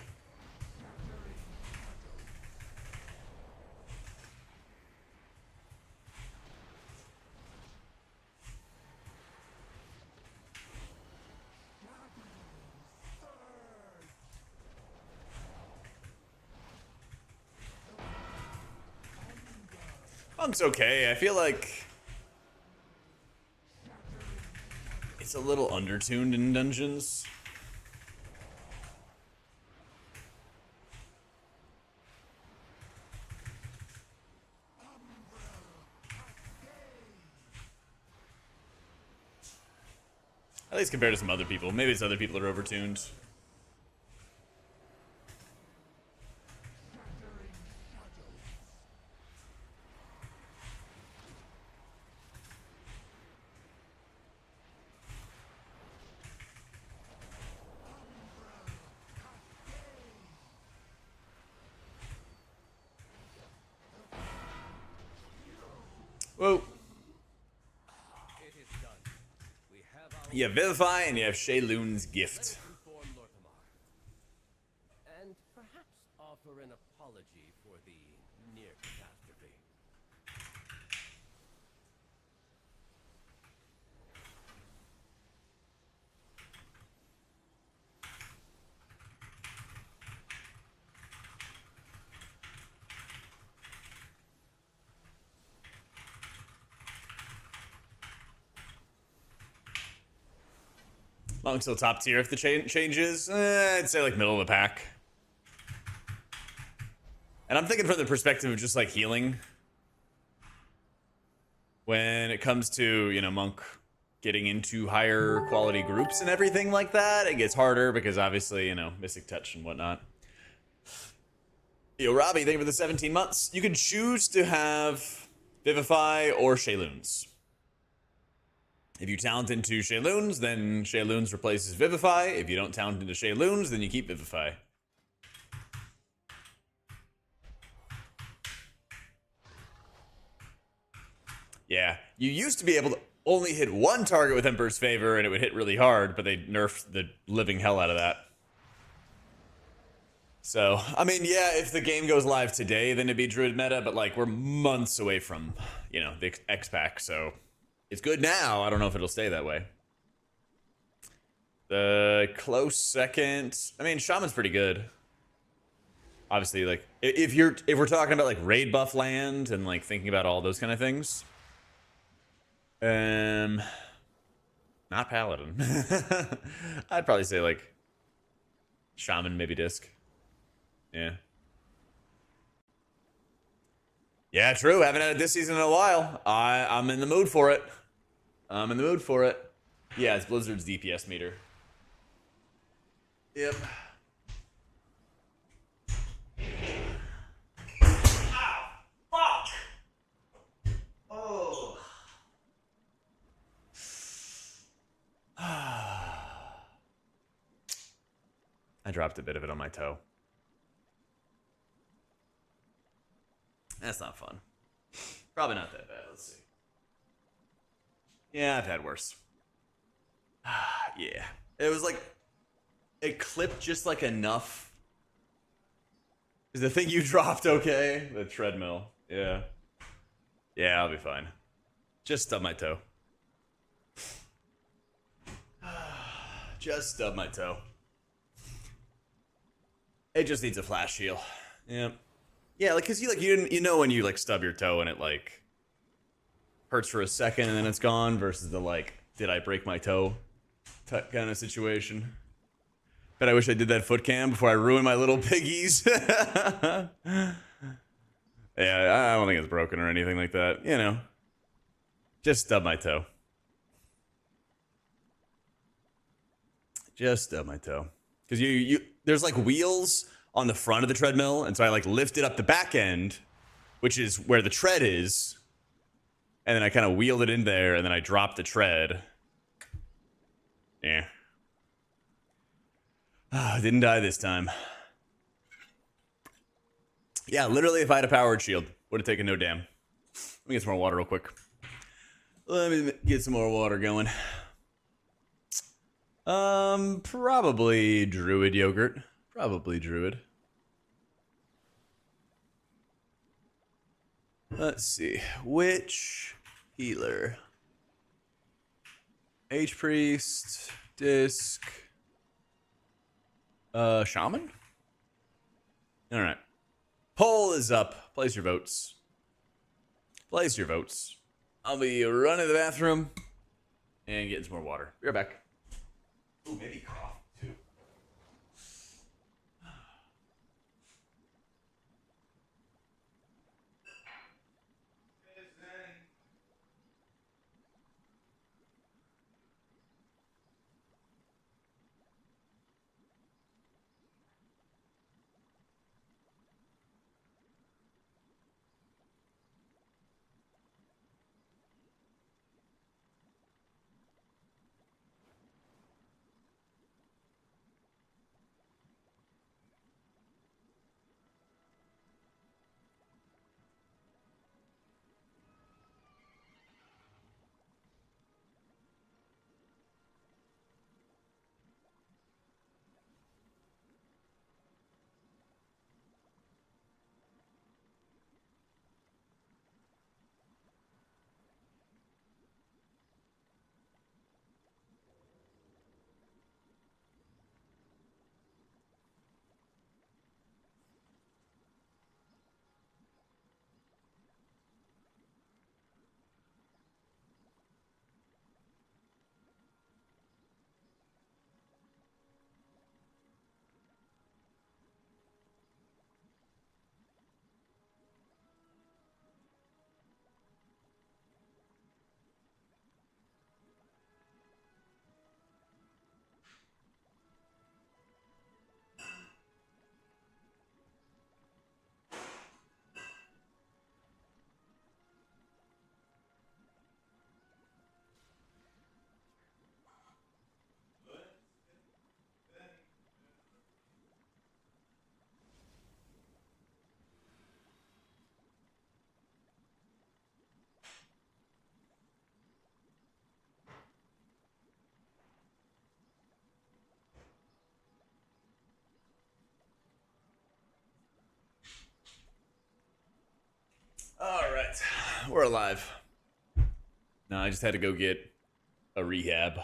Monk's okay. I feel like it's a little undertuned in dungeons. At least compared to some other people. Maybe it's other people that are overtuned. Whoa. You have Vivify and you have Shayloon's Gift. And perhaps offer an apology for the near catastrophe. Monk's still top tier if the changes. I'd say like middle of the pack. And I'm thinking from the perspective of just like healing. When it comes to, you know, Monk getting into higher quality groups and everything like that, it gets harder because obviously, you know, Mystic Touch and whatnot. Yo, Robbie, thank you for the 17 months. You can choose to have Vivify or Shayloons. If you talent into Shayloons, then Shayloons replaces Vivify. If you don't talent into Shayloons, then you keep Vivify. Yeah, you used to be able to only hit one target with Emperor's Favor and it would hit really hard, but they nerfed the living hell out of that. So, I mean, yeah, if the game goes live today, then it'd be Druid meta, but like we're months away from, you know, the X-Pack, so... It's good now. I don't know if it'll stay that way. The close second. I mean, Shaman's pretty good. Obviously, like if we're talking about like raid buff land and like thinking about all those kind of things. Not Paladin. I'd probably say like Shaman, maybe Disc. Yeah. Yeah, true. Haven't had it this season in a while. I'm in the mood for it. I'm in the mood for it. Yeah, it's Blizzard's DPS meter. Yep. Fuck! Oh. I dropped a bit of it on my toe. That's not fun. Probably not that bad. Let's see. Yeah, I've had worse. Yeah. It was like, it clipped just like enough. Is the thing you dropped okay? The treadmill. Yeah. Yeah, I'll be fine. Just stub my toe. Just stub my toe. It just needs a flash heal. Yep. Yeah, like, cause you know when you like stub your toe and it like hurts for a second and then it's gone versus the like, did I break my toe kind of situation. Bet I wish I did that foot cam before I ruined my little piggies. Yeah, I don't think it's broken or anything like that. You know, just stub my toe. Just stub my toe. Because there's like wheels on the front of the treadmill, and so I like lifted up the back end, which is where the tread is, and then I kind of wheeled it in there, and then I dropped the tread. Yeah. Didn't die this time. Yeah, literally, if I had a powered shield, would have taken no damn. Let me get some more water real quick. Let me get some more water going. Probably Druid yogurt. Probably Druid. Let's see. Which healer? H-Priest, Disc, Shaman? Alright. Poll is up. Place your votes. Place your votes. I'll be running to the bathroom and getting some more water. Be right back. Ooh, maybe cough, too. All right, we're alive. No, I just had to go get a rehab.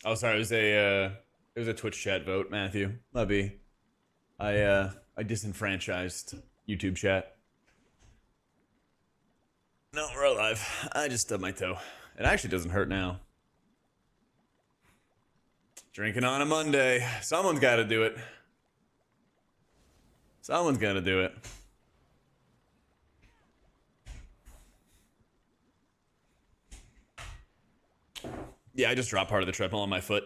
Oh, sorry. It was a Twitch chat vote, Matthew. Lubby. I disenfranchised YouTube chat. No, we're alive. I just stubbed my toe. It actually doesn't hurt now. Drinking on a Monday. Someone's got to do it. Someone's got to do it. Yeah, I just dropped part of the treadmill on my foot.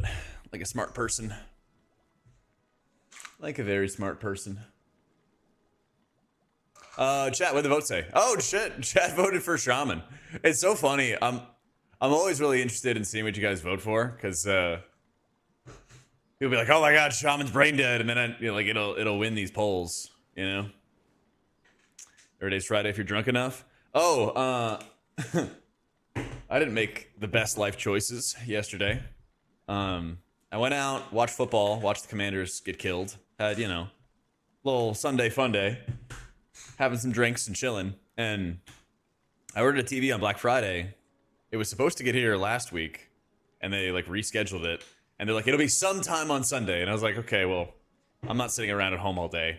Like a smart person. Like a very smart person. Chat, what did the vote say? Oh shit, chat voted for Shaman. It's so funny. I'm always really interested in seeing what you guys vote for, because people be like, oh my god, Shaman's brain dead, and then like it'll win these polls, you know? Every day's Friday if you're drunk enough. Oh, I didn't make the best life choices yesterday. I went out, watched football, watched the Commanders get killed. Had, you know, little Sunday fun day. Having some drinks and chilling. And I ordered a TV on Black Friday. It was supposed to get here last week. And they, like, rescheduled it. And they're like, it'll be sometime on Sunday. And I was like, okay, well, I'm not sitting around at home all day.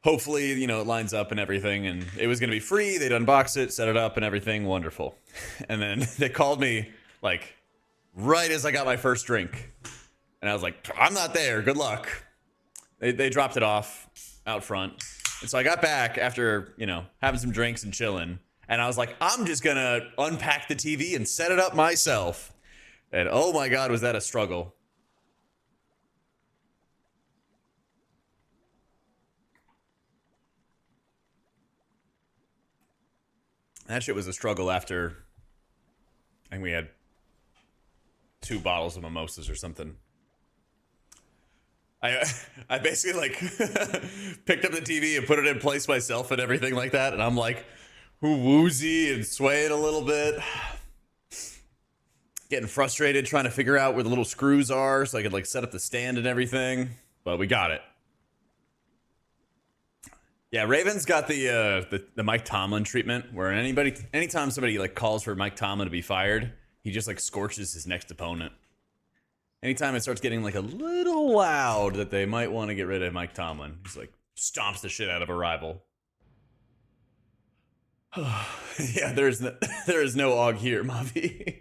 Hopefully, you know, it lines up and everything. And it was going to be free. They'd unbox it, set it up and everything. Wonderful. And then they called me, like, right as I got my first drink. And I was like, I'm not there. Good luck. They dropped it off out front. And so I got back after, you know, having some drinks and chilling. And I was like, I'm just going to unpack the TV and set it up myself. And oh my God, was that a struggle. That shit was a struggle after, I think we had 2 bottles of mimosas or something. I basically like picked up the TV and put it in place myself and everything like that. And I'm like woozy and swaying a little bit. Getting frustrated trying to figure out where the little screws are so I could like set up the stand and everything. But we got it. Yeah, Raven's got the Mike Tomlin treatment where anytime somebody like calls for Mike Tomlin to be fired, he just like scorches his next opponent. Anytime it starts getting like a little loud that they might want to get rid of Mike Tomlin, he's like stomps the shit out of a rival. Yeah, there is no Og here, Mavi.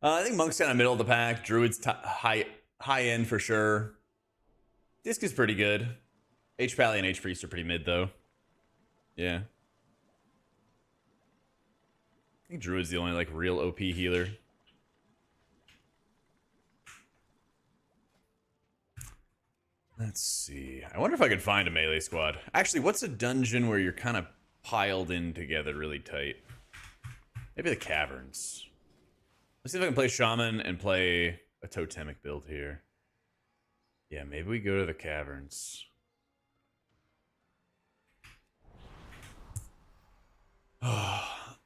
I think Monk's kind of middle of the pack. Druid's high end for sure. Disc is pretty good. HPal and H-Priest are pretty mid though. Yeah. I think Druid's the only like real OP healer. Let's see. I wonder if I could find a melee squad. Actually, what's a dungeon where you're kind of piled in together really tight? Maybe the caverns. Let's see if I can play Shaman and play a totemic build here. Yeah, maybe we go to the caverns.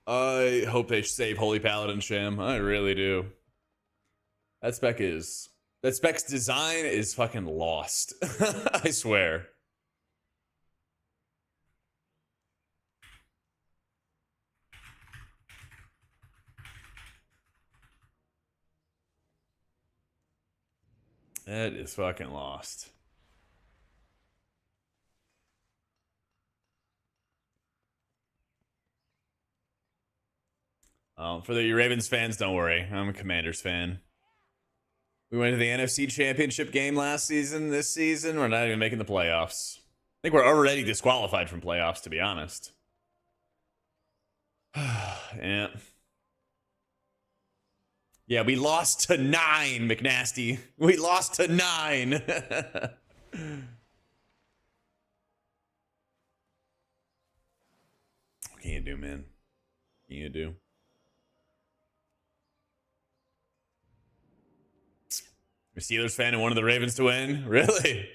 I hope they save Holy Paladin Sham. I really do. That spec's design is fucking lost. I swear. That is fucking lost. For the Ravens fans, don't worry. I'm a Commanders fan. We went to the NFC Championship game last season. This season, we're not even making the playoffs. I think we're already disqualified from playoffs, to be honest. Yeah. Yeah, we lost to 9, McNasty. We lost to 9. What can you do, man? What can you do? A Steelers fan and one of the Ravens to win? Really?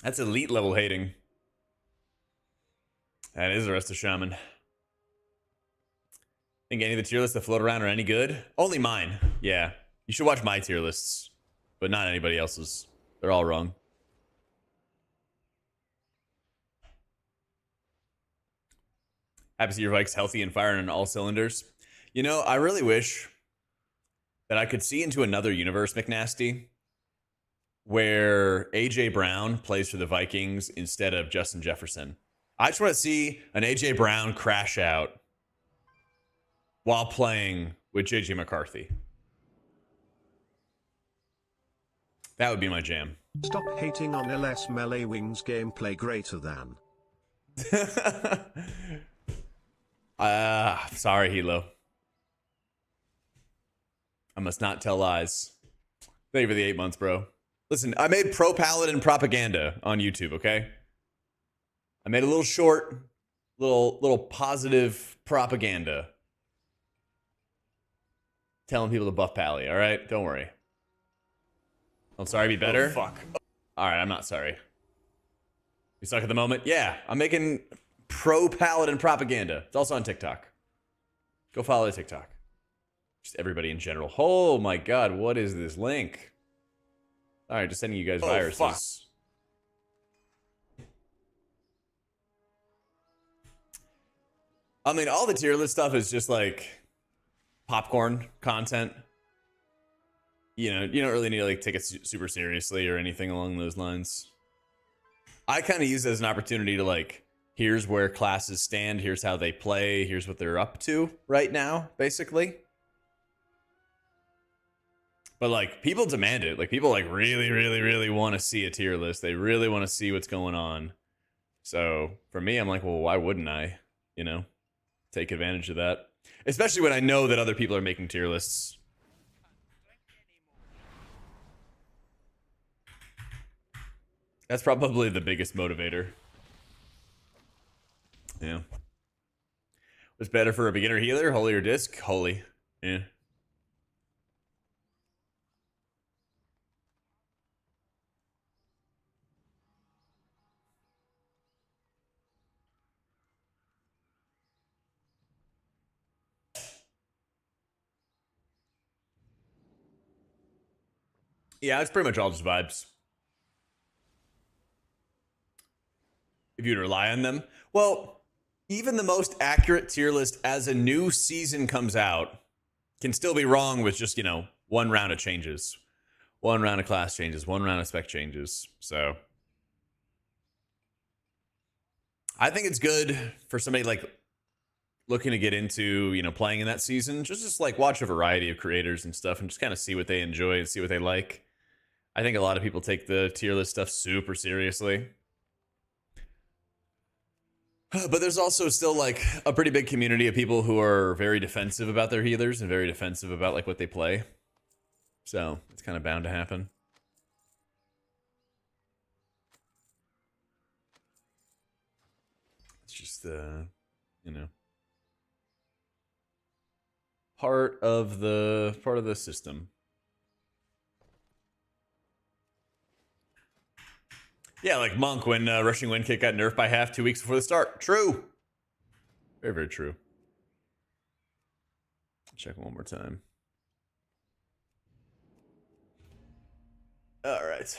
That's elite level hating. That is the rest of Shaman. Think any of the tier lists that float around are any good? Only mine. Yeah. You should watch my tier lists, but not anybody else's. They're all wrong. Happy to see your Vikes healthy and firing on all cylinders. You know, I really wish that I could see into another universe, McNasty, where AJ Brown plays for the Vikings instead of Justin Jefferson. I just want to see an AJ Brown crash out while playing with JJ McCarthy. That would be my jam. Stop hating on LS Melee Wings gameplay greater than. Sorry, Hilo. I must not tell lies. Thank you for the 8 months, bro. Listen, I made pro Paladin propaganda on YouTube, okay? I made a little short, little positive propaganda. Telling people to buff Pally, all right? Don't worry. I'm sorry, be better? Oh, fuck. All right, I'm not sorry. You suck at the moment? Yeah, I'm making pro Paladin propaganda. It's also on TikTok. Go follow the TikTok. Just everybody in general. Oh my god, what is this link? All right, just sending you guys viruses. Fuck. I mean, all the tier list stuff is just like popcorn content. You know, you don't really need to like take it super seriously or anything along those lines. I kind of use it as an opportunity to like, here's where classes stand, here's how they play, here's what they're up to right now, basically. But like, people demand it. Like, people like really want to see a tier list. They really want to see what's going on. So for me, I'm like, well, why wouldn't I? You know, take advantage of that. Especially when I know that other people are making tier lists. That's probably the biggest motivator. Yeah. What's better for a beginner healer? Holy or disc? Holy. Yeah. Yeah, it's pretty much all just vibes. If you'd rely on them. Well, even the most accurate tier list as a new season comes out can still be wrong with just, you know, one round of changes. One round of class changes, one round of spec changes. So I think it's good for somebody like looking to get into, you know, playing in that season. Just like watch a variety of creators and stuff and just kind of see what they enjoy and see what they like. I think a lot of people take the tier list stuff super seriously. But there's also still like a pretty big community of people who are very defensive about their healers and very defensive about like what they play. So it's kind of bound to happen. It's just, you know, part of the system. Yeah, like Monk when rushing wind kick got nerfed by half 2 weeks before the start. True. Very, very true. Check one more time. All right.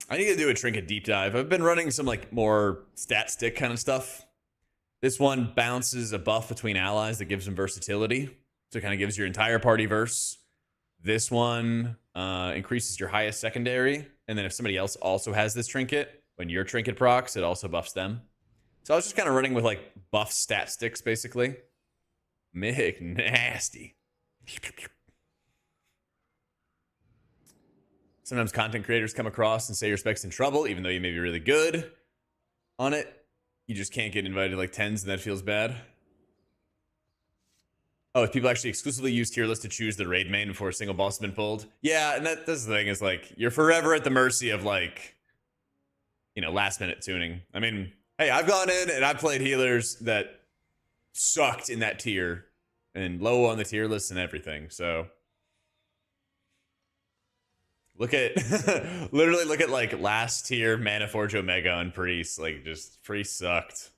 I need to do a trinket deep dive. I've been running some like more stat stick kind of stuff. This one bounces a buff between allies that gives them versatility. So it kind of gives your entire party verse. This one increases your highest secondary. And then if somebody else also has this trinket, when your trinket procs, it also buffs them. So I was just kind of running with like buff stat sticks, basically. Mick nasty. Sometimes content creators come across and say your spec's in trouble, even though you may be really good on it. You just can't get invited to like 10s, and that feels bad. Oh, if people actually exclusively use tier list to choose the raid main before a single boss has been pulled. Yeah, and that's the thing is like, you're forever at the mercy of like, you know, last minute tuning. I mean, hey, I've gone in and I've played healers that sucked in that tier and low on the tier list and everything. So look at, literally look at like last tier Mana Forge Omega on Priest. Like just Priest sucked.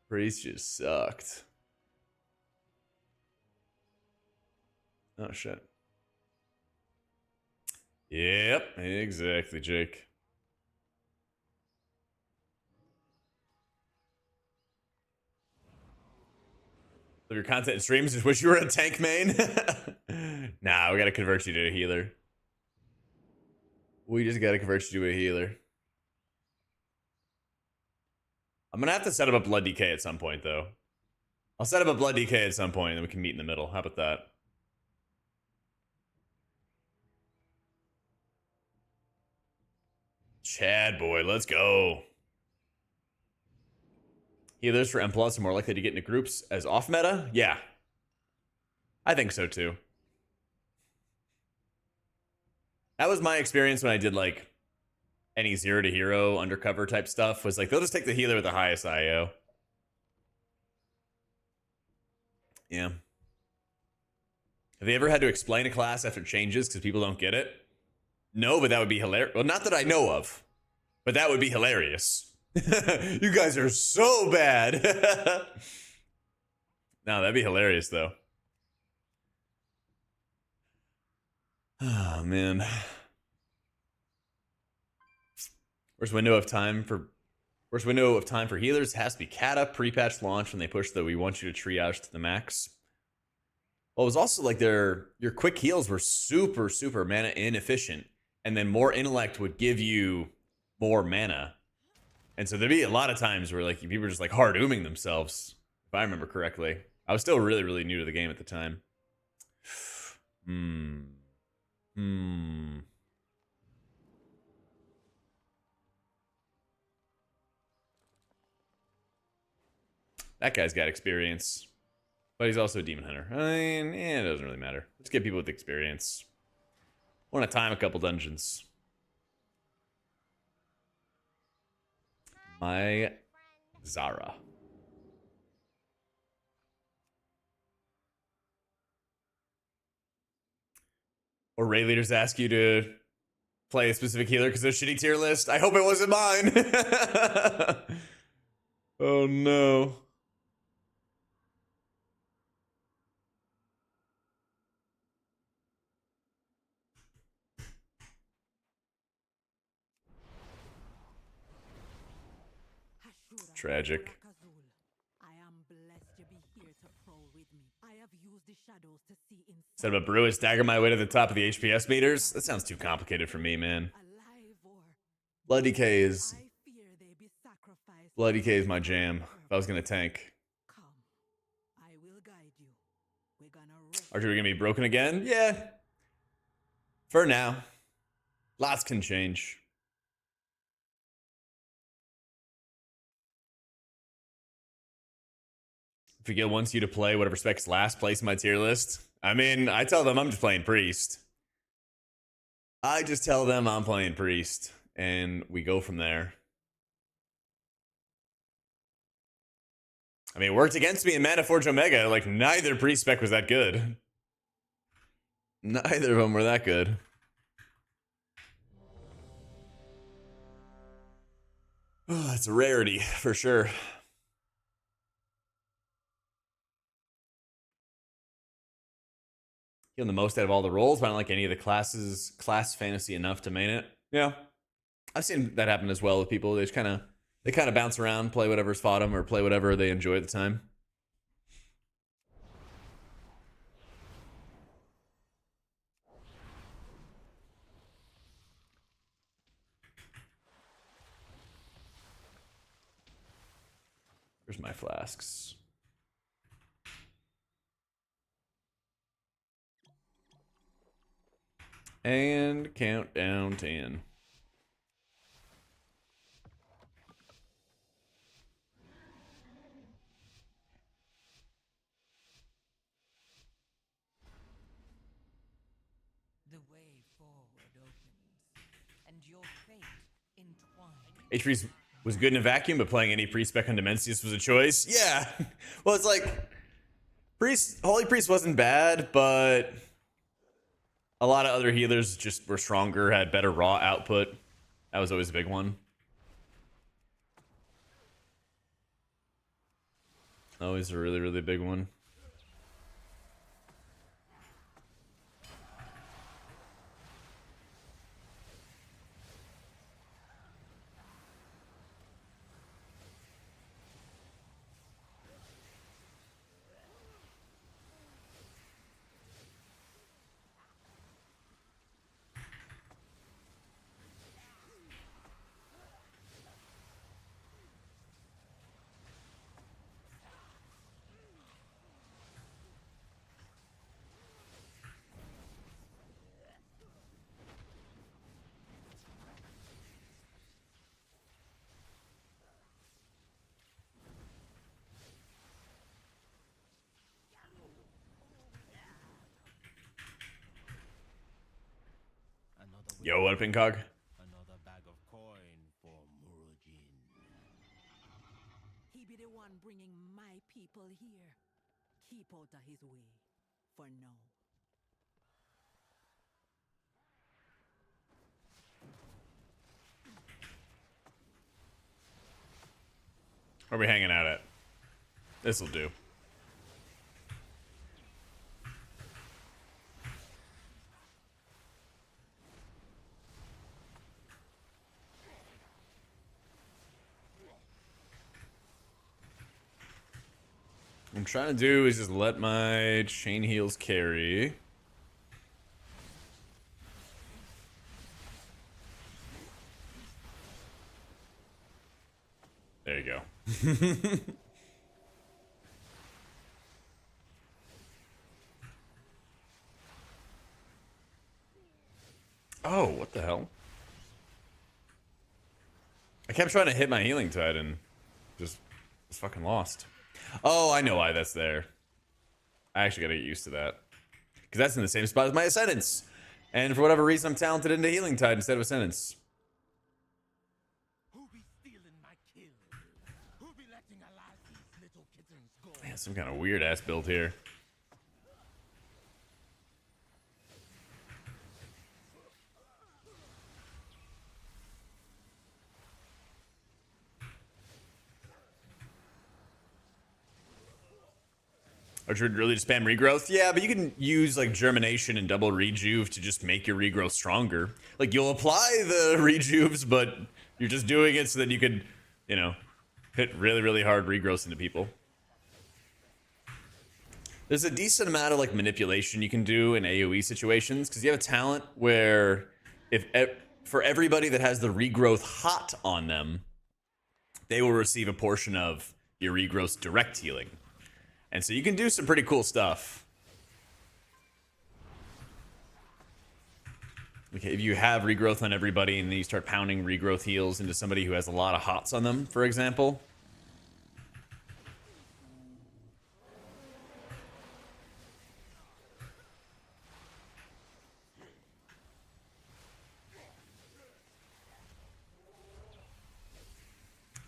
Priest just sucked. Oh, shit. Yep, exactly, Jake. Of your content and streams, just wish you were a tank main. Nah, we gotta convert you to a healer. We just gotta convert you to a healer. I'm gonna have to set up a blood DK at some point, though. I'll set up a blood DK at some point, and then we can meet in the middle. How about that? Chad boy, let's go. Healers for M+ are more likely to get into groups as off meta? Yeah. I think so too. That was my experience when I did like any 0 to hero undercover type stuff, was like they'll just take the healer with the highest IO. Yeah. Have they ever had to explain a class after changes because people don't get it? No, but that would be hilarious. Well, not that I know of, but that would be hilarious. You guys are so bad. No, that'd be hilarious though. Oh man. Worst window of time for healers has to be Kata pre-patch launch when they push the we want you to triage to the max. Well, it was also like your quick heals were super mana inefficient, and then more intellect would give you more mana. And so there'd be a lot of times where like people were just like hard ooming themselves, if I remember correctly. I was still really new to the game at the time. That guy's got experience, but he's also a demon hunter. I mean, it doesn't really matter. Let's get people with experience. I want to time a couple dungeons. My Zara. Or raid leaders ask you to play a specific healer because there's a shitty tier list. I hope it wasn't mine. Oh no. Tragic. I am blessed to be here to prowl with me. I have used the shadows to see inside. Instead of a brew, stagger my way to the top of the HPS meters? That sounds too complicated for me, man. Blood DK is... Blood DK is my jam. If I was gonna tank. Come, I will guide you. We're gonna Are we gonna be broken again? Yeah. For now. Lots can change. If a guild wants you to play whatever spec's last place in my tier list, I mean, I tell them I'm just playing priest. I just tell them I'm playing priest, and we go from there. I mean, it worked against me in Mana Forge Omega. Like, neither priest spec was that good. Neither of them were that good. Oh, that's a rarity, for sure. Healing the most out of all the roles, but I don't like any of the classes. Class fantasy enough to main it. Yeah, I've seen that happen as well with people. They just kind of bounce around, play whatever's fought them, or play whatever they enjoy at the time. Where's my flasks? And countdown 10. The way forward opens, and your fate entwined. H3 was good in a vacuum, but playing any pre-spec on Dimensius was a choice. Yeah. Well, it's like Holy Priest wasn't bad, but a lot of other healers just were stronger, had better raw output. That was always a big one. Always a really big one. Yo, what up, Incog? Another bag of coin for Murujin. He be the one bringing my people here. Keep out of his way. For now. Where are we hanging out at? This'll do. What I'm trying to do is just let my chain heals carry. There you go. Oh, what the hell? I kept trying to hit my healing tide and just was fucking lost. Oh, I know why that's there. I actually gotta get used to that. Because that's in the same spot as my Ascendance. And for whatever reason, I'm talented into healing tide instead of Ascendance. Who be stealing my kill? Who be letting alive these little kittens go? Man, some kind of weird ass build here. Or should really just spam regrowth? Yeah, but you can use like germination and double rejuve to just make your regrowth stronger. Like you'll apply the rejuves, but you're just doing it so that you could, you know, hit really, really hard regrowths into people. There's a decent amount of like manipulation you can do in AoE situations because you have a talent where if for everybody that has the regrowth hot on them, they will receive a portion of your regrowth direct healing. And so you can do some pretty cool stuff. Okay, if you have regrowth on everybody and then you start pounding regrowth heals into somebody who has a lot of hots on them, for example.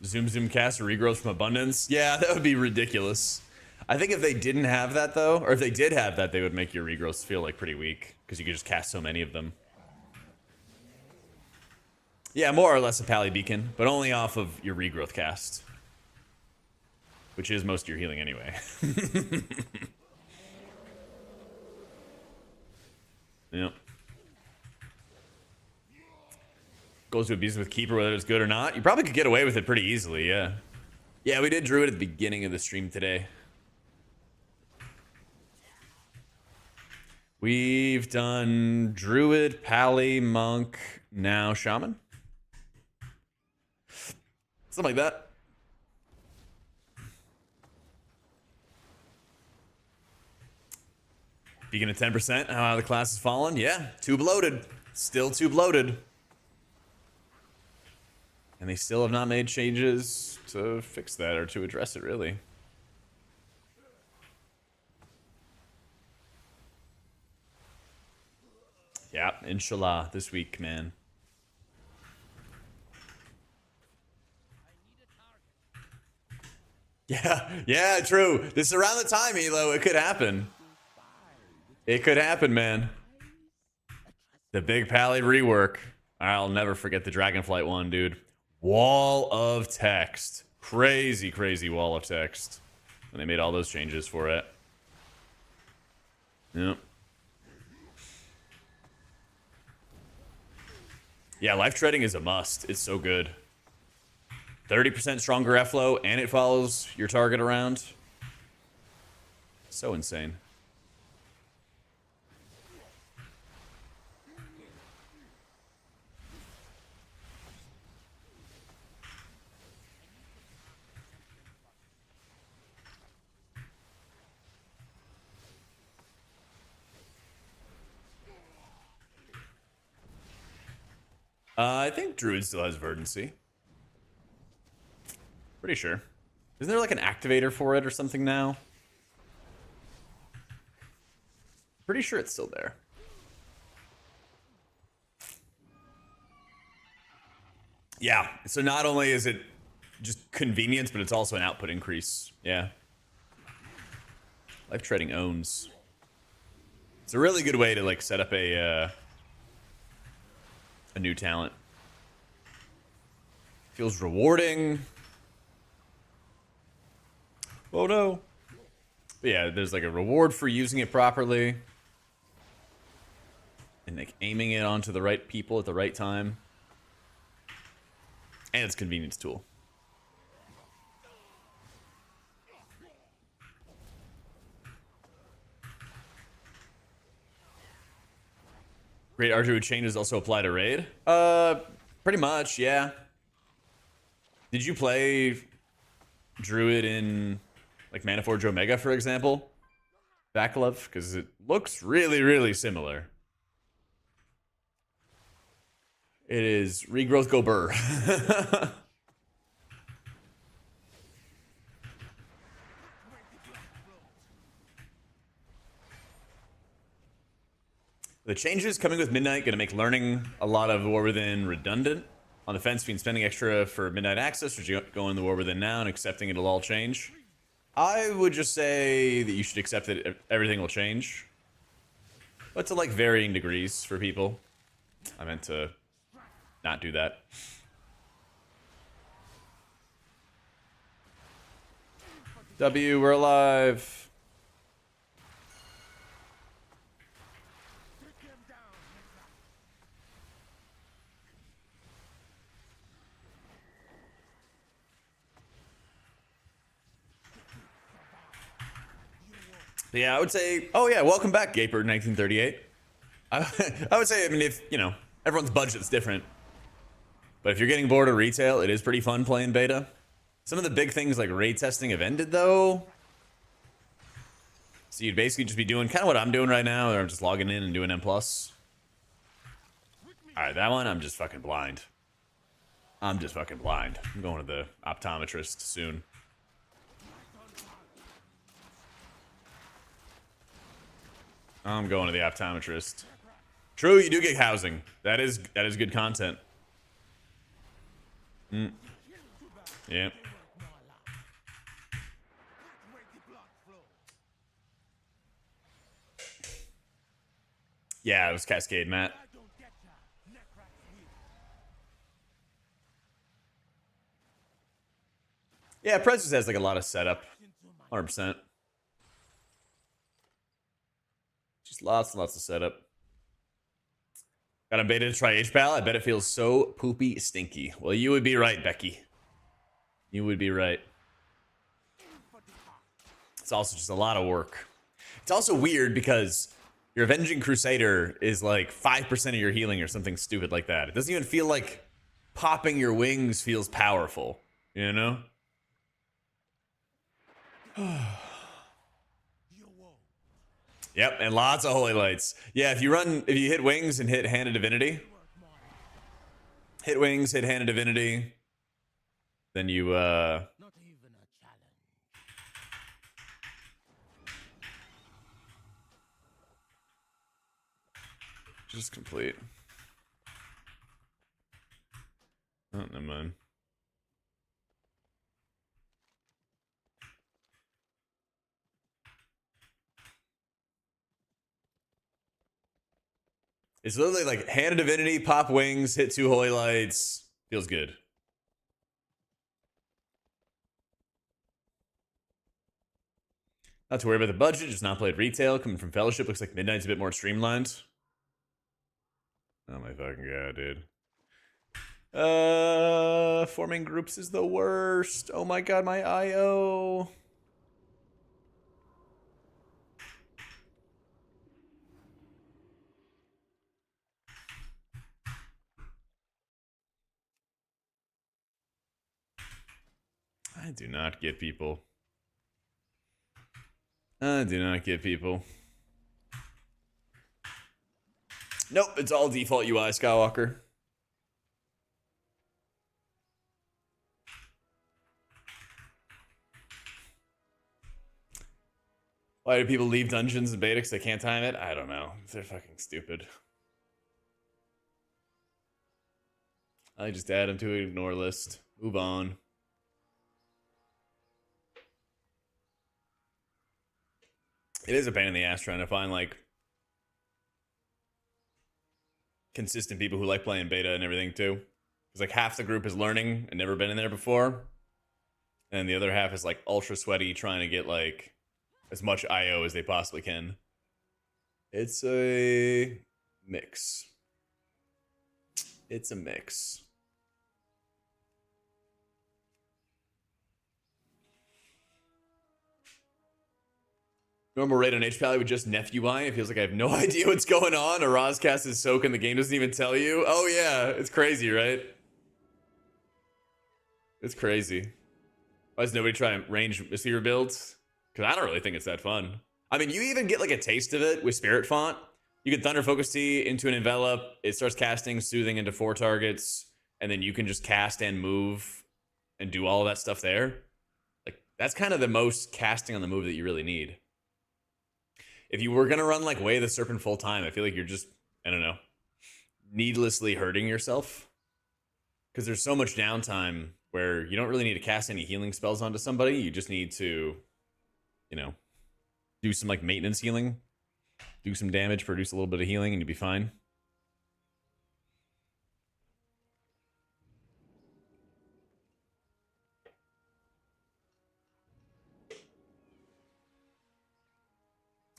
Zoom cast or regrowth from abundance. Yeah, that would be ridiculous. I think if they didn't have that, though, or if they did have that, they would make your regrowths feel like pretty weak because you could just cast so many of them. Yeah, more or less a pally beacon, but only off of your regrowth cast, which is most of your healing anyway. Yep. Goes to abuse with Keeper, whether it's good or not. You probably could get away with it pretty easily, yeah. Yeah, we did Druid at the beginning of the stream today. We've done Druid, Pally, Monk, now Shaman. Something like that. Beacon at 10%. The class has fallen. Yeah, too bloated. Still too bloated. And they still have not made changes to fix that or to address it, really. Yeah, inshallah, this week, man. Yeah, true. This is around the time, Elo. It could happen. It could happen, man. The big Pally rework. I'll never forget the Dragonflight one, dude. Wall of text. Crazy, crazy wall of text. And they made all those changes for it. Yep. Yeah, life treading is a must. It's so good. 30% stronger F-flow, and it follows your target around. So insane. I think Druid still has verdancy. Pretty sure. Isn't there like an activator for it or something now? Pretty sure it's still there. Yeah, so not only is it just convenience, but it's also an output increase. Yeah. Life trading owns. It's a really good way to like set up a new talent. Feels rewarding. Oh no. But yeah, there's like a reward for using it properly. And like aiming it onto the right people at the right time. And it's a convenience tool. Great RDruid changes also apply to raid? Pretty much, yeah. Did you play Druid in like Maniforge Omega, for example? Backlove? Because it looks really, really similar. It is regrowth go burr. The changes coming with Midnight gonna make learning a lot of War Within redundant. On the fence between spending extra for Midnight access or going in the War Within now and accepting it'll all change. I would just say that you should accept that everything will change. But to like varying degrees for people. I meant to not do that. W, we're alive. Yeah, I would say, oh yeah, welcome back, Gaper 1938. I would say, I mean, if, you know, everyone's budget's different. But if you're getting bored of retail, it is pretty fun playing beta. Some of the big things like raid testing have ended, though. So you'd basically just be doing kind of what I'm doing right now, or I'm just logging in and doing M+. Alright, that one, I'm just fucking blind. I'm just fucking blind. I'm going to the optometrist soon. I'm going to the optometrist. True, you do get housing. That is good content. Yeah. Yeah, it was Cascade, Matt. Yeah, Prez just has like a lot of setup. 100%. Just lots and lots of setup. Got a beta to try HPal. I bet it feels so poopy stinky. Well, you would be right, Becky. You would be right. It's also just a lot of work. It's also weird because your Avenging Crusader is like 5% of your healing or something stupid like that. It doesn't even feel like popping your wings feels powerful, you know? Yep, and lots of holy lights. Yeah, if you hit wings and hit Hand of Divinity, hit wings, hit Hand of Divinity, then you Not even a challenge. just complete. Oh, never mind. It's literally like Hand of Divinity, pop wings, hit 2 holy lights. Feels good. Not to worry about the budget, just not played retail. Coming from Fellowship, looks like Midnight's a bit more streamlined. Oh my fucking god, dude. Forming groups is the worst. Oh my god, my IO. I do not get people. I do not get people. Nope, it's all default UI, Skywalker. Why do people leave dungeons and beta because they can't time it? I don't know. They're fucking stupid. I just add them to an ignore list. Move on. It is a pain in the ass trying to find like consistent people who like playing beta and everything too. Because like half the group is learning and never been in there before, and the other half is like ultra sweaty trying to get like as much IO as they possibly can. It's a mix. It's a mix. Normal rate on HPal would just Neph UI. It feels like I have no idea what's going on. A Rozcast is soak and the game doesn't even tell you. Oh yeah, it's crazy, right? It's crazy. Why does nobody try range receiver builds? Because I don't really think it's that fun. I mean, you even get like a taste of it with Spirit Font. You get Thunder Focus Tea into an envelop. It starts casting Soothing into 4 targets. And then you can just cast and move and do all of that stuff there. Like, that's kind of the most casting on the move that you really need. If you were going to run like Way of the Serpent full time, I feel like you're just, I don't know, needlessly hurting yourself. Because there's so much downtime where you don't really need to cast any healing spells onto somebody. You just need to, you know, do some like maintenance healing, do some damage, produce a little bit of healing, and you'll be fine.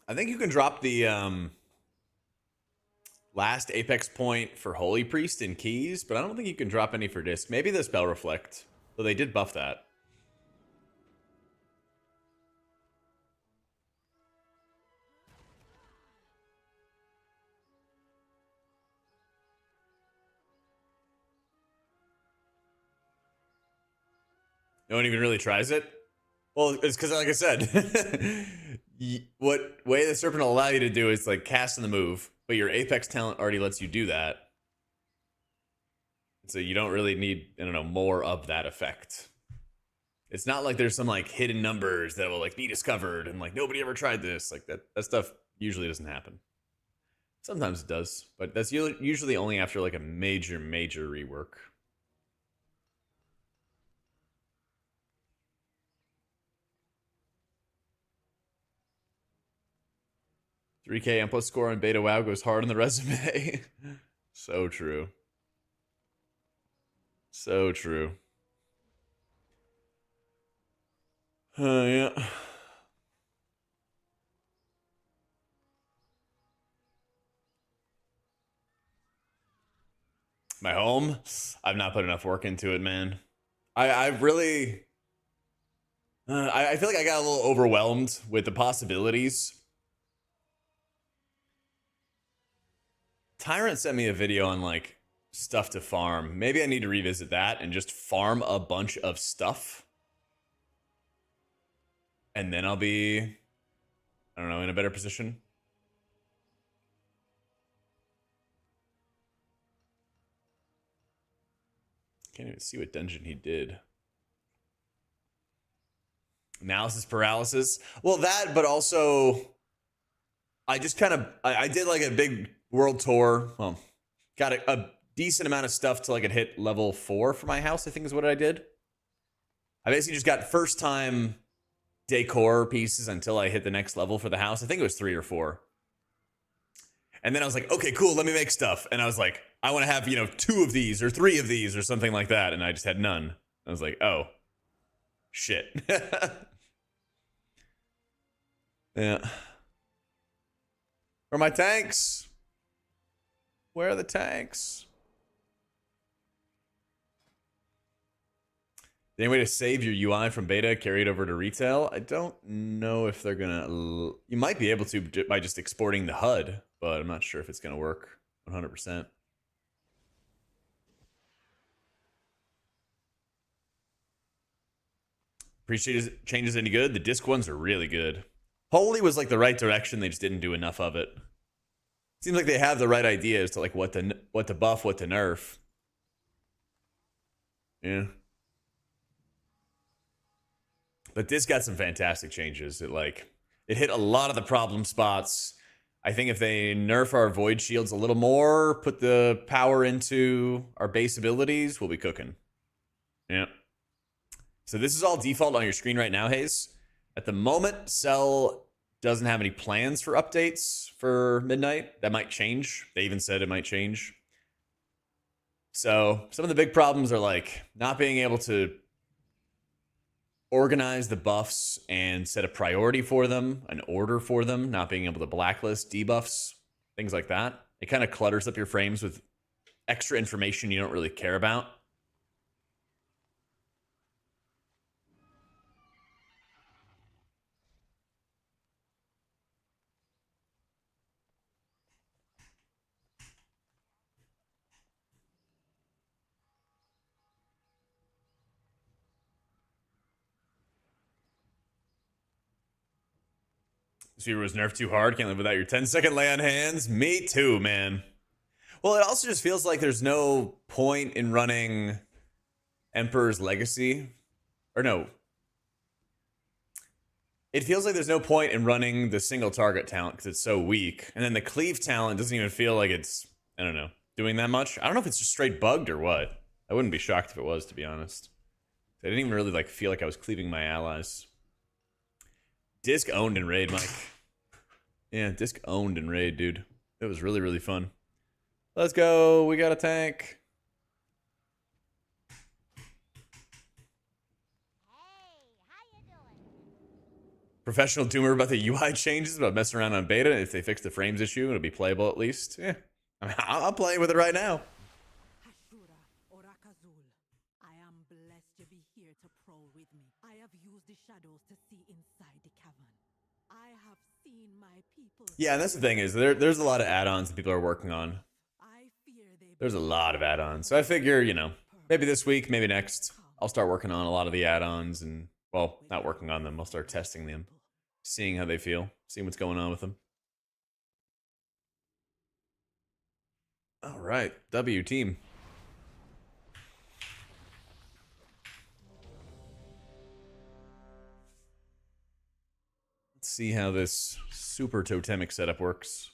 I think you can drop the last Apex point for Holy Priest in keys, but I don't think you can drop any for disc. Maybe the Spell Reflect, though they did buff that. No one even really tries it? Well, it's because, like I said, what Way of the Serpent will allow you to do is like cast in the move, but your Apex talent already lets you do that. So you don't really need, I don't know, more of that effect. It's not like there's some like hidden numbers that will like be discovered and like nobody ever tried this. Like that stuff usually doesn't happen. Sometimes it does, but that's usually only after like a major rework. 3K M plus score on Beta WoW goes hard on the resume. So true. So true. Yeah. My home? I've not put enough work into it, man. I really... I feel like I got a little overwhelmed with the possibilities. Tyrant sent me a video on like stuff to farm. Maybe I need to revisit that and just farm a bunch of stuff. And then I'll be, I don't know, in a better position. Can't even see what dungeon he did. Analysis paralysis. Well, that, but also I just kind of, I did like a big world tour. Well, got a decent amount of stuff till I could hit level 4 for my house, I think is what I did. I basically just got first time decor pieces until I hit the next level for the house. I think it was 3 or 4. And then I was like, okay, cool, let me make stuff. And I was like, I want to have, 2 of these or 3 of these or something like that. And I just had none. I was like, oh, shit. Yeah. Where are my tanks? Where are the tanks? Any way to save your UI from beta, carry it over to retail? I don't know if they're gonna... You might be able to by just exporting the HUD, but I'm not sure if it's gonna work 100%. Appreciate changes any good? The disc ones are really good. Holy was like the right direction, they just didn't do enough of it. Seems like they have the right idea as to like what to buff, what to nerf. Yeah. But this got some fantastic changes. It hit a lot of the problem spots. I think if they nerf our void shields a little more, put the power into our base abilities, we'll be cooking. Yeah. So this is all default on your screen right now, Hayes. At the moment, Cell doesn't have any plans for updates for Midnight. That might change. They even said it might change. So some of the big problems are like not being able to organize the buffs and set a priority for them, an order for them, not being able to blacklist debuffs, things like that. It kind of clutters up your frames with extra information you don't really care about. This viewer was nerfed too hard. Can't live without your 10-second lay on hands. Me too, man. Well, it also just feels like there's no point in running Emperor's Legacy. Or no. It feels like there's no point in running the single target talent because it's so weak. And then the cleave talent doesn't even feel like it's, I don't know, doing that much. I don't know if it's just straight bugged or what. I wouldn't be shocked if it was, to be honest. I didn't even really like feel like I was cleaving my allies. Disc owned in raid, Mike. Yeah, disc owned in raid, dude. It was really, really fun. Let's go. We got a tank. Hey, how you doing? Professional doomer about the UI changes, about messing around on beta. If they fix the frames issue, it'll be playable at least. Yeah, I mean, I'm playing with it right now. Hashura, Orakazul, I am blessed to be here to prowl with me. I have used the shadows to see inside the cavern. I have seen my people. Yeah, and that's the thing is there's a lot of add-ons that people are working on. I fear they There's a lot of add-ons. So I figure, you know, maybe this week, maybe next, I'll start working on a lot of the add-ons and, well, not working on them. I'll start testing them, seeing how they feel, seeing what's going on with them. All right, W team. Let's see how this super totemic setup works.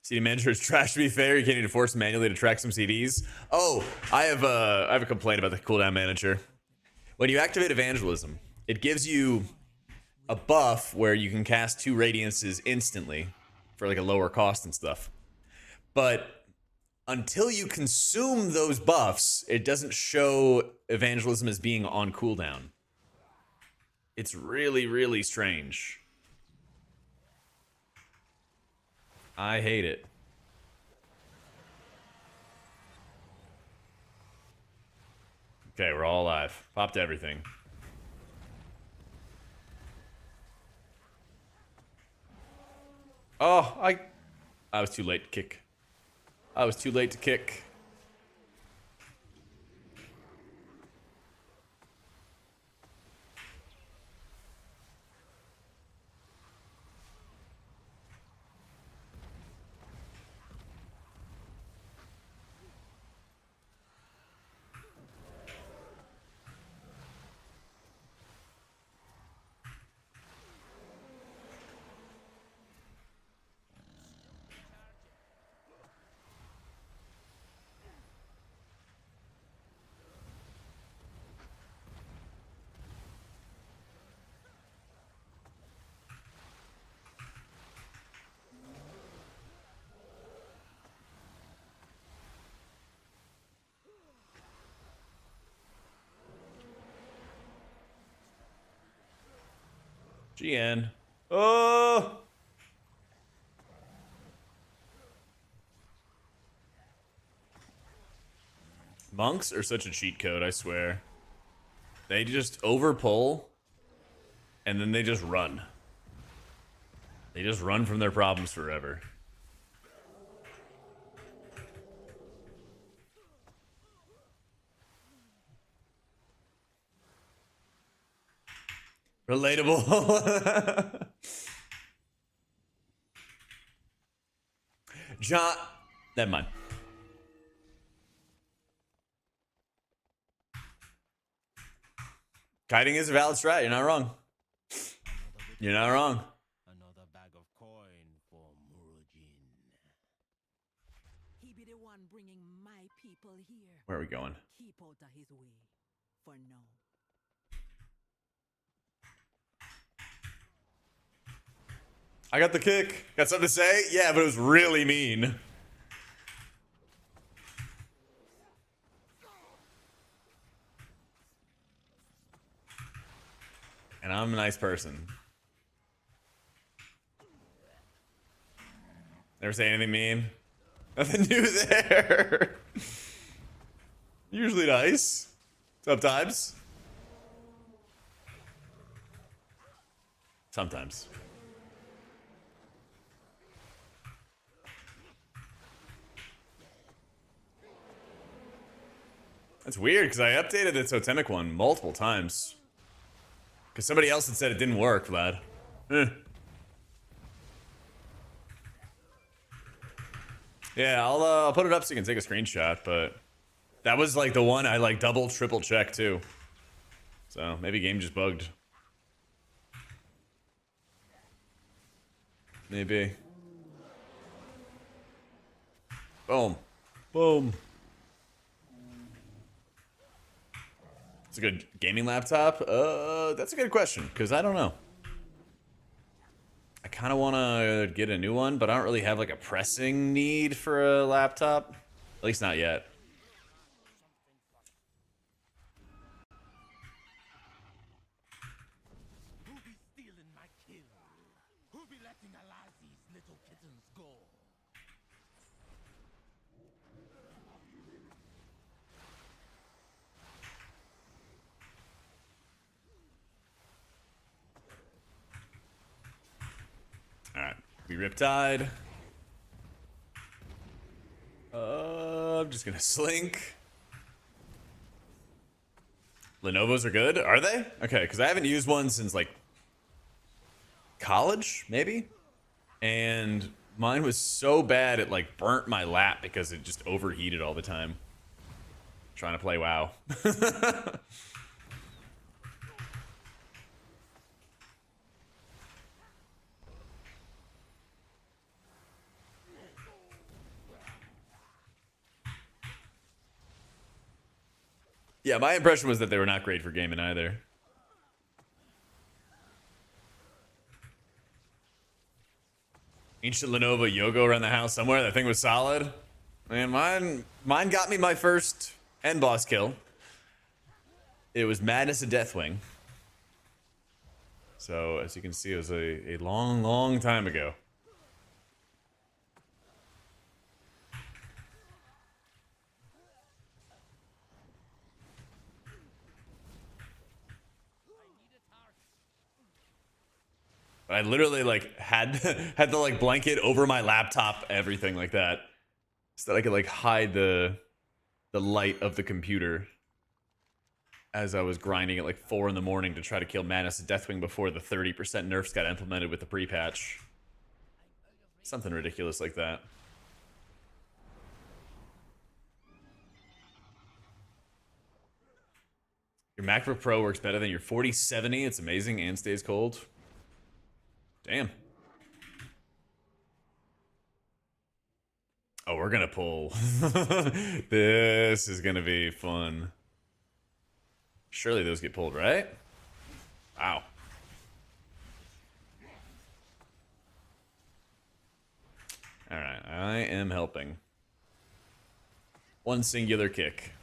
CD manager is trash, to be fair. You can't even force manually to track some CDs. Oh, I have a complaint about the cooldown manager. When you activate evangelism, it gives you a buff where you can cast 2 radiances instantly for like a lower cost and stuff. But until you consume those buffs, it doesn't show evangelism as being on cooldown. It's really, really strange. I hate it. Okay, we're all alive. Popped everything. Oh, I was too late to kick. I was too late to kick. GN. Oh! Monks are such a cheat code, I swear. They just overpull, and then they just run. They just run from their problems forever. Relatable. John, never mind. Kiting is a valid strat. You're not wrong. You're not wrong. Another bag of coin for Murujin. He be the one bringing my people here. Where are we going? Keep out of his way. For now. I got the kick. Got something to say? Yeah, but it was really mean. And I'm a nice person. Never say anything mean. Nothing new there. Usually nice. Sometimes. Sometimes. That's weird because I updated the totemic one multiple times. Because somebody else had said it didn't work, Vlad. Yeah, I'll put it up so you can take a screenshot, but that was like the one I like double, triple check too. So maybe game just bugged. Maybe. Boom. Boom. It's a good gaming laptop. That's a good question, because I don't know. I kind of want to get a new one, but I don't really have like a pressing need for a laptop. At least not yet. Who be stealing my kill? Who be letting alive these little kittens go? Alright, we riptide. I'm just gonna slink. Lenovo's are good? Are they? Okay, because I haven't used one since like college, maybe? And mine was so bad it like burnt my lap because it just overheated all the time. Trying to play WoW. Yeah, my impression was that they were not great for gaming either. Ancient Lenovo Yogo around the house somewhere. That thing was solid. Man, mine got me my first end boss kill. It was Madness of Deathwing. So, as you can see, it was a long, long time ago. I literally like had the like blanket over my laptop, everything like that, so that I could like hide the light of the computer as I was grinding at like 4 in the morning to try to kill Madness of Deathwing before the 30% nerfs got implemented with the pre-patch. Something ridiculous like that. Your MacBook Pro works better than your 4070. It's amazing and stays cold. Damn. Oh, we're gonna pull. This is gonna be fun. Surely those get pulled, right? Wow. Alright, I am helping. One singular kick.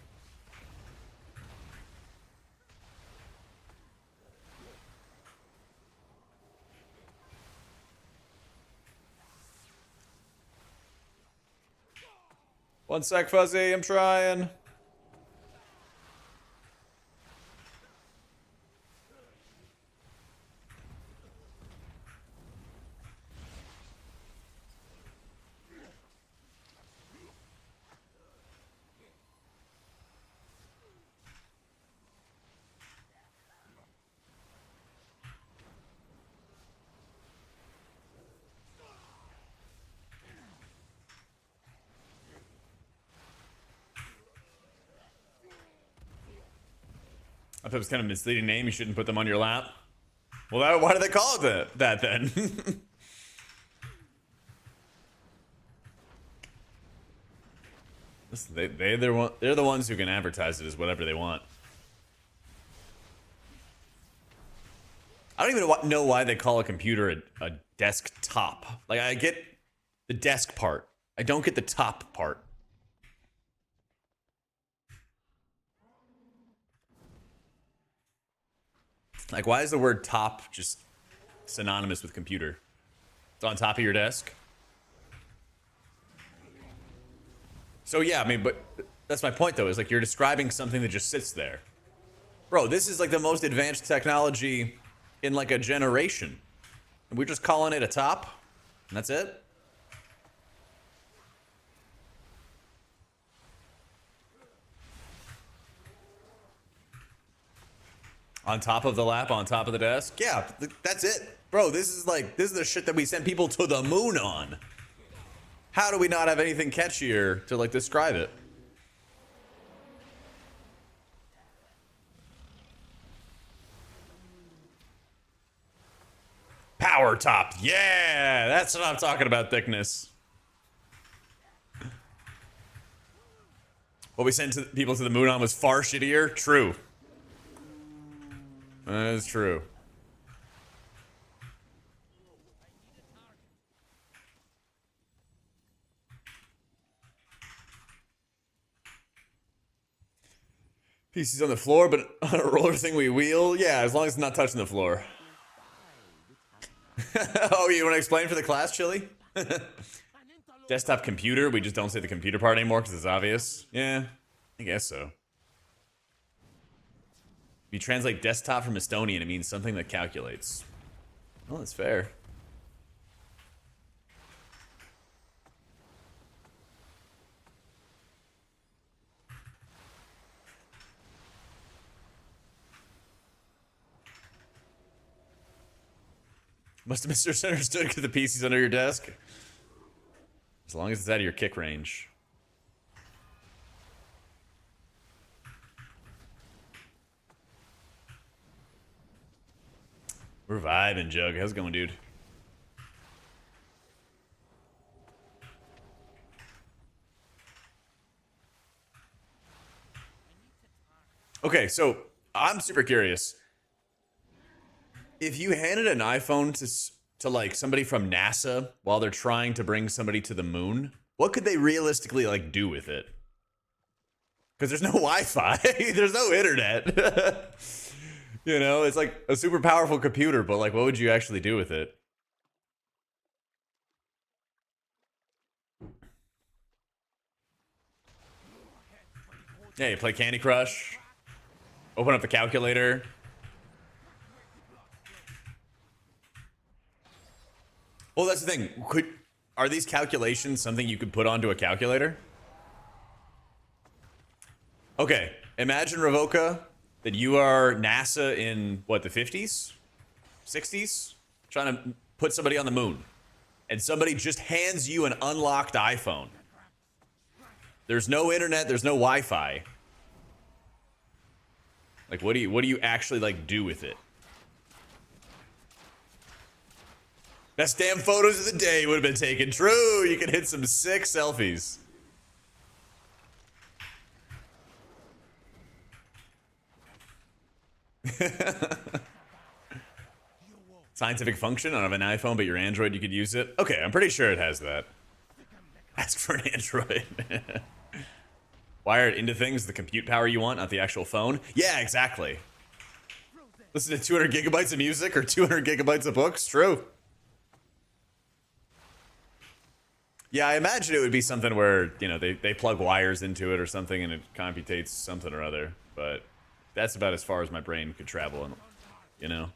One sec, Fuzzy, I'm trying. I thought it was kind of a misleading name. You shouldn't put them on your lap. Well, why do they call it that then? Listen, they're the ones who can advertise it as whatever they want. I don't even know why they call a computer a desktop. Like, I get the desk part. I don't get the top part. Like, why is the word top just synonymous with computer? It's on top of your desk. So yeah, I mean, but that's my point though, is like you're describing something that just sits there. Bro, this is like the most advanced technology in like a generation. And we're just calling it a top, and that's it? On top of the lap, on top of the desk? Yeah, that's it. Bro, this is the shit that we sent people to the moon on. How do we not have anything catchier to like describe it? Power top. Yeah, that's what I'm talking about, thickness. What we sent people to the moon on was far shittier. True. That is true. PC's on the floor, but on a roller thing we wheel? Yeah, as long as it's not touching the floor. Oh, you want to explain for the class, Chili? Desktop computer, we just don't say the computer part anymore because it's obvious. Yeah, I guess so. If you translate desktop from Estonian, it means something that calculates. Well, that's fair. Must have misunderstood because the PC's under your desk. As long as it's out of your kick range. We're vibing, Jug. How's it going, dude? Okay, so I'm super curious. If you handed an iPhone to like somebody from NASA while they're trying to bring somebody to the moon, what could they realistically like do with it? Because there's no Wi-Fi, there's no internet. You know, it's like a super powerful computer, but like, what would you actually do with it? Yeah, you play Candy Crush. Open up the calculator. Well, that's the thing. Are these calculations something you could put onto a calculator? Okay, imagine, Revoca, that you are NASA in, what, the 50s? 60s? Trying to put somebody on the moon. And somebody just hands you an unlocked iPhone. There's no internet, there's no Wi-Fi. Like, what do you actually, like, do with it? Best damn photos of the day would have been taken. True, you can hit some sick selfies. Scientific function. I don't have an iPhone, but your Android, you could use it. Okay, I'm pretty sure it has that. Ask for an Android. Wire it into things, the compute power you want, not the actual phone. Yeah, exactly. Listen to 200 gigabytes of music or 200 gigabytes of books. True. Yeah, I imagine it would be something where, you know, they plug wires into it or something and it computates something or other. But that's about as far as my brain could travel, you know?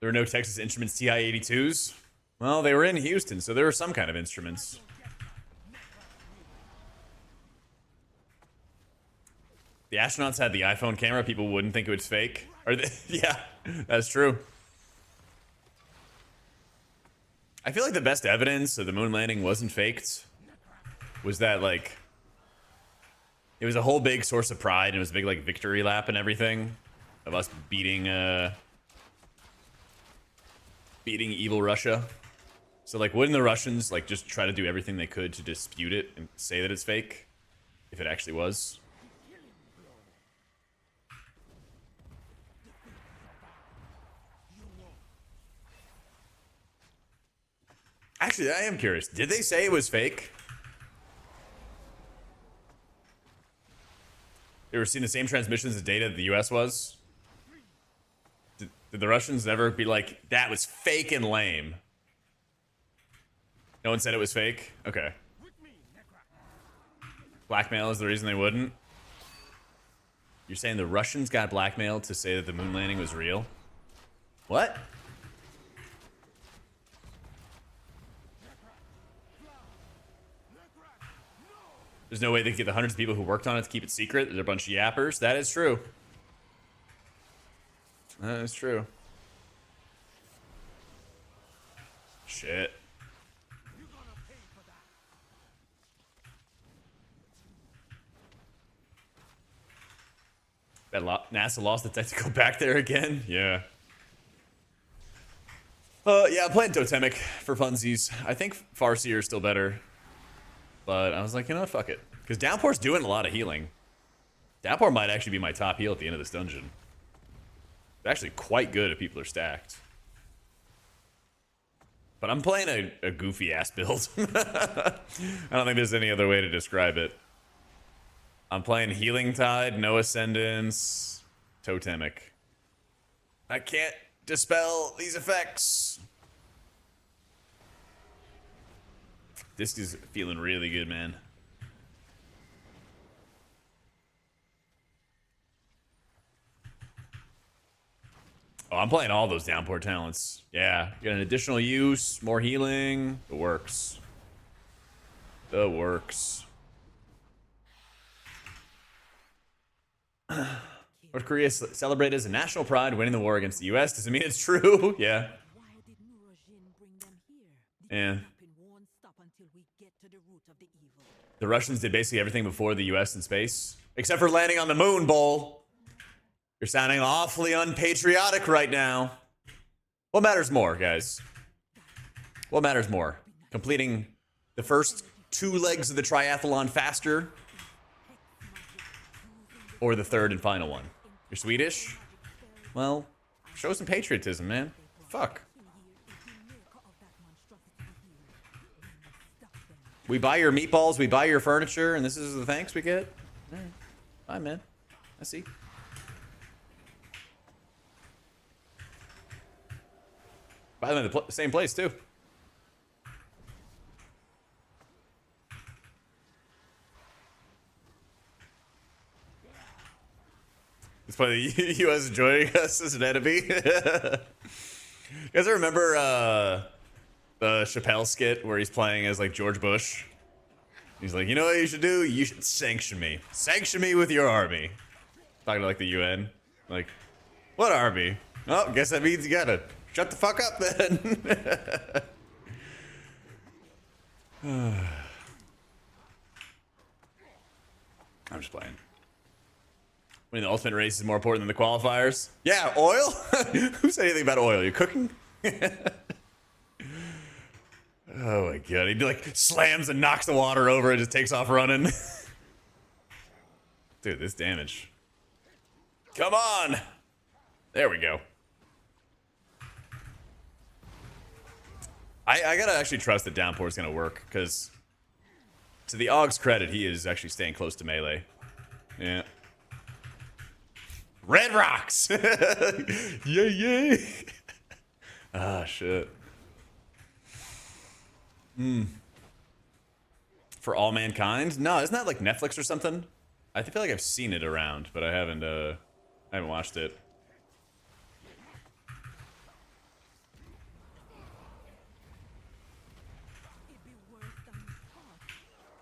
There were no Texas Instruments TI-82s? Well, they were in Houston, so there were some kind of instruments. the astronauts had the iPhone camera, people wouldn't think it was fake. Or yeah, that's true. I feel like the best evidence of the moon landing wasn't faked was that, like, it was a whole big source of pride and it was a big, like, victory lap and everything of us beating evil Russia. So, like, wouldn't the Russians, like, just try to do everything they could to dispute it and say that it's fake if it actually was? Actually, I am curious. Did they say it was fake? They were seeing the same transmissions of data that the US was? Did the Russians ever be like, that was fake and lame? No one said it was fake? Okay. Blackmail is the reason they wouldn't? You're saying the Russians got blackmailed to say that the moon landing was real? What? There's no way they could get the hundreds of people who worked on it to keep it secret. They're a bunch of yappers. That is true. That is true. Shit. Bet NASA lost the tech to go back there again? Yeah. Yeah, I'm playing Totemic for funsies. I think Farseer is still better. But I was like, you know what, fuck it. Because Downpour's doing a lot of healing. Downpour might actually be my top heal at the end of this dungeon. It's actually quite good if people are stacked. But I'm playing a goofy-ass build. I don't think there's any other way to describe it. I'm playing Healing Tide, no Ascendance, Totemic. I can't dispel these effects. This is feeling really good, man. Oh, I'm playing all those Downpour talents. Yeah, get an additional use, more healing. It works. It works. North Korea celebrated as a national pride winning the war against the US. Does it mean it's true? Yeah. Why did Rsham bring them here? Yeah. Happen won't stop until we get to the root of the evil. The Russians did basically everything before the US in space. Except for landing on the moon, Bull. You're sounding awfully unpatriotic right now. What matters more, guys? What matters more? Completing the first 2 legs of the triathlon faster? Or the third and final one? You're Swedish? Well, show some patriotism, man. Fuck. We buy your meatballs, we buy your furniture, and this is the thanks we get? Alright. Fine, man. I see. By the way, the same place, too. It's funny, the U.S. joining us as an enemy. You guys remember the HPal skit where he's playing as, like, George Bush? He's like, you know what you should do? You should sanction me. Sanction me with your army. Talking to, like, the UN. Like, what army? Oh, guess that means you gotta shut the fuck up, then. I'm just playing. I mean, the ultimate race is more important than the qualifiers. Yeah, oil? Who said anything about oil? You cooking? Oh my god. He like slams and knocks the water over and just takes off running. Dude, this damage. Come on! There we go. I gotta actually trust that Downpour is gonna work, because to the Aug's credit, he is actually staying close to melee. Yeah. Red rocks! Yay, yay! Ah, shit. For all mankind? No, isn't that like Netflix or something? I feel like I've seen it around, but I haven't watched it.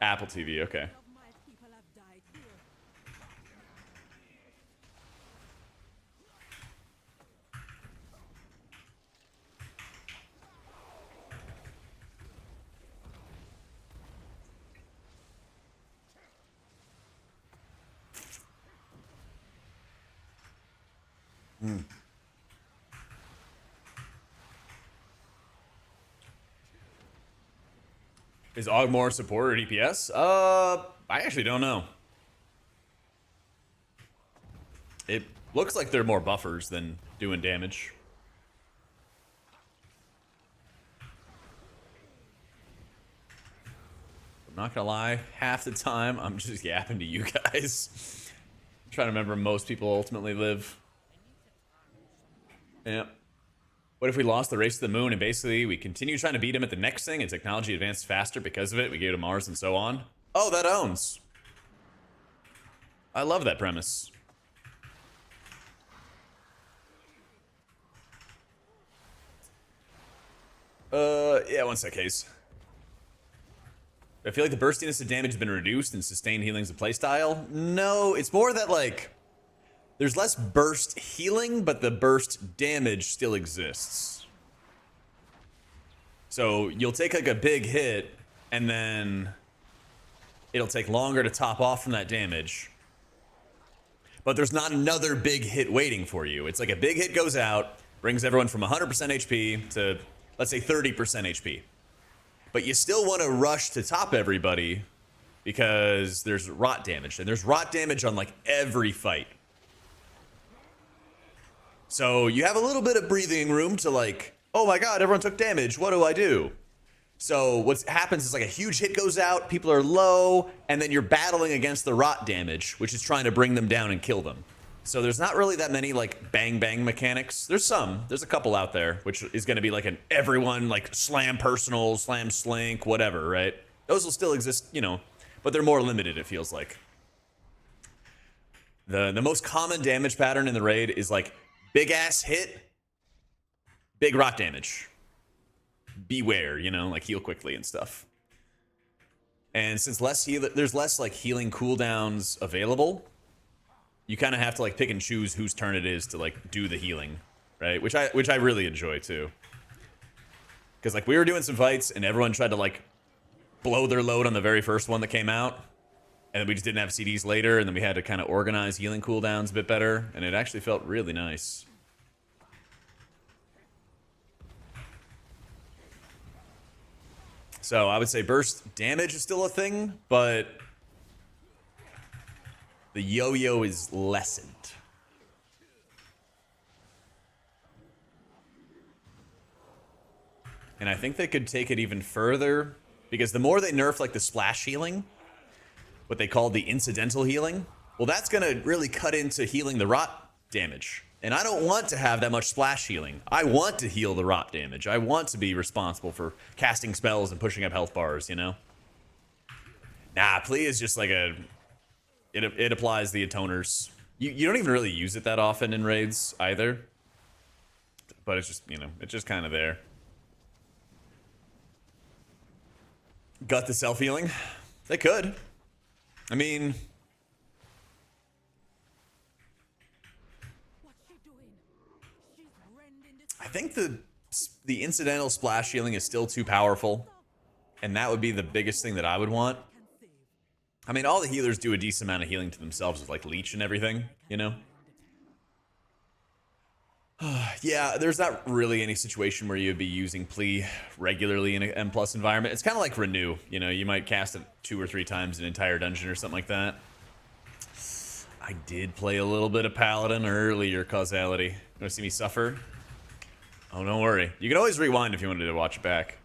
Apple TV, okay. Is Aug more support or DPS? I actually don't know. It looks like they're more buffers than doing damage. I'm not gonna lie, half the time I'm just yapping to you guys. I'm trying to remember most people ultimately live. Yeah. What if we lost the race to the moon and basically we continue trying to beat him at the next thing and technology advanced faster because of it? We gave to Mars and so on. Oh, that owns. I love that premise. Yeah, one sec, Case. I feel like the burstiness of damage has been reduced and sustained healing's a playstyle. No, it's more that, like, there's less burst healing, but the burst damage still exists. So you'll take, like, a big hit, and then it'll take longer to top off from that damage. But there's not another big hit waiting for you. It's like a big hit goes out, brings everyone from 100% HP to, let's say, 30% HP. But you still want to rush to top everybody because there's rot damage. And there's rot damage on, like, every fight. So you have a little bit of breathing room to, like, oh my god, everyone took damage. What do I do? So what happens is, like, a huge hit goes out, people are low, and then you're battling against the rot damage, which is trying to bring them down and kill them. So there's not really that many, like, bang-bang mechanics. There's some. There's a couple out there, which is going to be, like, an everyone, like, slam personal, slam slink, whatever, right? Those will still exist, you know, but they're more limited, it feels like. The most common damage pattern in the raid is, like, big-ass hit, big rot damage. Beware, you know, like, heal quickly and stuff. And since there's less, like, healing cooldowns available, you kind of have to, like, pick and choose whose turn it is to, like, do the healing, right? Which I really enjoy too. Because, like, we were doing some fights and everyone tried to, like, blow their load on the very first one that came out, and then we just didn't have CDs later, and then we had to kind of organize healing cooldowns a bit better, and it actually felt really nice. So I would say burst damage is still a thing, but the yo-yo is lessened. And I think they could take it even further, because the more they nerf, like, the splash healing, what they call the incidental healing, well, that's going to really cut into healing the rot damage. And I don't want to have that much splash healing. I want to heal the rot damage. I want to be responsible for casting spells and pushing up health bars, you know? Nah, plea is just like a... It applies the atoners. You don't even really use it that often in raids either. But it's just, you know, it's just kind of there. Gut the self-healing? They could. I mean... I think the incidental splash healing is still too powerful. And that would be the biggest thing that I would want. I mean, all the healers do a decent amount of healing to themselves with, like, leech and everything, you know? Yeah, there's not really any situation where you'd be using plea regularly in an M+ environment. It's kind of like renew, you know? You might cast it 2 or 3 times an entire dungeon or something like that. I did play a little bit of Paladin earlier, Causality. You want to see me suffer? Oh, don't worry. You can always rewind if you wanted to watch it back.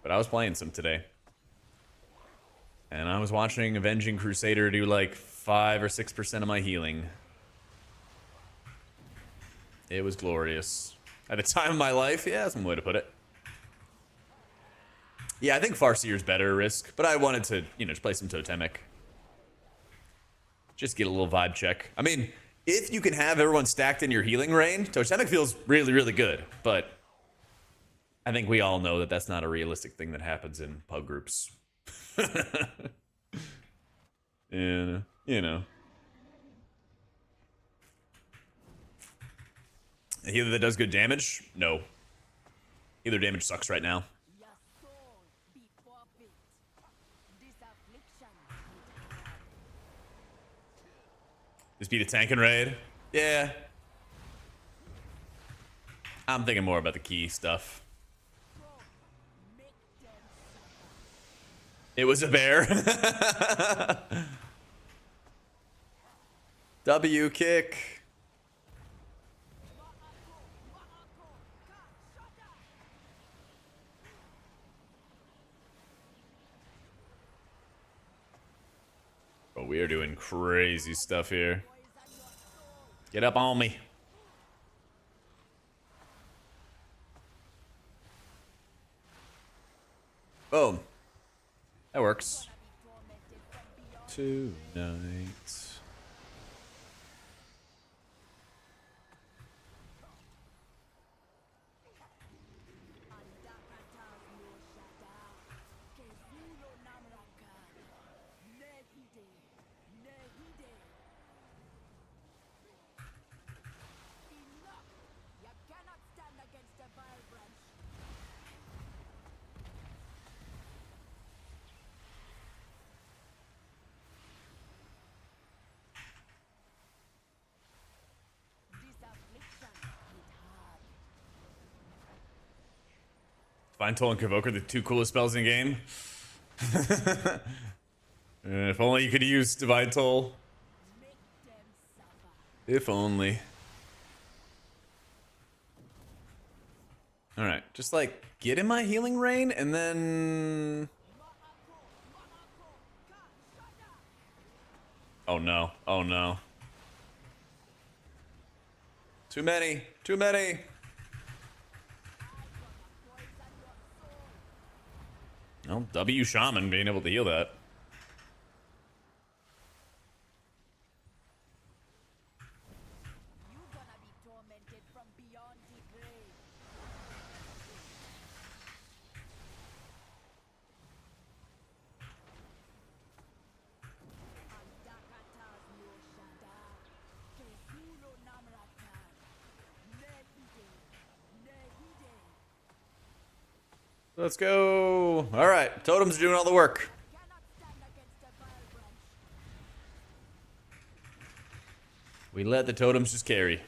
But I was playing some today. And I was watching Avenging Crusader do like 5 or 6% of my healing. It was glorious. At the time of my life, yeah, that's one way to put it. Yeah, I think Farseer's better Risk, but I wanted to, you know, just play some totemic. Just get a little vibe check. I mean, if you can have everyone stacked in your healing range, totemic feels really, really good, but I think we all know that that's not a realistic thing that happens in pub groups. And, you know. A healer that does good damage? No. Healer damage sucks right now. Just beat a tank and raid? Yeah. I'm thinking more about the key stuff. It was a bear. W kick. Oh, we are doing crazy stuff here. Get up on me. Boom. That works. Tonight. Divine Toll and Convoker, the two coolest spells in the game. If only you could use Divine Toll. If only. Alright, just like get in my healing rain and then... Oh no, oh no. Too many, too many. Well, W Shaman being able to heal that. Let's go. All right, totems are doing all the work. We let the totems just carry.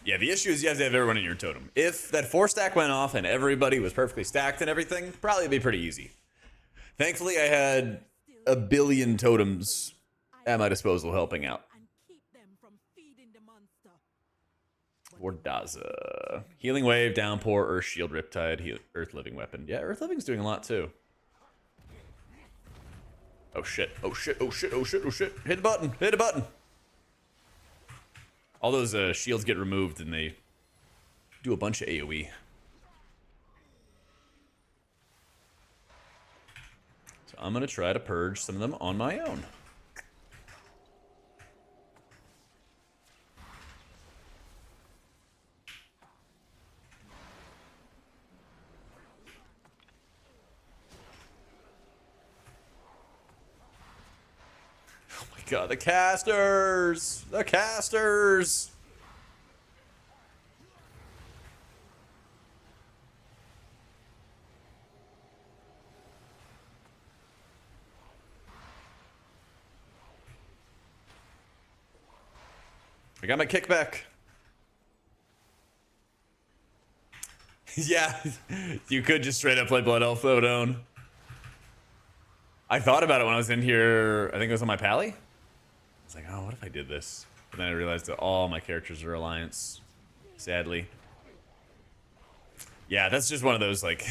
Yeah, the issue is you have to have everyone in your totem. If that 4-stack went off and everybody was perfectly stacked and everything, probably it'd be pretty easy. Thankfully, I had a billion totems at my disposal helping out. Wardaza. Healing Wave, Downpour, Earth Shield, Riptide, Earth Living Weapon. Yeah, Earth Living's doing a lot too. Oh shit, oh shit, oh shit, oh shit, oh shit. Hit the button, hit a button. All those shields get removed and they do a bunch of AoE. So I'm going to try to purge some of them on my own. Oh my god, the casters! The casters! I got my kickback. Yeah, you could just straight up play Blood Elf Odone. I thought about it when I was in here. I think it was on my Pally. I was like, oh, what if I did this? But then I realized that all my characters are Alliance, sadly. Yeah, that's just one of those, like,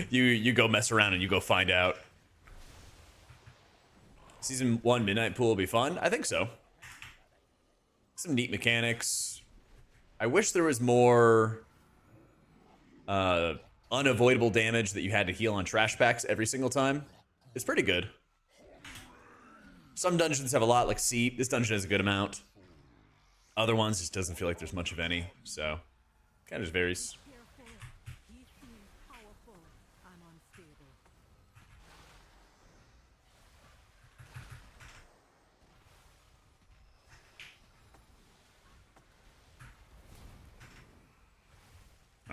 you go mess around and you go find out. Season 1 Midnight Pool will be fun. I think so. Some neat mechanics. I wish there was more unavoidable damage that you had to heal on trash packs every single time. It's pretty good. Some dungeons have a lot, like Seep. This dungeon has a good amount. Other ones just doesn't feel like there's much of any. So, kind of just varies.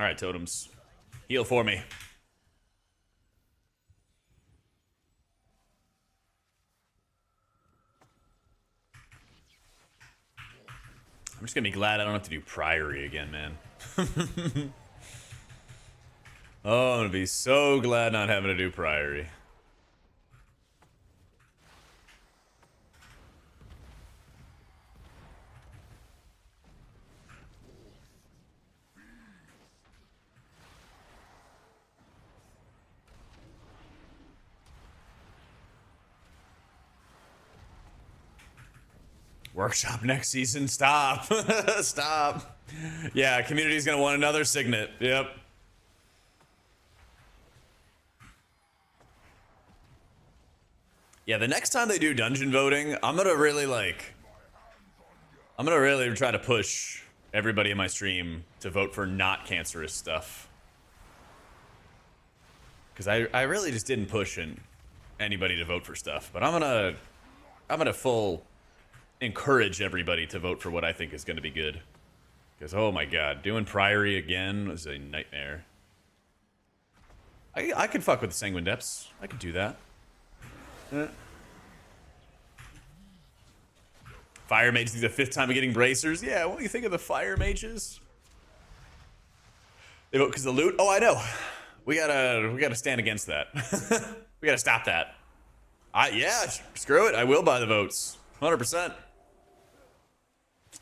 right, totems. Heal for me. I'm just gonna be glad I don't have to do Priory again, man. Oh, I'm gonna be so glad not having to do Priory. Workshop next season. Stop. Stop. Yeah, community's gonna want another signet. Yep. Yeah, the next time they do dungeon voting, I'm gonna really try to push everybody in my stream to vote for not cancerous stuff. Because I really just didn't push anybody to vote for stuff. But I'm gonna full encourage everybody to vote for what I think is gonna be good. Because oh my god, doing Priory again was a nightmare. I could fuck with the Sanguine Depths. I could do that. Fire Mage is the 5th time of getting bracers. Yeah, what do you think of the Fire Mages? They vote because of the loot? Oh, I know. We gotta stand against that. We gotta stop that. Yeah, screw it. I will buy the votes. 100%.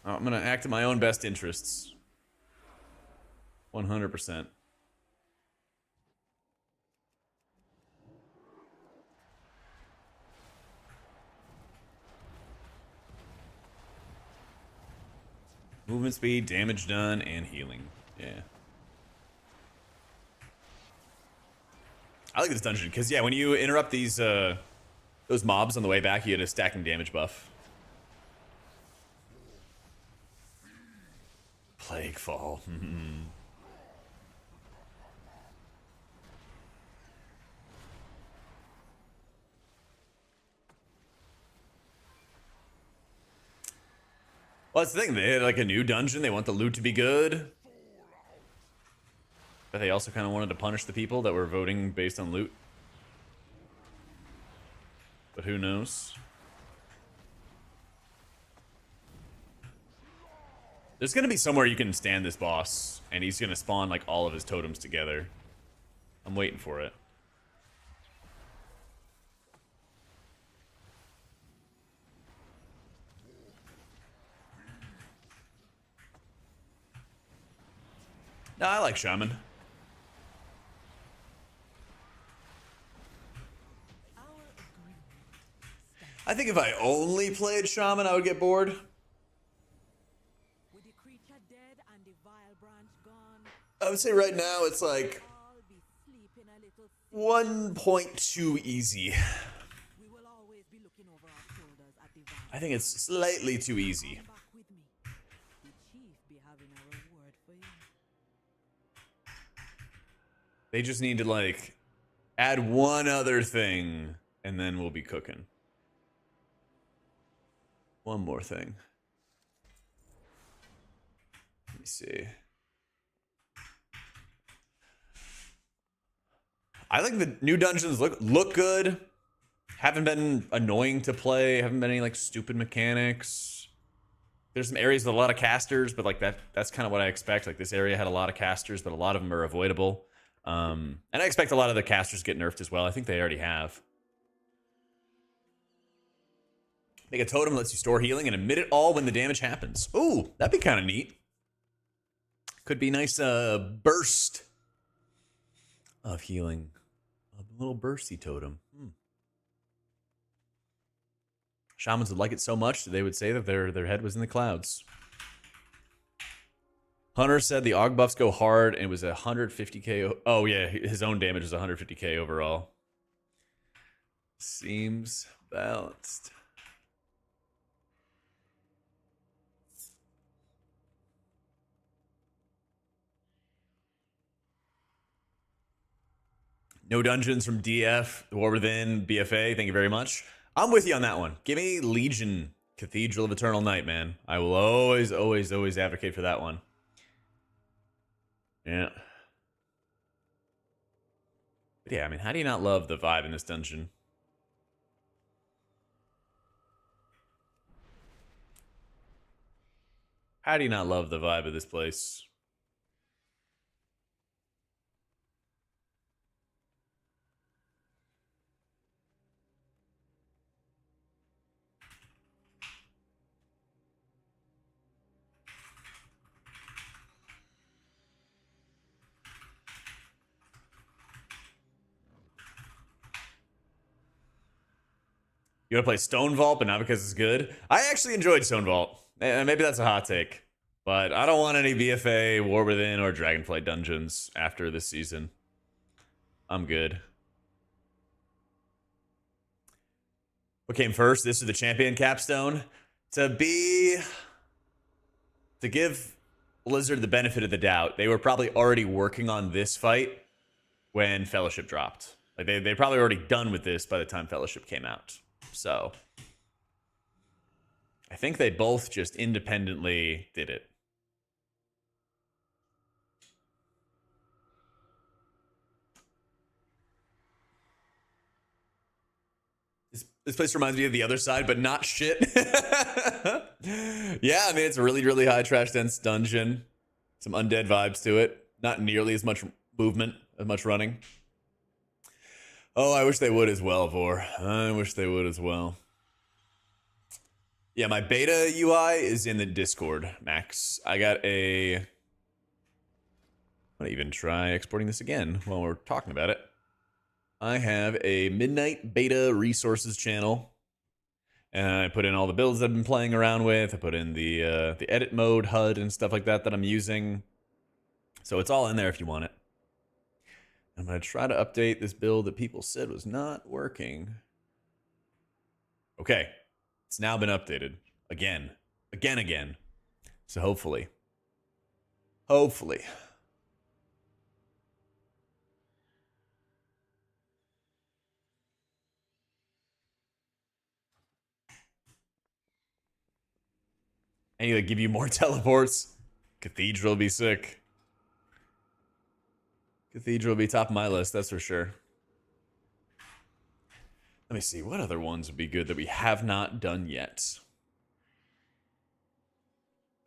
I'm gonna act in my own best interests. 100%. Movement speed, damage done, and healing. Yeah. I like this dungeon, because, yeah, when you interrupt these, those mobs on the way back, you get a stacking damage buff. Plaguefall. Well, that's the thing. They had like a new dungeon. They want the loot to be good. But they also kind of wanted to punish the people that were voting based on loot. But who knows? There's going to be somewhere you can stand this boss, and he's going to spawn like all of his totems together. I'm waiting for it. No, I like Shaman. I think if I only played Shaman, I would get bored. With the creature dead and the vile branch gone, I would say right now it's like all be sleeping a little. 1.2 easy. We will always be looking over our shoulders at the vile. I think it's slightly too easy. Come back with me. The chief be having a reward for you. They just need to like add one other thing and then we'll be cooking. One more thing. Let me see. I think the new dungeons look good. Haven't been annoying to play. Haven't been any like stupid mechanics. There's some areas with a lot of casters, but like that's kind of what I expect. Like this area had a lot of casters, but a lot of them are avoidable. And I expect a lot of the casters get nerfed as well. I think they already have. Make a totem lets you store healing and emit it all when the damage happens. Ooh, that'd be kind of neat. Could be nice burst of healing. A little bursty totem. Shamans would like it so much that they would say that their head was in the clouds. Hunter said the AUG buffs go hard and it was 150k. Oh yeah, his own damage is 150k overall. Seems balanced. No dungeons from DF, War Within, BFA. Thank you very much. I'm with you on that one. Give me Legion, Cathedral of Eternal Night, man. I will always, always, always advocate for that one. Yeah. But yeah, I mean, how do you not love the vibe in this dungeon? How do you not love the vibe of this place? You want to play Stone Vault, but not because it's good? I actually enjoyed Stone Vault. Maybe that's a hot take. But I don't want any BFA, War Within, or Dragonflight dungeons after this season. I'm good. What came first? This is the champion capstone. To give Blizzard the benefit of the doubt, they were probably already working on this fight when Fellowship dropped. Like they probably already done with this by the time Fellowship came out. So I think they both just independently did it. This place reminds me of the other side, but not shit. Yeah, I mean, it's a really, really high trash dense dungeon. Some undead vibes to it. Not nearly as much movement, as much running. Oh, I wish they would as well, Vor. I wish they would as well. Yeah, my beta UI is in the Discord, Max. I got a... I'm going to even try exporting this again while we're talking about it. I have a Midnight Beta Resources channel. And I put in all the builds I've been playing around with. I put in the edit mode HUD and stuff like that I'm using. So it's all in there if you want it. I'm going to try to update this build that people said was not working. Okay. It's now been updated. Again. Again. So hopefully. Any that give you more teleports. Cathedral will be sick. Cathedral will be top of my list, that's for sure. Let me see, what other ones would be good that we have not done yet?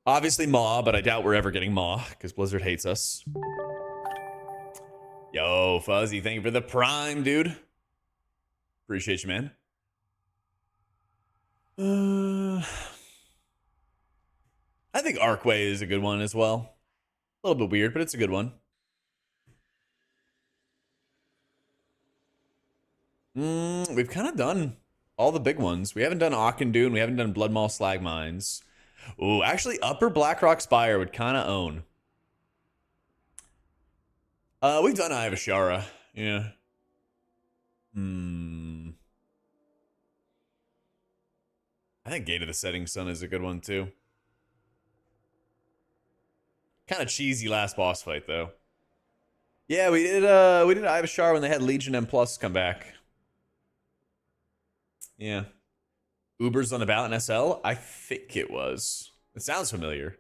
Obviously Maw, but I doubt we're ever getting Maw, because Blizzard hates us. Yo, Fuzzy, thank you for the Prime, dude. Appreciate you, man. I think Arcway is a good one as well. A little bit weird, but it's a good one. We've kind of done all the big ones. We haven't done Auchindoun. We haven't done Bloodmaw Slag Mines. Ooh, actually, Upper Blackrock Spire would kind of own. We've done Eye of Ashara. Yeah. I think Gate of the Setting Sun is a good one, too. Kind of cheesy last boss fight, though. Yeah, we did Eye of Ashara when they had Legion M+ come back. Yeah. Uber's on the ballot in SL? I think it was. It sounds familiar.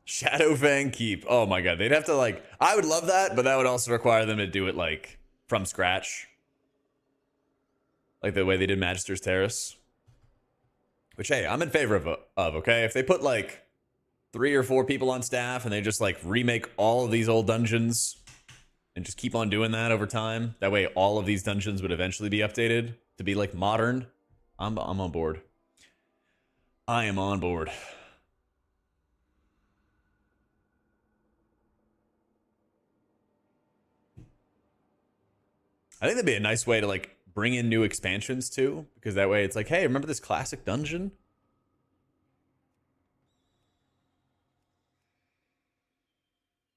Shadowfang Keep. Oh my god. They'd have to, like... I would love that, but that would also require them to do it, like, from scratch. Like the way they did Magister's Terrace. Which, hey, I'm in favor of, okay? If they put, like, 3 or 4 people on staff and they just, like, remake all of these old dungeons... and just keep on doing that over time. That way all of these dungeons would eventually be updated to be like modern. I'm on board. I am on board. I think that'd be a nice way to like bring in new expansions too, because that way it's like, hey, remember this classic dungeon?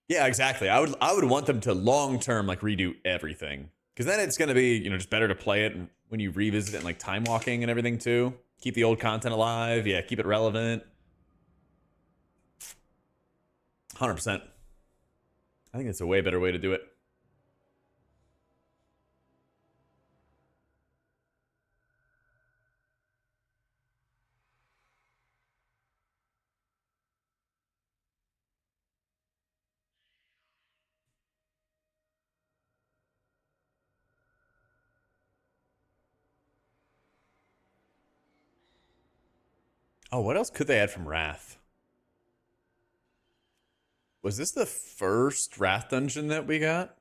Yeah, exactly. I would want them to long term like redo everything, because then it's gonna be, you know, just better to play it when you revisit it and like time walking and everything too. Keep the old content alive. Yeah, keep it relevant. 100%. I think it's a way better way to do it. Oh, what else could they add from Wrath? Was this the first Wrath dungeon that we got?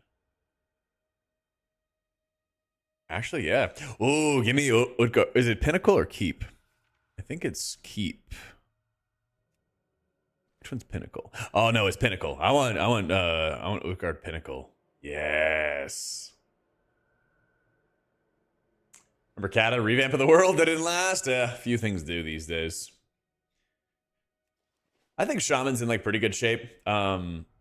Actually, yeah. Oh, give me Utgard. Is it Pinnacle or Keep? I think it's Keep. Which one's Pinnacle? Oh no, it's Pinnacle. I want Utgard Pinnacle. Yes. Remember Kata, revamp of the world that didn't last? Few things do these days. I think Shaman's in like pretty good shape.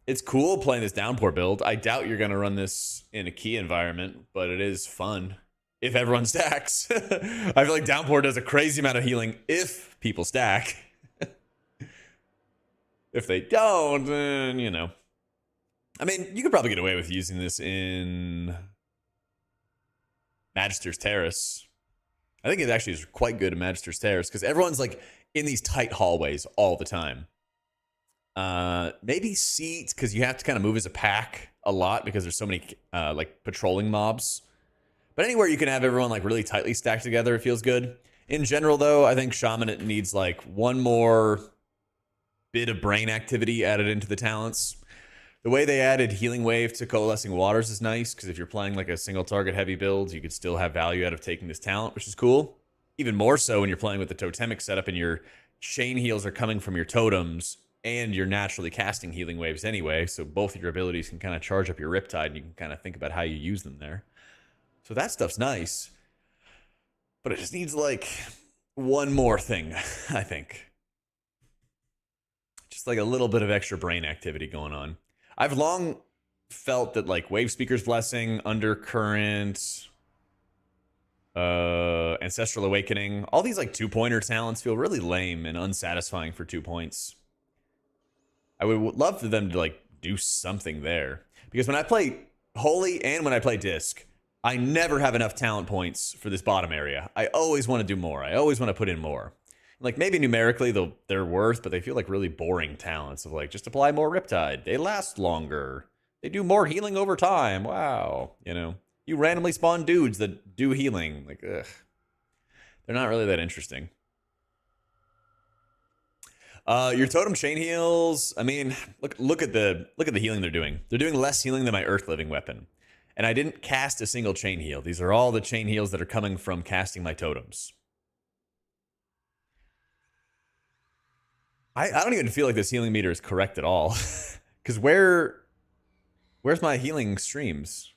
It's cool playing this downpour build. I doubt you're gonna run this in a key environment, but it is fun if everyone stacks. I feel like downpour does a crazy amount of healing if people stack. If they don't, then you know. I mean, you could probably get away with using this in Magister's Terrace. I think it actually is quite good in Magister's Terrace because everyone's like in these tight hallways all the time. Maybe Seat because you have to kind of move as a pack a lot because there's so many like patrolling mobs. But anywhere you can have everyone like really tightly stacked together, it feels good. In general, though, I think Shaman it needs like one more bit of brain activity added into the talents. The way they added Healing Wave to Coalescing Waters is nice because if you're playing like a single target heavy build, you could still have value out of taking this talent, which is cool. Even more so when you're playing with the totemic setup and your chain heals are coming from your totems and you're naturally casting Healing Waves anyway, so both of your abilities can kind of charge up your Riptide and you can kind of think about how you use them there. So that stuff's nice. But it just needs like one more thing, I think. Just like a little bit of extra brain activity going on. I've long felt that like Wave Speaker's Blessing, Undercurrent, Ancestral Awakening, all these like 2-pointer talents feel really lame and unsatisfying for 2 points. I would love for them to like do something there. Because when I play Holy and when I play Disc, I never have enough talent points for this bottom area. I always want to do more. I always want to put in more. Like maybe numerically they're worth, but they feel like really boring talents of like just apply more Riptide. They last longer. They do more healing over time. Wow. You know, you randomly spawn dudes that do healing. Like, ugh. They're not really that interesting. Your totem chain heals. I mean, look at the healing they're doing. They're doing less healing than my Earth Living weapon. And I didn't cast a single chain heal. These are all the chain heals that are coming from casting my totems. I don't even feel like this healing meter is correct at all. Because where's my healing streams?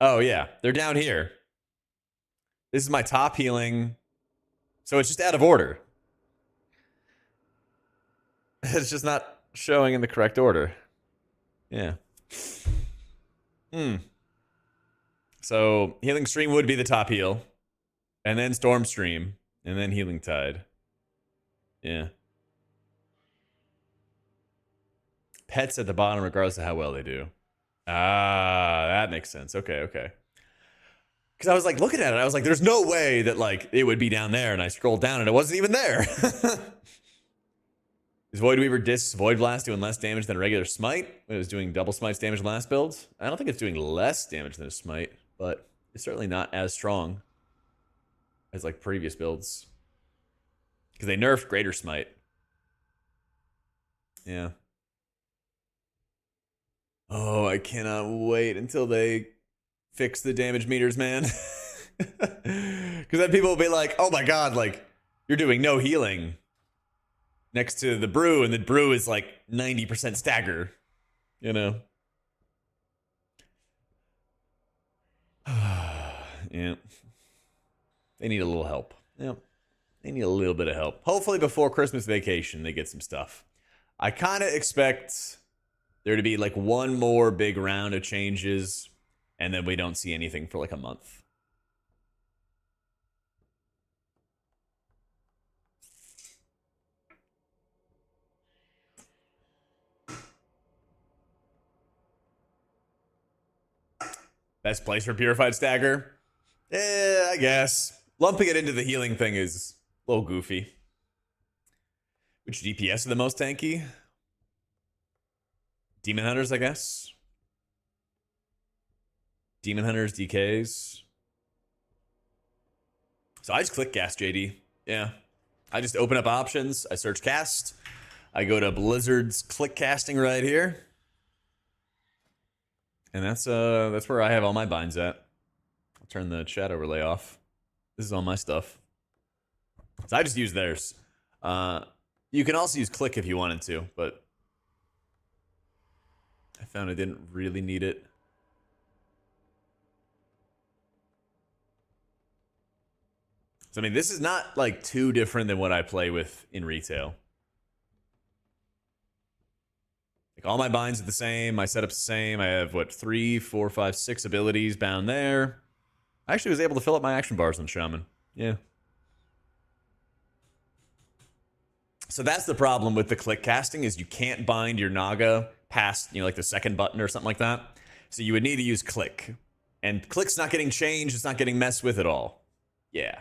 Oh, yeah. They're down here. This is my top healing. So it's just out of order. It's just not showing in the correct order. Yeah. So healing stream would be the top heal. And then Storm Stream. And then Healing Tide. Yeah. Pets at the bottom regardless of how well they do. Ah, that makes sense. Okay. Because I was like looking at it. I was like, there's no way that like it would be down there. And I scrolled down and it wasn't even there. Is Voidweaver Disc's Void Blast doing less damage than a regular Smite? It was doing double Smite's damage last build. I don't think it's doing less damage than a Smite. But it's certainly not as strong as like previous builds. Because they nerfed Greater Smite. Yeah. Oh, I cannot wait until they fix the damage meters, man. Because then people will be like, oh my god, like, you're doing no healing next to the brew, and the brew is like 90% stagger, you know? Yeah. They need a little help. Yep. They need a little bit of help. Hopefully before Christmas vacation, they get some stuff. I kind of expect there to be like one more big round of changes, and then we don't see anything for like a month. Best place for Purified Stagger? I guess. Lumping it into the healing thing is a little goofy. Which DPS are the most tanky? Demon Hunters, I guess. Demon Hunters, DKs. So I just click cast, JD. Yeah. I just open up options. I search cast. I go to Blizzard's click casting right here. And that's where I have all my binds at. I'll turn the chat overlay off. This is all my stuff. So I just use theirs. You can also use click if you wanted to, but I found I didn't really need it. So, I mean, this is not like too different than what I play with in retail. Like all my binds are the same. My setup's the same. I have, what, 3, 4, 5, 6 abilities bound there. I actually was able to fill up my action bars on Shaman. Yeah. So that's the problem with the click casting is you can't bind your Naga past, like the second button or something like that. So you would need to use click. And click's not getting changed. It's not getting messed with at all. Yeah.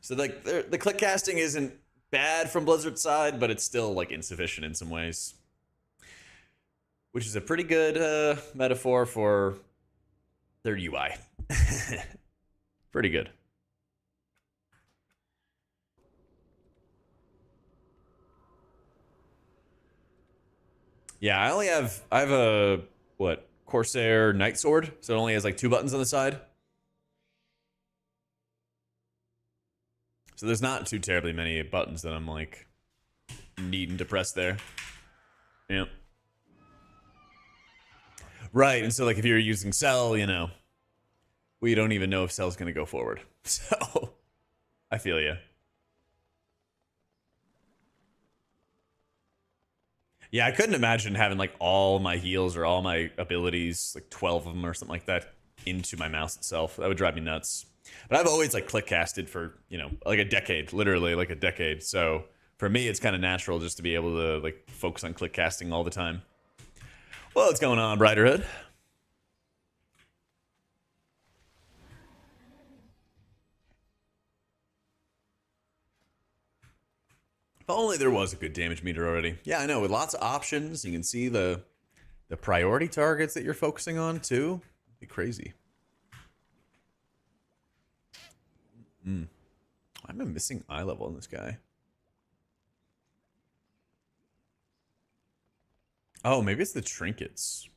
So like the click casting isn't bad from Blizzard's side, but it's still like insufficient in some ways. Which is a pretty good metaphor for their UI. Pretty good. Yeah, I have a, what, Corsair Night Sword, so it only has like 2 buttons on the side. So there's not too terribly many buttons that I'm like needing to press there. Yeah. Right, and so like if you're using Cell, we don't even know if Cell's gonna go forward. So I feel you. Yeah, I couldn't imagine having like all my heals or all my abilities, like 12 of them or something like that, into my mouse itself. That would drive me nuts. But I've always like click casted for, like a decade, literally like a decade. So for me, it's kind of natural just to be able to like focus on click casting all the time. Well, what's going on, Brighterhood? If only there was a good damage meter already. Yeah, I know, with lots of options, you can see the priority targets that you're focusing on too. It'd be crazy. I'm a missing eye level in this guy. Oh, maybe it's the trinkets.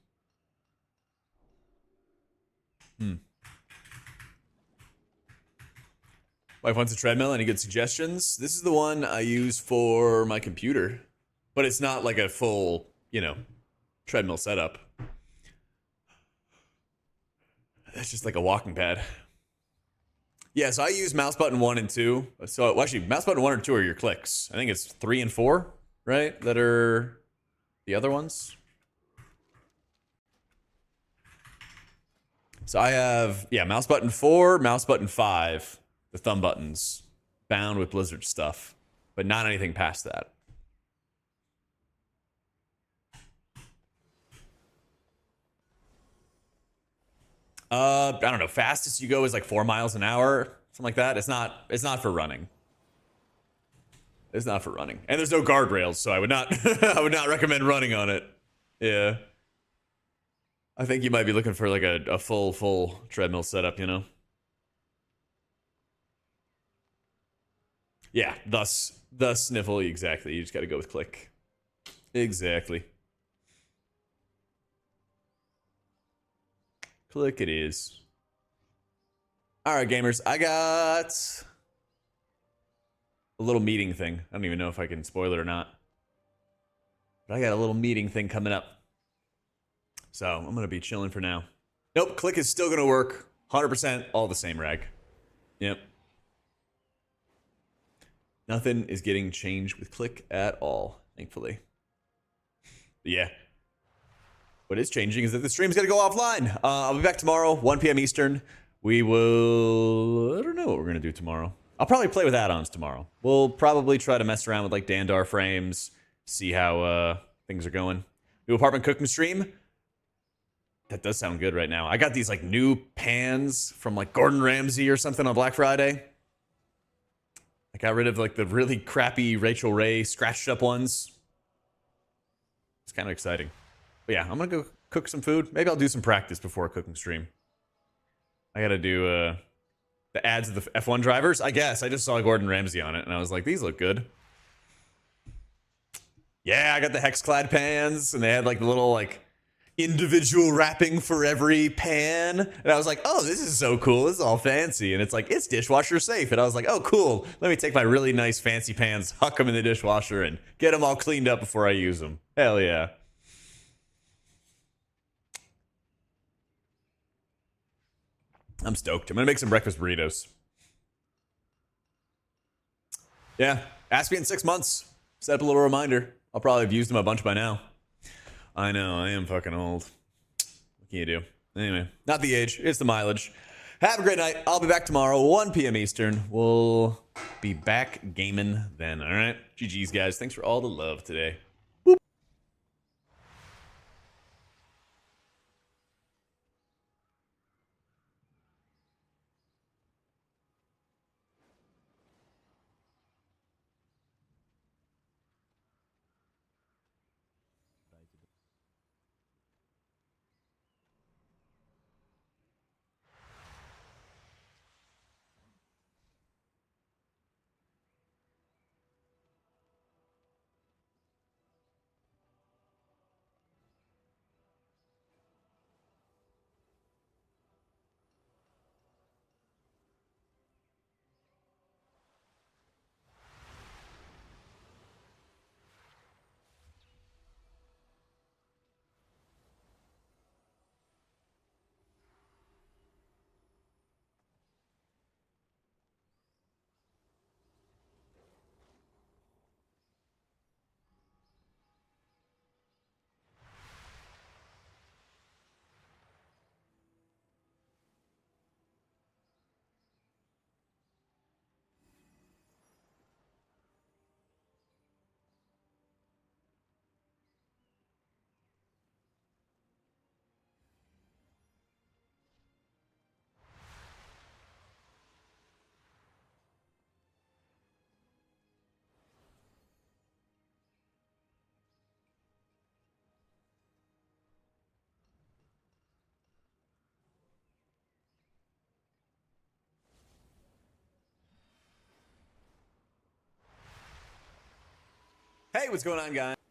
Wife wants a treadmill. Any good suggestions? This is the one I use for my computer, but it's not like a full, treadmill setup. That's just like a walking pad. Yeah, so I use mouse button 1 and 2. So actually, mouse button 1 or 2 are your clicks. I think it's 3 and 4, right? That are the other ones. So I have, mouse button 4, mouse button 5, the thumb buttons, bound with Blizzard stuff, but not anything past that. I don't know. Fastest you go is like 4 miles an hour, something like that. It's not for running. It's not for running, and there's no guardrails, so I would not I would not recommend running on it. Yeah, I think you might be looking for like a full treadmill setup, Yeah, thus sniffle, exactly. You just got to go with click. Exactly. Click it is. All right, gamers. I got a little meeting thing. I don't even know if I can spoil it or not. But I got a little meeting thing coming up. So I'm going to be chilling for now. Nope, click is still going to work. 100% all the same, Rag. Yep. Nothing is getting changed with click at all, thankfully. But yeah. What is changing is that the stream's going to go offline. I'll be back tomorrow, 1 p.m. Eastern. We will... I don't know what we're going to do tomorrow. I'll probably play with add-ons tomorrow. We'll probably try to mess around with like Dandar frames, see how things are going. New apartment cooking stream. That does sound good right now. I got these like new pans from like Gordon Ramsay or something on Black Friday. I got rid of like the really crappy Rachel Ray scratched up ones. It's kind of exciting. But yeah, I'm gonna go cook some food. Maybe I'll do some practice before a cooking stream. I gotta do The ads of the F1 drivers? I guess. I just saw Gordon Ramsay on it, and I was like, these look good. Yeah, I got the Hexclad pans, and they had like the little like individual wrapping for every pan. And I was like, oh, this is so cool. This is all fancy. And it's like, it's dishwasher safe. And I was like, oh, cool. Let me take my really nice fancy pans, huck them in the dishwasher, and get them all cleaned up before I use them. Hell yeah. I'm stoked. I'm going to make some breakfast burritos. Yeah. Ask me in 6 months. Set up a little reminder. I'll probably have used them a bunch by now. I know. I am fucking old. What can you do? Anyway, not the age. It's the mileage. Have a great night. I'll be back tomorrow, 1 p.m. Eastern. We'll be back gaming then. All right? GG's, guys. Thanks for all the love today. Hey, what's going on, guys?